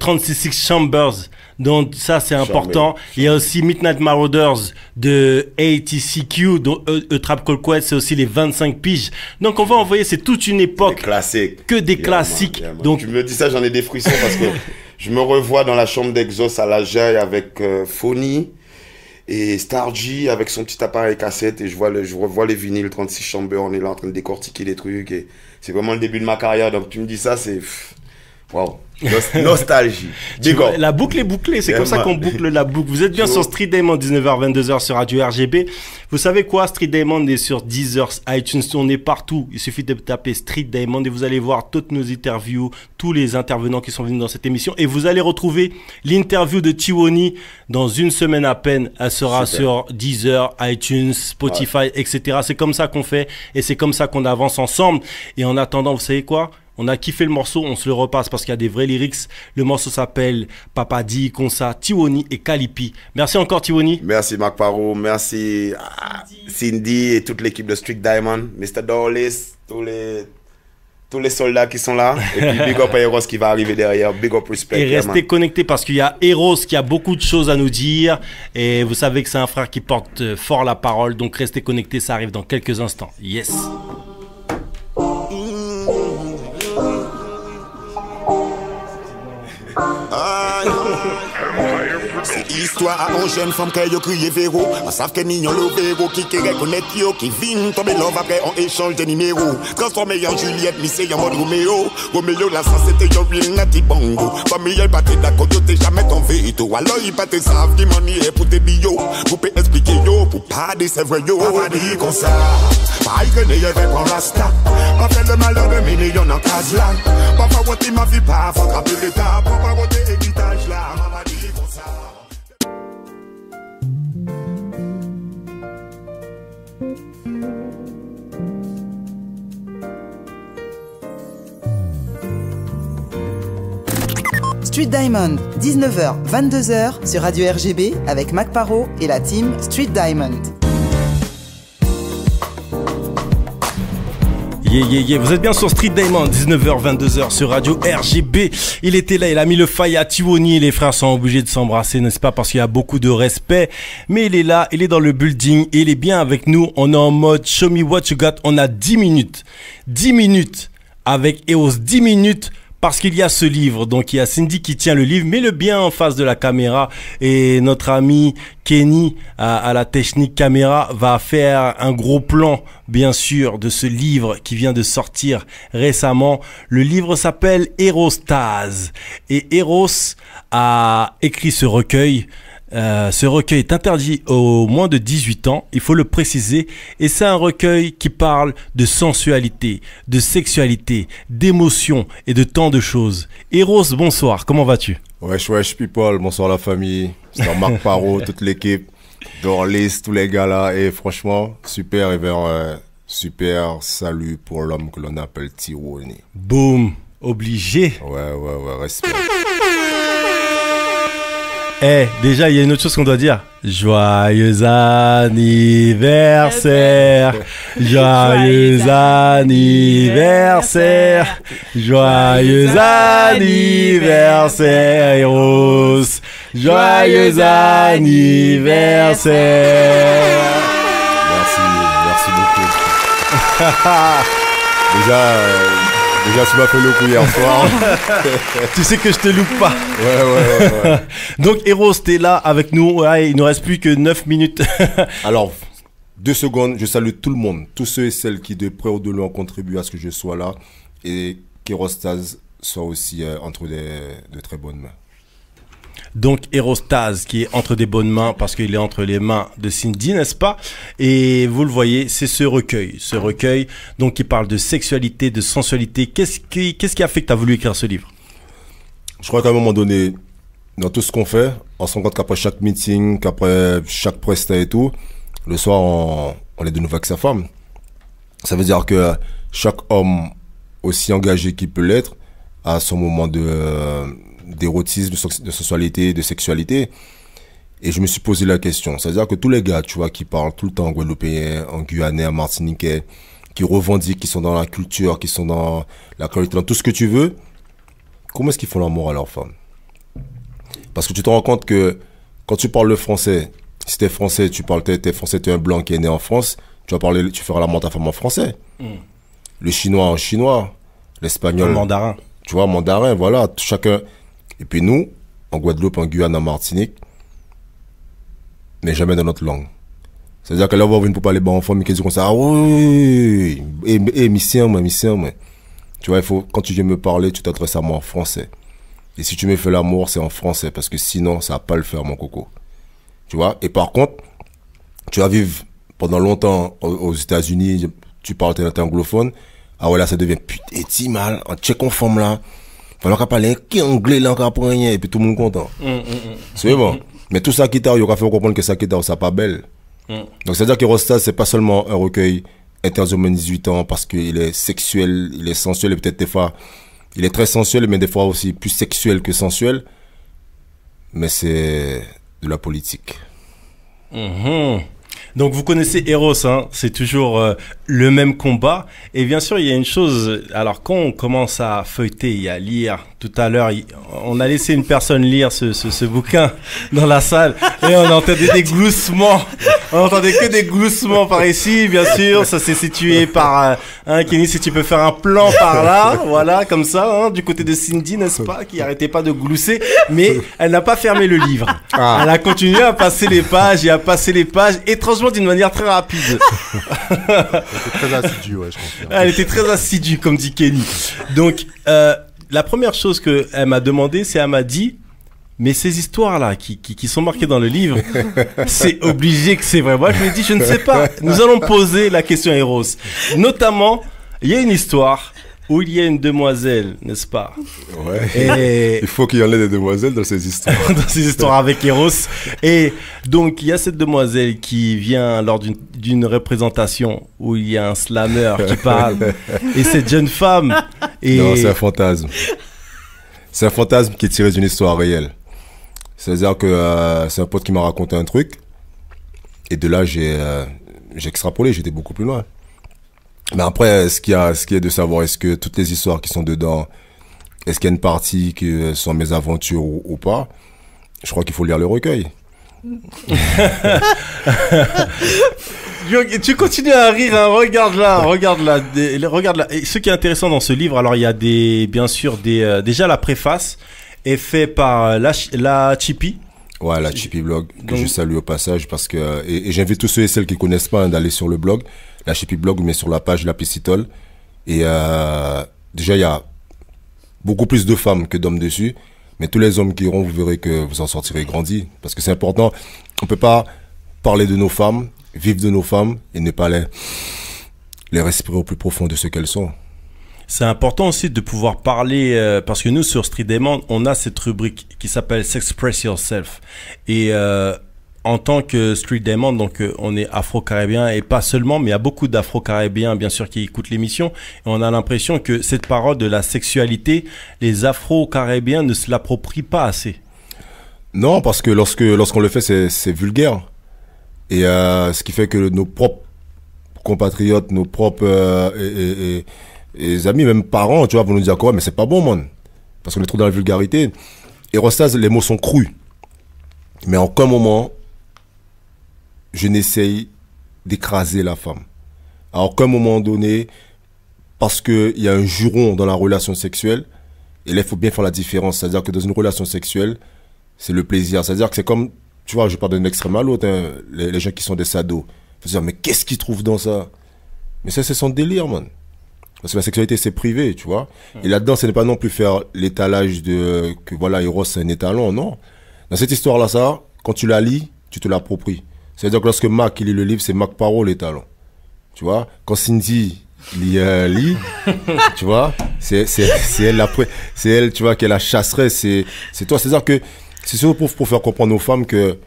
36 Chambers. Donc ça c'est important. Il y a aussi Midnight Marauders de ATCQ, dont A Tribe Called Quest, c'est aussi les 25 piges. Donc on va envoyer, c'est toute une époque. Des classiques. Que des classiques. Man. Donc tu me dis ça, j'en ai des frissons parce que je me revois dans la chambre d'Exos à la Jaille avec Phony et Stargy avec son petit appareil cassette et je revois les vinyles 36 Chambers, on est là en train de décortiquer des trucs et c'est vraiment le début de ma carrière. Donc tu me dis ça, c'est waouh. Nostalgie. Vois, la boucle est bouclée, c'est comme ça qu'on boucle la boucle. Vous êtes bien sur Street Diamond, 19h-22h sur Radio RGB. Vous savez quoi, Street Diamond est sur Deezer, iTunes, on est partout. Il suffit de taper Street Diamond et vous allez voir toutes nos interviews, tous les intervenants qui sont venus dans cette émission. Et vous allez retrouver l'interview de Tiwoni dans une semaine à peine. Elle sera sur Deezer, iTunes, Spotify, etc. C'est comme ça qu'on fait et c'est comme ça qu'on avance ensemble. Et en attendant, vous savez quoi? On a kiffé le morceau, on se le repasse parce qu'il y a des vrais lyrics. Le morceau s'appelle Papa Di, Konsa, Tiwoni et Calipi. Merci encore Tiwoni. Merci Marc Parot, merci Cindy et toute l'équipe de Street Diamond, Mr. Dorlis, tous les soldats qui sont là. Et puis big up à Eros qui va arriver derrière, big up respect. Et restez connectés parce qu'il y a Eros qui a beaucoup de choses à nous dire. Et vous savez que c'est un frère qui porte fort la parole. Donc restez connectés, ça arrive dans quelques instants. Yes. C'est histoire à une jeune femme qui a crié Véro. On savent que n'y a le Véro qui reconnaît yo, qui vient tomber love après on échange de numéros. Transformé en Juliette, Missy en mode Roméo. Roméo la ça c'était yo real nati bongo. Famille elle battait d'accord, yo t'es jamais ton veto. Alors il pas te savent qui m'en est pour tes bio. Pour peut expliquer yo, pour pas dire c'est vrai yo. Pas dire comme ça. Pareil que n'y avait pas rasta. Pas fait le malheur de millions en case là. Pas voter ma vie pas, faut frapper l'état. Pas voter héritage là. Maman dit comme ça. Street Diamond, 19h, 22h sur Radio RGB avec Mac Parot et la team Street Diamond. Vous êtes bien sur Street Diamond, 19h, 22h sur Radio RGB. Il était là, il a mis le faille à Tiwoni. Les frères sont obligés de s'embrasser, n'est-ce pas? Parce qu'il y a beaucoup de respect. Mais il est là, il est dans le building et il est bien avec nous. On est en mode show me what you got. On a 10 minutes. 10 minutes avec EOS. 10 minutes. Parce qu'il y a ce livre, donc il y a Cindy qui tient le livre, mais le bien en face de la caméra, et notre ami Kenny à la technique caméra va faire un gros plan, bien sûr, de ce livre qui vient de sortir récemment. Le livre s'appelle Erostase, et Eros a écrit ce recueil. Ce recueil est interdit aux moins de 18 ans, il faut le préciser, et c'est un recueil qui parle de sensualité, de sexualité, d'émotion et de tant de choses. Eros, bonsoir, comment vas-tu? Wesh people, bonsoir la famille, c'est Marc Parot, toute l'équipe, Dorlis, tous les gars là, et franchement, super, et super salut pour l'homme que l'on appelle Tiwoni. Boum, obligé. Ouais, respect. Déjà, il y a une autre chose qu'on doit dire. Joyeux anniversaire, joyeux anniversaire, joyeux anniversaire, Eros, joyeux anniversaire. Merci beaucoup. Déjà, tu m'as fait le coup hier soir. Tu sais que je te loupe pas. Ouais. Donc, Eros, t'es là avec nous. Ouais, il ne reste plus que 9 minutes. Alors, 2 secondes. Je salue tout le monde. Tous ceux et celles qui, de près ou de loin, ont contribué à ce que je sois là. Et qu'Erostase soit aussi entre de très bonnes mains. Donc, Erostase qui est entre des bonnes mains parce qu'il est entre les mains de Cindy, n'est-ce pas? Et vous le voyez, c'est ce recueil donc qui parle de sexualité, de sensualité. Qu'est-ce qui a fait que tu as voulu écrire ce livre? Je crois qu'à un moment donné, dans tout ce qu'on fait, on se rend compte qu'après chaque meeting, qu'après chaque presta et tout, le soir, on est de nouveau avec sa femme. Ça veut dire que chaque homme, aussi engagé qu'il peut l'être, a son moment d'érotisme, de sensualité, de sexualité. Et je me suis posé la question. C'est-à-dire que tous les gars, tu vois, qui parlent tout le temps en guadeloupéen, en guyanais, en martiniquais, qui revendiquent, qui sont dans la culture, qui sont dans la qualité, dans tout ce que tu veux, comment est-ce qu'ils font l'amour à leur femme? Parce que tu te rends compte que quand tu parles le français, si t'es français, t'es français, t'es un blanc qui est né en France, tu feras l'amour à ta femme en français. Le chinois en chinois, l'espagnol. En mandarin. Tu vois, mandarin, voilà, chacun. Et puis nous, en Guadeloupe, en Guyane, en Martinique, mais jamais dans notre langue. C'est-à-dire que là, on va venir pour parler bon enfant, mais qui dit comme ça, ah oui, mission, moi. Tu vois, quand tu viens me parler, tu t'adresses à moi en français. Et si tu me fais l'amour, c'est en français, parce que sinon, ça va pas le faire, mon coco. Tu vois, et par contre, tu vas vivre pendant longtemps aux États-Unis, tu parles, t'es anglophone, ah ouais, là, ça devient putain, ti mal, en tchèque en forme là. Falloir qu'on parle qui anglais là, qu'on prend rien, et puis tout le monde content. C'est bon. Mais tout ça qui t'a, il a fait comprendre que ça qui t'a, ça pas belle. Donc, c'est-à-dire qu'Erostase, c'est pas seulement un recueil interdit aux moins de 18 ans parce qu'il est sexuel, il est sensuel, et peut-être des fois, il est très sensuel, mais des fois aussi plus sexuel que sensuel. Mais c'est de la politique. Donc vous connaissez Eros, hein, c'est toujours le même combat. Et bien sûr, il y a une chose, alors quand on commence à feuilleter et à lire, tout à l'heure, on a laissé une personne lire ce bouquin dans la salle et on entendait des gloussements. On entendait que des gloussements par ici, bien sûr. Ça s'est situé par Kenny, si tu peux faire un plan par là, voilà, comme ça, hein, du côté de Cindy, n'est-ce pas, qui arrêtait pas de glousser, mais elle n'a pas fermé le livre. Elle a continué à passer les pages et à passer les pages, étrangement d'une manière très rapide. Elle était très assidue, ouais, je confirme. Elle était très assidue, comme dit Kenny. Donc, la première chose qu'elle m'a demandé, c'est elle m'a dit, mais ces histoires-là qui sont marquées dans le livre, c'est obligé que c'est vrai. Moi, je lui ai dit, je ne sais pas. Nous allons poser la question à Eros. Notamment, il y a une histoire où il y a une demoiselle, n'est-ce pas? Ouais. Et il faut qu'il y en ait des demoiselles dans ces histoires. dans ces histoires avec Eros. Et donc, il y a cette demoiselle qui vient lors d'une représentation où il y a un slammer qui parle. Et cette jeune femme... Non, c'est un fantasme. C'est un fantasme qui est tiré d'une histoire réelle. C'est-à-dire que c'est un pote qui m'a raconté un truc. Et de là, j'ai extrapolé, j'étais beaucoup plus loin. Mais après, ce qui est de savoir, est-ce que toutes les histoires qui sont dedans, est-ce qu'il y a une partie qui sont mes aventures ou pas? Je crois qu'il faut lire le recueil. Tu continues à rire, hein. Regarde là. Et ce qui est intéressant dans ce livre, alors il y a déjà la préface est faite par la Chippy. Ouais, la Chippy Blog, que je salue au passage parce que, et j'invite tous ceux et celles qui connaissent pas d'aller sur le blog, la Chippy Blog, mais sur la page de la Piscitole. Et déjà, il y a beaucoup plus de femmes que d'hommes dessus. Mais tous les hommes qui iront, vous verrez que vous en sortirez grandis. Parce que c'est important. On peut pas parler de nos femmes, vivre de nos femmes et ne pas les respirer au plus profond de ce qu'elles sont. C'est important aussi de pouvoir parler, parce que nous, sur Street Diamond, on a cette rubrique qui s'appelle S'Express Yourself. Et en tant que Street Diamond, donc on est afro-caribéen et pas seulement, mais il y a beaucoup d'afro-caribéens, bien sûr, qui écoutent l'émission. Et on a l'impression que cette parole de la sexualité, les afro-caribéens ne se l'approprient pas assez. Non, parce que lorsqu'on le fait, c'est vulgaire. Et ce qui fait que nos propres compatriotes, nos propres et amis, même parents, tu vois, vont nous dire quoi, mais c'est pas bon, man. Parce qu'on est trop dans la vulgarité. Et Rostaz, les mots sont crus. Mais en aucun moment, je n'essaye d'écraser la femme. À aucun moment donné, parce qu'il y a un juron dans la relation sexuelle, et là, il faut bien faire la différence. C'est-à-dire que dans une relation sexuelle, c'est le plaisir. C'est-à-dire que c'est comme, tu vois, je parle d'un extrême à l'autre, hein, les gens qui sont des sados. Il faut se dire, mais qu'est-ce qu'ils trouvent dans ça? Mais ça, c'est son délire, man. Parce que la sexualité, c'est privé, tu vois. Et là-dedans, ce n'est pas non plus faire l'étalage de que voilà, Eros, c'est un étalon, non. Dans cette histoire-là, ça, quand tu la lis, tu te l'appropries. C'est-à-dire que lorsque Mac, il lit le livre, c'est Mac Parot, l'étalon. Tu vois. Quand Cindy lit, tu vois, c'est elle, tu vois, qui est la chasseresse, c'est toi. C'est-à-dire que c'est surtout pour faire comprendre aux femmes que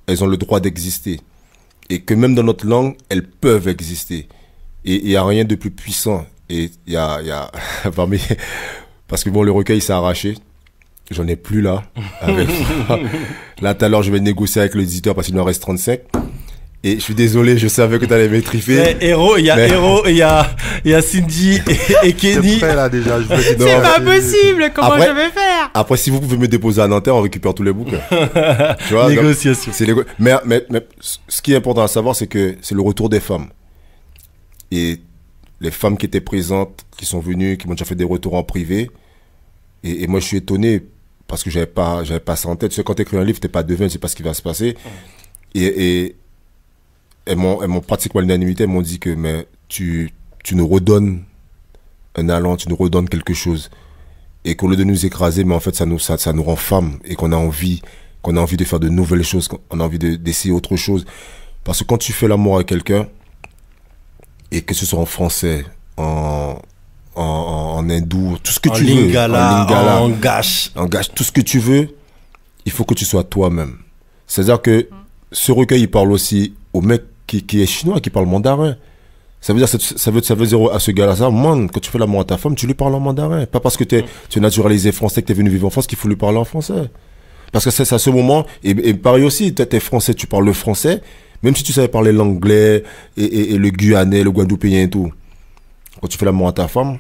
elles ont le droit d'exister. Et que même dans notre langue, elles peuvent exister. Et il n'y a rien de plus puissant. Et il y a parmi, parce que bon, le recueil s'est arraché. J'en ai plus là. Là, tout à l'heure, je vais négocier avec l'éditeur parce qu'il en reste 35. Et je suis désolé, je savais que tu allais m'étriper. Héros, il y a Cindy et Kenny. Prêt, là, déjà, c'est pas possible, comment je vais faire? Après, si vous pouvez me déposer à Nanterre, on récupère tous les bouquins. Tu vois, négociation. Mais ce qui est important à savoir, c'est que c'est le retour des femmes. Et les femmes qui étaient présentes, qui sont venues, qui m'ont déjà fait des retours en privé. Et moi, je suis étonné parce que j'avais pas ça en tête. Tu sais, quand tu écris un livre, t'es pas devin, tu sais pas ce qui va se passer. Et elles m'ont pratiquement à l'unanimité, elles m'ont dit que mais tu nous redonnes un allant, tu nous redonnes quelque chose. Et qu'au lieu de nous écraser, mais en fait, ça nous rend femmes et qu'on a envie de faire de nouvelles choses, qu'on a envie d'essayer autre chose. Parce que quand tu fais l'amour avec quelqu'un, et que ce soit en français, en hindou, tout ce que tu veux, en lingala, en gache, tout ce que tu veux, il faut que tu sois toi-même. C'est-à-dire que ce recueil, il parle aussi au mec qui est chinois, qui parle mandarin. Ça veut dire à ce gars-là, ça, man, quand tu fais l'amour à ta femme, tu lui parles en mandarin. Pas parce que tu es naturalisé français, que tu es venu vivre en France, qu'il faut lui parler en français. Parce que c'est à ce moment, et pareil aussi, tu es français, tu parles le français, même si tu savais parler l'anglais, et le guyanais, le guadeloupéen et tout. Quand tu fais l'amour à ta femme,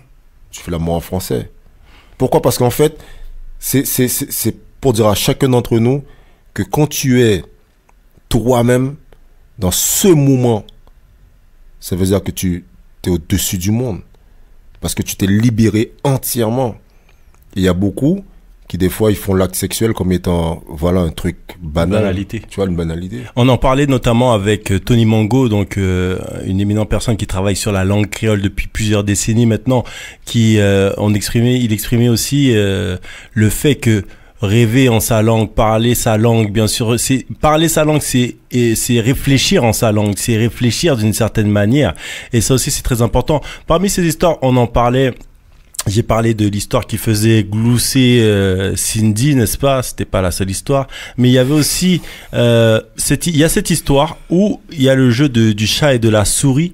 tu fais l'amour en français. Pourquoi? Parce qu'en fait, c'est pour dire à chacun d'entre nous que quand tu es toi-même, dans ce moment, ça veut dire que tu es au-dessus du monde. Parce que tu t'es libéré entièrement. Il y a beaucoup qui, des fois, ils font l'acte sexuel comme étant, voilà, un truc banal. Banalité. Tu vois, une banalité. On en parlait notamment avec Tony Mango, donc une éminente personne qui travaille sur la langue créole depuis plusieurs décennies maintenant, qui il exprimait aussi le fait que rêver en sa langue, parler sa langue, bien sûr, parler sa langue, c'est réfléchir en sa langue, c'est réfléchir d'une certaine manière. Et ça aussi, c'est très important. Parmi ces histoires, on en parlait. J'ai parlé de l'histoire qui faisait glousser Cindy, n'est-ce pas? C'était pas la seule histoire, mais il y avait aussi il y a cette histoire où il y a le jeu du chat et de la souris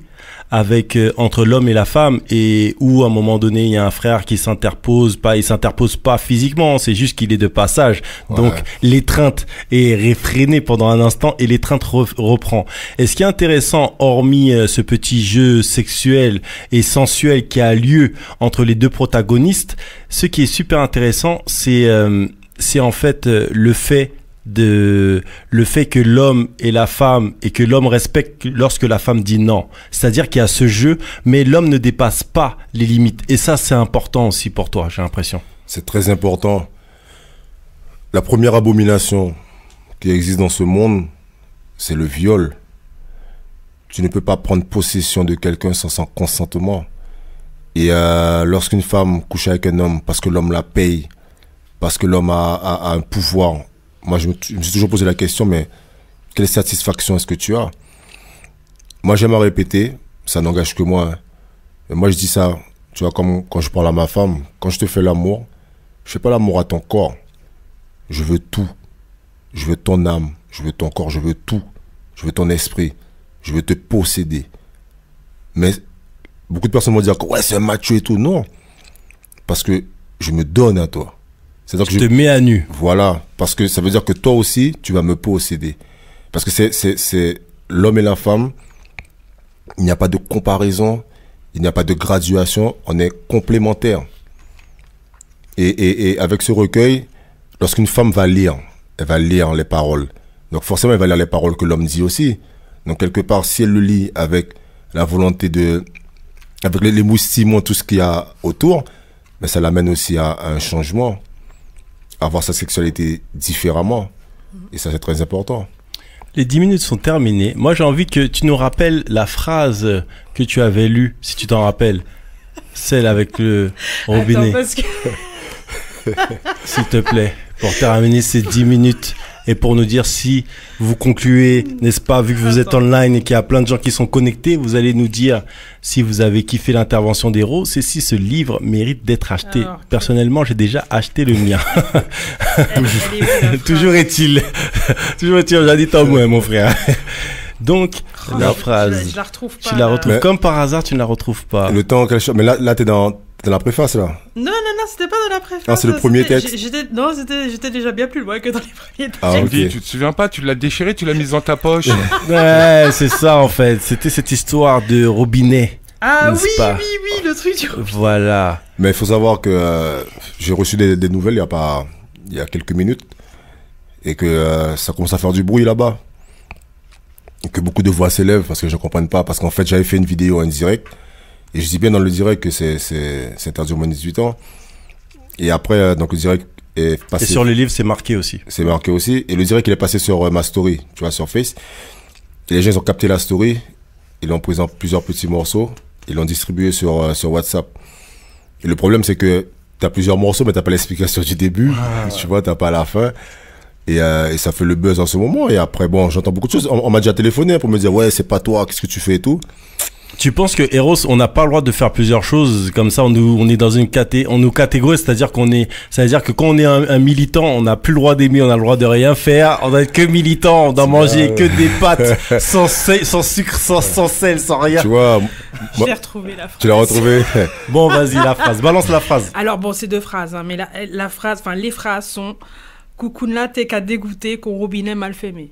avec entre l'homme et la femme, et où à un moment donné il y a un frère qui s'interpose pas physiquement, c'est juste qu'il est de passage. Ouais. Donc l'étreinte est réfrénée pendant un instant et l'étreinte reprend. Et ce qui est intéressant, hormis ce petit jeu sexuel et sensuel qui a lieu entre les deux protagonistes, ce qui est super intéressant, c'est en fait le fait que l'homme et la femme, et que l'homme respecte lorsque la femme dit non. C'est-à-dire qu'il y a ce jeu, mais l'homme ne dépasse pas les limites. Et ça, c'est important aussi pour toi, j'ai l'impression. C'est très important. La première abomination qui existe dans ce monde, c'est le viol. Tu ne peux pas prendre possession de quelqu'un sans son consentement. Et lorsqu'une femme couche avec un homme parce que l'homme la paye, parce que l'homme a un pouvoir, moi, je me suis toujours posé la question, mais quelle satisfaction est-ce que tu as? Moi, j'aime à répéter, ça n'engage que moi. Hein. Mais moi, je dis ça, tu vois, comme quand je parle à ma femme, quand je te fais l'amour, je fais pas l'amour à ton corps. Je veux tout. Je veux ton âme, je veux ton corps, je veux tout. Je veux ton esprit. Je veux te posséder. Mais beaucoup de personnes vont dire que ouais, c'est un macho et tout. Non. Parce que je me donne à toi. C'est-à-dire que je te mets à nu. Voilà, parce que ça veut dire que toi aussi, tu vas me posséder. Parce que c'est l'homme et la femme, il n'y a pas de comparaison, il n'y a pas de graduation, on est complémentaires. Et avec ce recueil, lorsqu'une femme va lire, elle va lire les paroles. Donc forcément, elle va lire les paroles que l'homme dit aussi. Donc quelque part, si elle le lit avec la volonté avec les moustillements, tout ce qu'il y a autour, mais ça l'amène aussi à un changement, à voir sa sexualité différemment. Et ça, c'est très important. Les 10 minutes sont terminées. Moi, j'ai envie que tu nous rappelles la phrase que tu avais lue, si tu t'en rappelles. Celle avec le robinet. Attends, parce que... S'il te plaît, pour terminer ces 10 minutes et pour nous dire si vous concluez, n'est-ce pas, vu que vous êtes online et qu'il y a plein de gens qui sont connectés, vous allez nous dire si vous avez kiffé l'intervention d'Eros et si ce livre mérite d'être acheté. Alors, personnellement, j'ai déjà acheté le mien. Toujours est-il, j'ai dit tant moins, mon frère. Donc, la phrase, je la retrouve pas. Tu la retrouves comme par hasard, tu ne la retrouves pas. Le temps qu'elle... Mais là t'es dans la préface, là. Non, c'était pas dans la préface. Ah, c'est le premier texte. J'étais déjà bien plus loin que dans les premiers textes. Ah, okay. Tu te souviens pas, tu l'as déchiré, tu l'as mise dans ta poche. Ouais, c'est ça en fait. C'était cette histoire de robinet. Ah oui, le truc du robinet. Voilà. Mais il faut savoir que j'ai reçu des nouvelles il y a quelques minutes et que ça commence à faire du bruit là-bas. Et que beaucoup de voix s'élèvent parce que je ne comprenne pas. Parce qu'en fait, j'avais fait une vidéo en direct. Et je dis bien dans le direct que c'est interdit au moins de 18 ans. Et après, donc le direct est passé... Et sur les livres, c'est marqué aussi. C'est marqué aussi. Et le direct, il est passé sur ma story, tu vois, sur Face. Et les gens, ils ont capté la story. Ils l'ont pris en plusieurs petits morceaux. Ils l'ont distribué sur WhatsApp. Et le problème, c'est que tu as plusieurs morceaux, mais tu n'as pas l'explication du début. Tu vois, tu n'as pas la fin. Et ça fait le buzz en ce moment. Et après, bon, j'entends beaucoup de choses. On m'a déjà téléphoné pour me dire, ouais, c'est pas toi, qu'est-ce que tu fais et tout. Tu penses que Eros, on n'a pas le droit de faire plusieurs choses comme ça, on est dans une on nous catégorise, c'est-à-dire que quand on est un militant, on n'a plus le droit d'aimer, on a le droit de rien faire, on doit être que militant, on doit manger que des pâtes sans sucre, sans sel, sans rien. Tu vois, je l'ai retrouvé la phrase. Tu l'as retrouvé. Bon, vas-y, la phrase, balance la phrase. Alors bon, c'est deux phrases, hein, mais la phrase, enfin les phrases sont Coucouna, t'es qu'à dégoûter qu'on robinet mal fermé.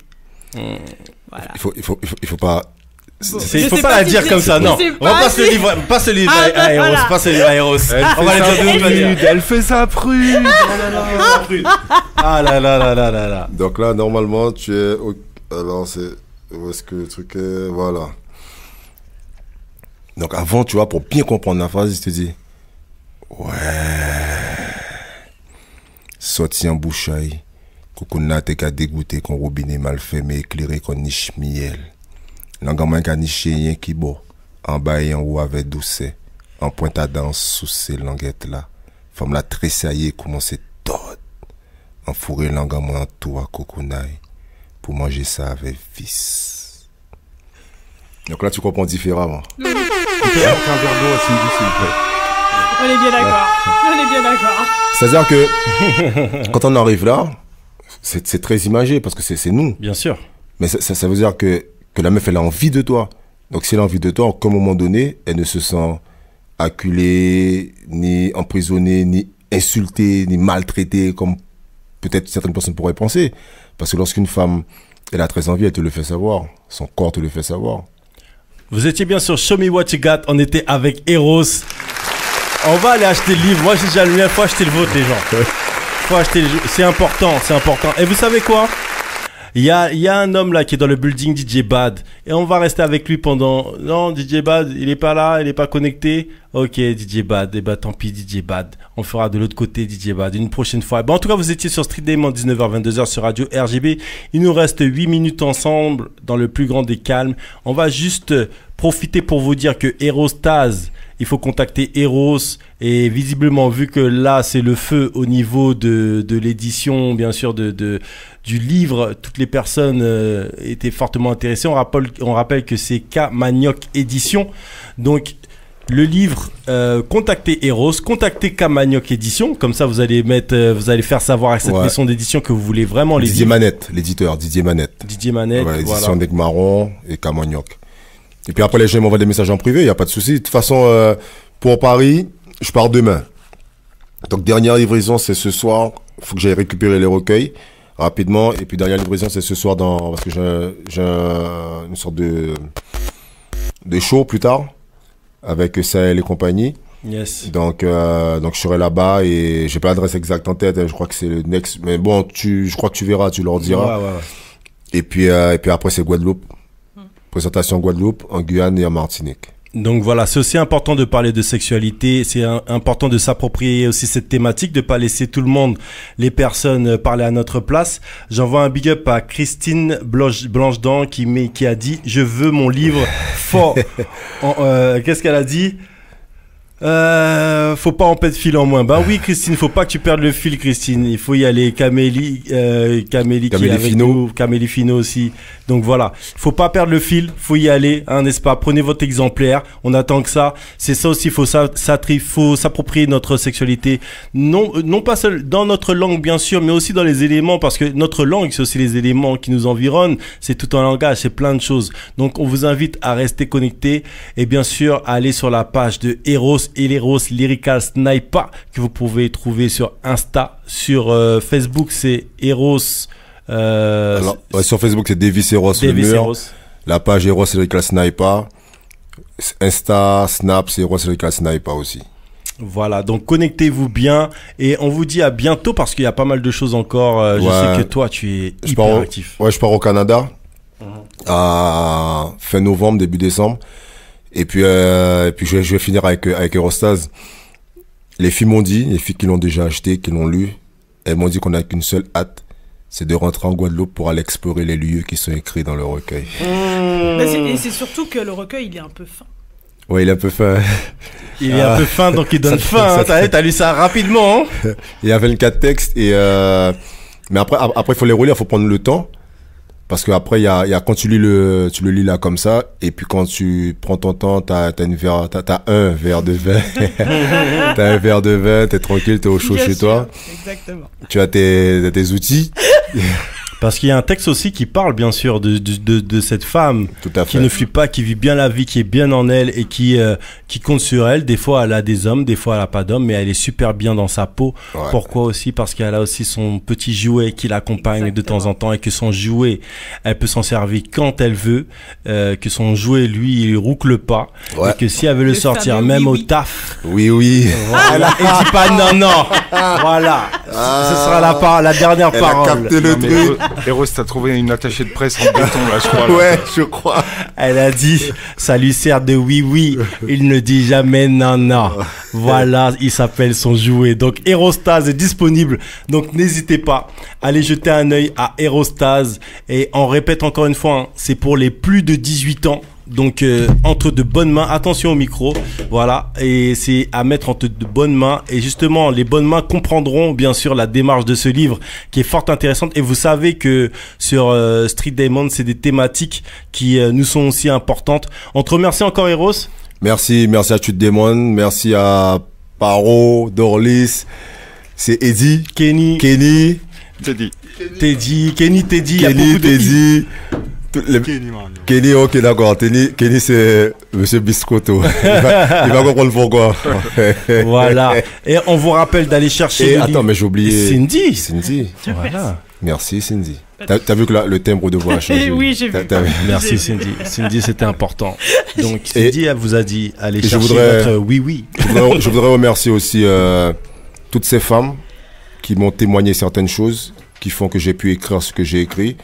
Voilà. Il faut pas. Bon, il faut pas la dire comme ça, non. On passe le livre, à Eros, passe le livre à Eros. On va les dire elle fait ça prude. Ah là là là là là là. Donc là, normalement, tu es. Alors, c'est. Où est-ce que le truc est. Voilà. Donc avant, tu vois, pour bien comprendre la phrase, il te dit. Ouais. Sorti en bouchaille. Coucouna, t'es qu'à dégoûter qu'on robinet mal fermé, éclairé qu'on niche miel. L'engamin qu'a niché rien qui beau. En bas et en haut avec doucet. En pointe à danse sous ces languettes là. Femme la tressailler commencer tord. En fourré l'engamin en tout à Coucounaï. Pour manger ça avec fils. Donc là tu comprends différemment. Un verre d'eau à Cindy, s'il vous plaît. On est bien d'accord. On est bien d'accord. C'est-à-dire que quand on arrive là, c'est très imagé parce que c'est nous. Bien sûr. Mais ça veut dire que la meuf, elle a envie de toi. Donc, si elle a envie de toi, qu'à un moment donné, elle ne se sent acculée, ni emprisonnée, ni insultée, ni maltraitée, comme peut-être certaines personnes pourraient penser. Parce que lorsqu'une femme, elle a très envie, elle te le fait savoir. Son corps te le fait savoir. Vous étiez bien sur Show Me What You Got. On était avec Eros. On va aller acheter le livre. Moi, j'ai déjà le mien. Faut acheter le vôtre, les gens. Faut acheter le... C'est important, c'est important. Et vous savez quoi ? Il y a un homme là qui est dans le building, DJ Bad, et on va rester avec lui pendant... Non, DJ Bad, il est pas là, il est pas connecté. Ok, DJ Bad, et bah tant pis DJ Bad. On fera de l'autre côté DJ Bad une prochaine fois. Bon, en tout cas, vous étiez sur Street Diamond 19h-22h sur Radio RGB. Il nous reste 8 minutes ensemble dans le plus grand des calmes. On va juste profiter pour vous dire que Eros Taz, il faut contacter Eros, et visiblement vu que là c'est le feu au niveau de l'édition, bien sûr du livre, toutes les personnes étaient fortement intéressées. On rappelle que c'est K Manioc Édition. Donc le livre, contactez Eros, contactez K Manioc Édition, comme ça vous allez faire savoir à cette maison d'édition que vous voulez vraiment les Didier Manette, l'éditeur, Didier Manette. Didier Manette, ouais, édition Neg Marron et K Manioc. Et puis après les gens m'envoient des messages en privé, il n'y a pas de souci. De toute façon, pour Paris, je pars demain. Donc dernière livraison, c'est ce soir faut que j'aille récupérer les recueils rapidement. Et puis dernière livraison, c'est ce soir parce que j'ai une sorte de show plus tard avec Sahel et compagnie. Yes. Donc je serai là-bas et j'ai pas l'adresse exacte en tête. Je crois que c'est le next. Mais bon, je crois que tu verras, tu leur diras. Ouais. Et puis après c'est Guadeloupe. Présentation Guadeloupe, en Guyane et en Martinique. Donc voilà, c'est aussi important de parler de sexualité, c'est important de s'approprier aussi cette thématique, de pas laisser tout le monde, les personnes parler à notre place. J'envoie un big up à Christine Blanchedan qui a dit « Je veux mon livre fort ». Qu'est-ce qu'elle a dit ? Faut pas en perdre fil en moins. Ben oui, Christine, faut pas que tu perdes le fil, Christine. Il faut y aller. Camélie qui est avec nous, Camélie Fino aussi. Donc voilà, faut pas perdre le fil, faut y aller, hein, n'est-ce pas? Prenez votre exemplaire. On attend que ça. C'est ça aussi. Faut s'approprier notre sexualité. Non pas seul dans notre langue bien sûr, mais aussi dans les éléments, parce que notre langue c'est aussi les éléments qui nous environnent. C'est tout un langage, c'est plein de choses. Donc on vous invite à rester connectés et bien sûr à aller sur la page de Eros et l'Eros Lyrical Sniper que vous pouvez trouver sur Insta, sur Facebook c'est Eros. Alors, sur Facebook c'est Davis Eros le mur. La page Eros Lyrical Sniper. Insta, Snap c'est Eros Lyrical Sniper aussi. Voilà, donc connectez-vous bien et on vous dit à bientôt parce qu'il y a pas mal de choses encore. Je sais que toi tu es hyper actif. Je pars au Canada à fin novembre, début décembre. Et puis je vais finir avec Erostase. Les filles m'ont dit, les filles qui l'ont déjà acheté, qui l'ont lu, elles m'ont dit qu'on n'a qu'une seule hâte, c'est de rentrer en Guadeloupe pour aller explorer les lieux qui sont écrits dans le recueil. Et c'est surtout que le recueil, il est un peu fin. Ouais, il est un peu fin. Il est un peu fin, donc il donne faim. Hein. T'as lu ça rapidement. Hein. Il y a 24 textes mais après il faut les relire, il faut prendre le temps. Parce que après il y a quand tu le lis là comme ça et puis quand tu prends ton temps t'as un verre de vin t'as un verre de vin, t'es tranquille, t'es au chaud chez toi. Exactement. Tu as tes outils. Parce qu'il y a un texte aussi qui parle bien sûr de cette femme qui ne fuit pas, qui vit bien la vie, qui est bien en elle et qui compte sur elle. Des fois elle a des hommes, des fois elle a pas d'hommes, mais elle est super bien dans sa peau. Ouais. Pourquoi aussi? Parce qu'elle a aussi son petit jouet qui l'accompagne de temps en temps et que son jouet, elle peut s'en servir quand elle veut, que son jouet lui il roucle pas, et que si elle veut le sortir même au taf. Oui. Voilà. Et dis pas non. Voilà. Ce sera la dernière parole. Elle a capté le truc. Eros, t'as trouvé une attachée de presse en béton là, je crois. Ouais, je crois. Elle a dit, ça lui sert de oui. Il ne dit jamais non. Voilà, il s'appelle son jouet. Donc Erostase est disponible. Donc n'hésitez pas, allez jeter un œil à Erostase. Et on répète encore une fois, hein, c'est pour les plus de 18 ans. Donc entre de bonnes mains, attention au micro, voilà, et c'est à mettre entre de bonnes mains, et justement les bonnes mains comprendront bien sûr la démarche de ce livre qui est fort intéressante. Et vous savez que sur Street Diamond c'est des thématiques qui nous sont aussi importantes. On te remercie encore Eros. Merci à Street Diamond, merci à Paro, Dorlis, c'est Eddie, Kenny, Teddy, Teddy. Kenny, ok, d'accord. Kenny, c'est Monsieur Biscotto. Il va comprendre pourquoi. Voilà. Et on vous rappelle d'aller chercher. Et attends, mais j'ai oublié. Cindy. Voilà. Merci, Cindy. T'as vu que le timbre de voix a changé. Oui, j'ai vu. Merci, Cindy. Cindy, c'était important. Donc, Cindy, elle vous a dit, allez chercher votre oui. Je voudrais remercier aussi toutes ces femmes qui m'ont témoigné certaines choses, qui font que j'ai pu écrire ce que j'ai écrit.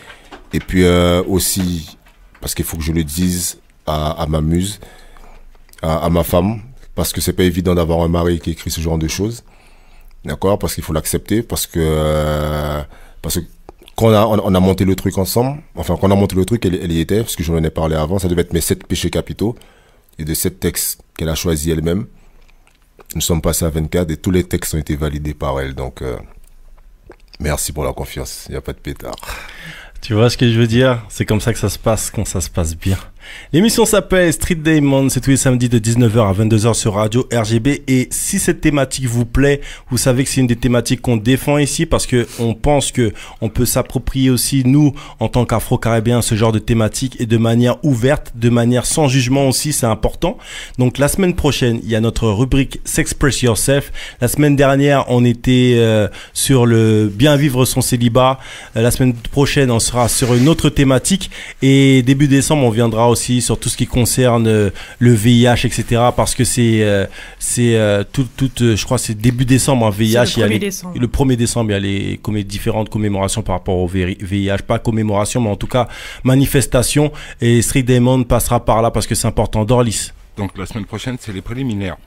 Et puis aussi, parce qu'il faut que je le dise à ma muse, à ma femme, parce que c'est pas évident d'avoir un mari qui écrit ce genre de choses, d'accord? Parce qu'il faut l'accepter, parce que quand on a monté le truc ensemble, enfin quand on a monté le truc, elle y était, parce que j'en ai parlé avant, ça devait être mes 7 péchés capitaux, et de 7 textes qu'elle a choisis elle-même. Nous sommes passés à 24 et tous les textes ont été validés par elle, donc merci pour la confiance, il n'y a pas de pétard. Tu vois ce que je veux dire? C'est comme ça que ça se passe quand ça se passe bien. L'émission s'appelle Street Diamond, c'est tous les samedis de 19h à 22h sur Radio RGB. Et si cette thématique vous plaît, vous savez que c'est une des thématiques qu'on défend ici parce que on pense que on peut s'approprier aussi, nous, en tant qu'Afro-Caribéens, ce genre de thématique et de manière ouverte, de manière sans jugement aussi, c'est important. Donc la semaine prochaine, il y a notre rubrique S'Express Yourself. La semaine dernière, on était sur le bien vivre son célibat. La semaine prochaine, on sera sur une autre thématique. Et début décembre, on viendra aussi sur tout ce qui concerne le VIH, etc. Parce que je crois c'est début décembre, VIH. Le 1er décembre, il y a les différentes commémorations par rapport au VIH. Pas commémoration, mais en tout cas, manifestation. Et Street Diamond passera par là parce que c'est important. Dorlis. Donc la semaine prochaine, c'est les préliminaires.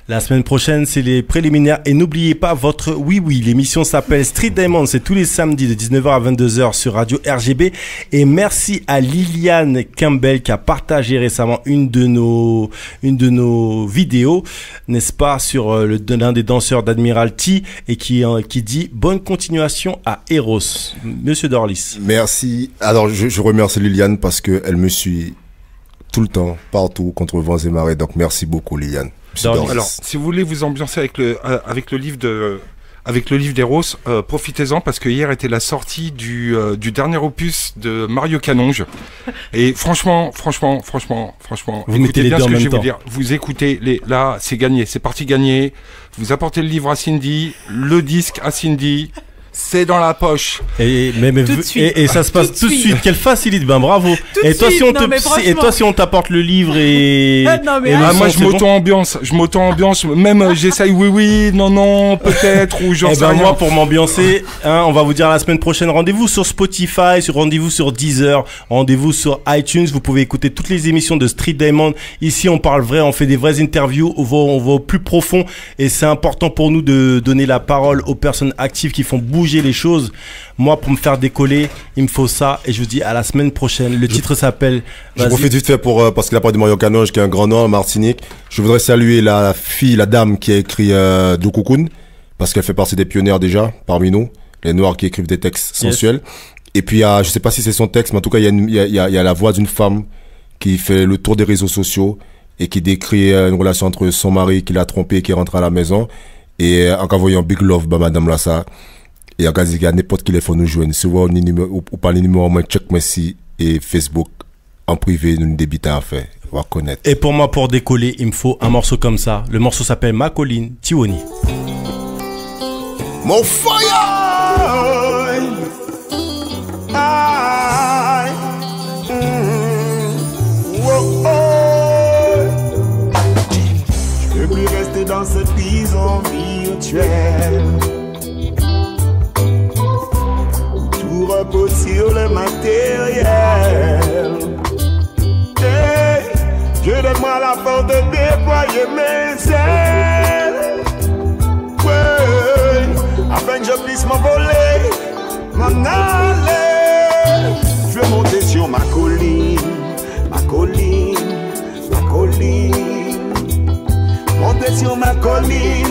La semaine prochaine, c'est les préliminaires. Et n'oubliez pas votre oui. L'émission s'appelle Street Diamond. C'est tous les samedis de 19h à 22h sur Radio RGB. Et merci à Liliane Campbell qui a partagé récemment une de nos vidéos, n'est-ce pas, sur l'un des danseurs d'Admiralty et qui dit bonne continuation à Eros. Monsieur Dorlis. Merci. Alors, je remercie Liliane parce qu'elle me suit tout le temps, partout, contre vents et marées. Donc, merci beaucoup, Liliane. Alors, si vous voulez vous ambiancer avec le livre d'Eros, profitez-en parce que hier était la sortie du dernier opus de Mario Canonge. Et franchement, vous mettez les bien deux ce en que même je vais temps. vous dire. Vous écoutez là, c'est gagné, c'est parti gagner. Vous apportez le livre à Cindy, le disque à Cindy. C'est dans la poche. Et ça se passe tout de suite. Quelle facilité. Ben bravo. Et toi, si on t'apporte le livre et moi je m'auto-ambiance. Même j'essaye oui, non, peut-être ou j'en sais rien. Moi pour m'ambiancer, on va vous dire la semaine prochaine. Rendez-vous sur Spotify, rendez-vous sur Deezer, rendez-vous sur iTunes. Vous pouvez écouter toutes les émissions de Street Diamond. Ici, on parle vrai, on fait des vraies interviews, on va au plus profond et c'est important pour nous de donner la parole aux personnes actives qui font bouger les choses. Moi, pour me faire décoller, il me faut ça. Et je vous dis à la semaine prochaine. Le titre s'appelle... Je profite vite fait parce qu'il a parlé de Mario Canonge, qui est un grand nom en Martinique. Je voudrais saluer la dame qui a écrit Dokukun, parce qu'elle fait partie des pionnières déjà, parmi nous. Les Noirs qui écrivent des textes sensuels. Et puis, je sais pas si c'est son texte, mais en tout cas, il y a la voix d'une femme qui fait le tour des réseaux sociaux et qui décrit une relation entre son mari qui l'a trompé et qui rentre à la maison. Et en voyant Big Love, madame Lassa. Et encore, il y a n'importe qui les faut nous joindre. Si vous avez ou pas les numéros, moi, check merci et Facebook en privé, nous débitons à faire. On va connaître. Et pour moi, pour décoller, il me faut un morceau comme ça. Le morceau s'appelle Ma Colline, Tiwoni. Mon fire! Je veux plus rester dans cette prison virtuelle. Repose sur le matériel. Hey, je donne-moi la force de déployer mes ailes. Ouais, afin que je puisse m'envoler, m'en aller. Je veux monter sur ma colline. Monter sur ma colline.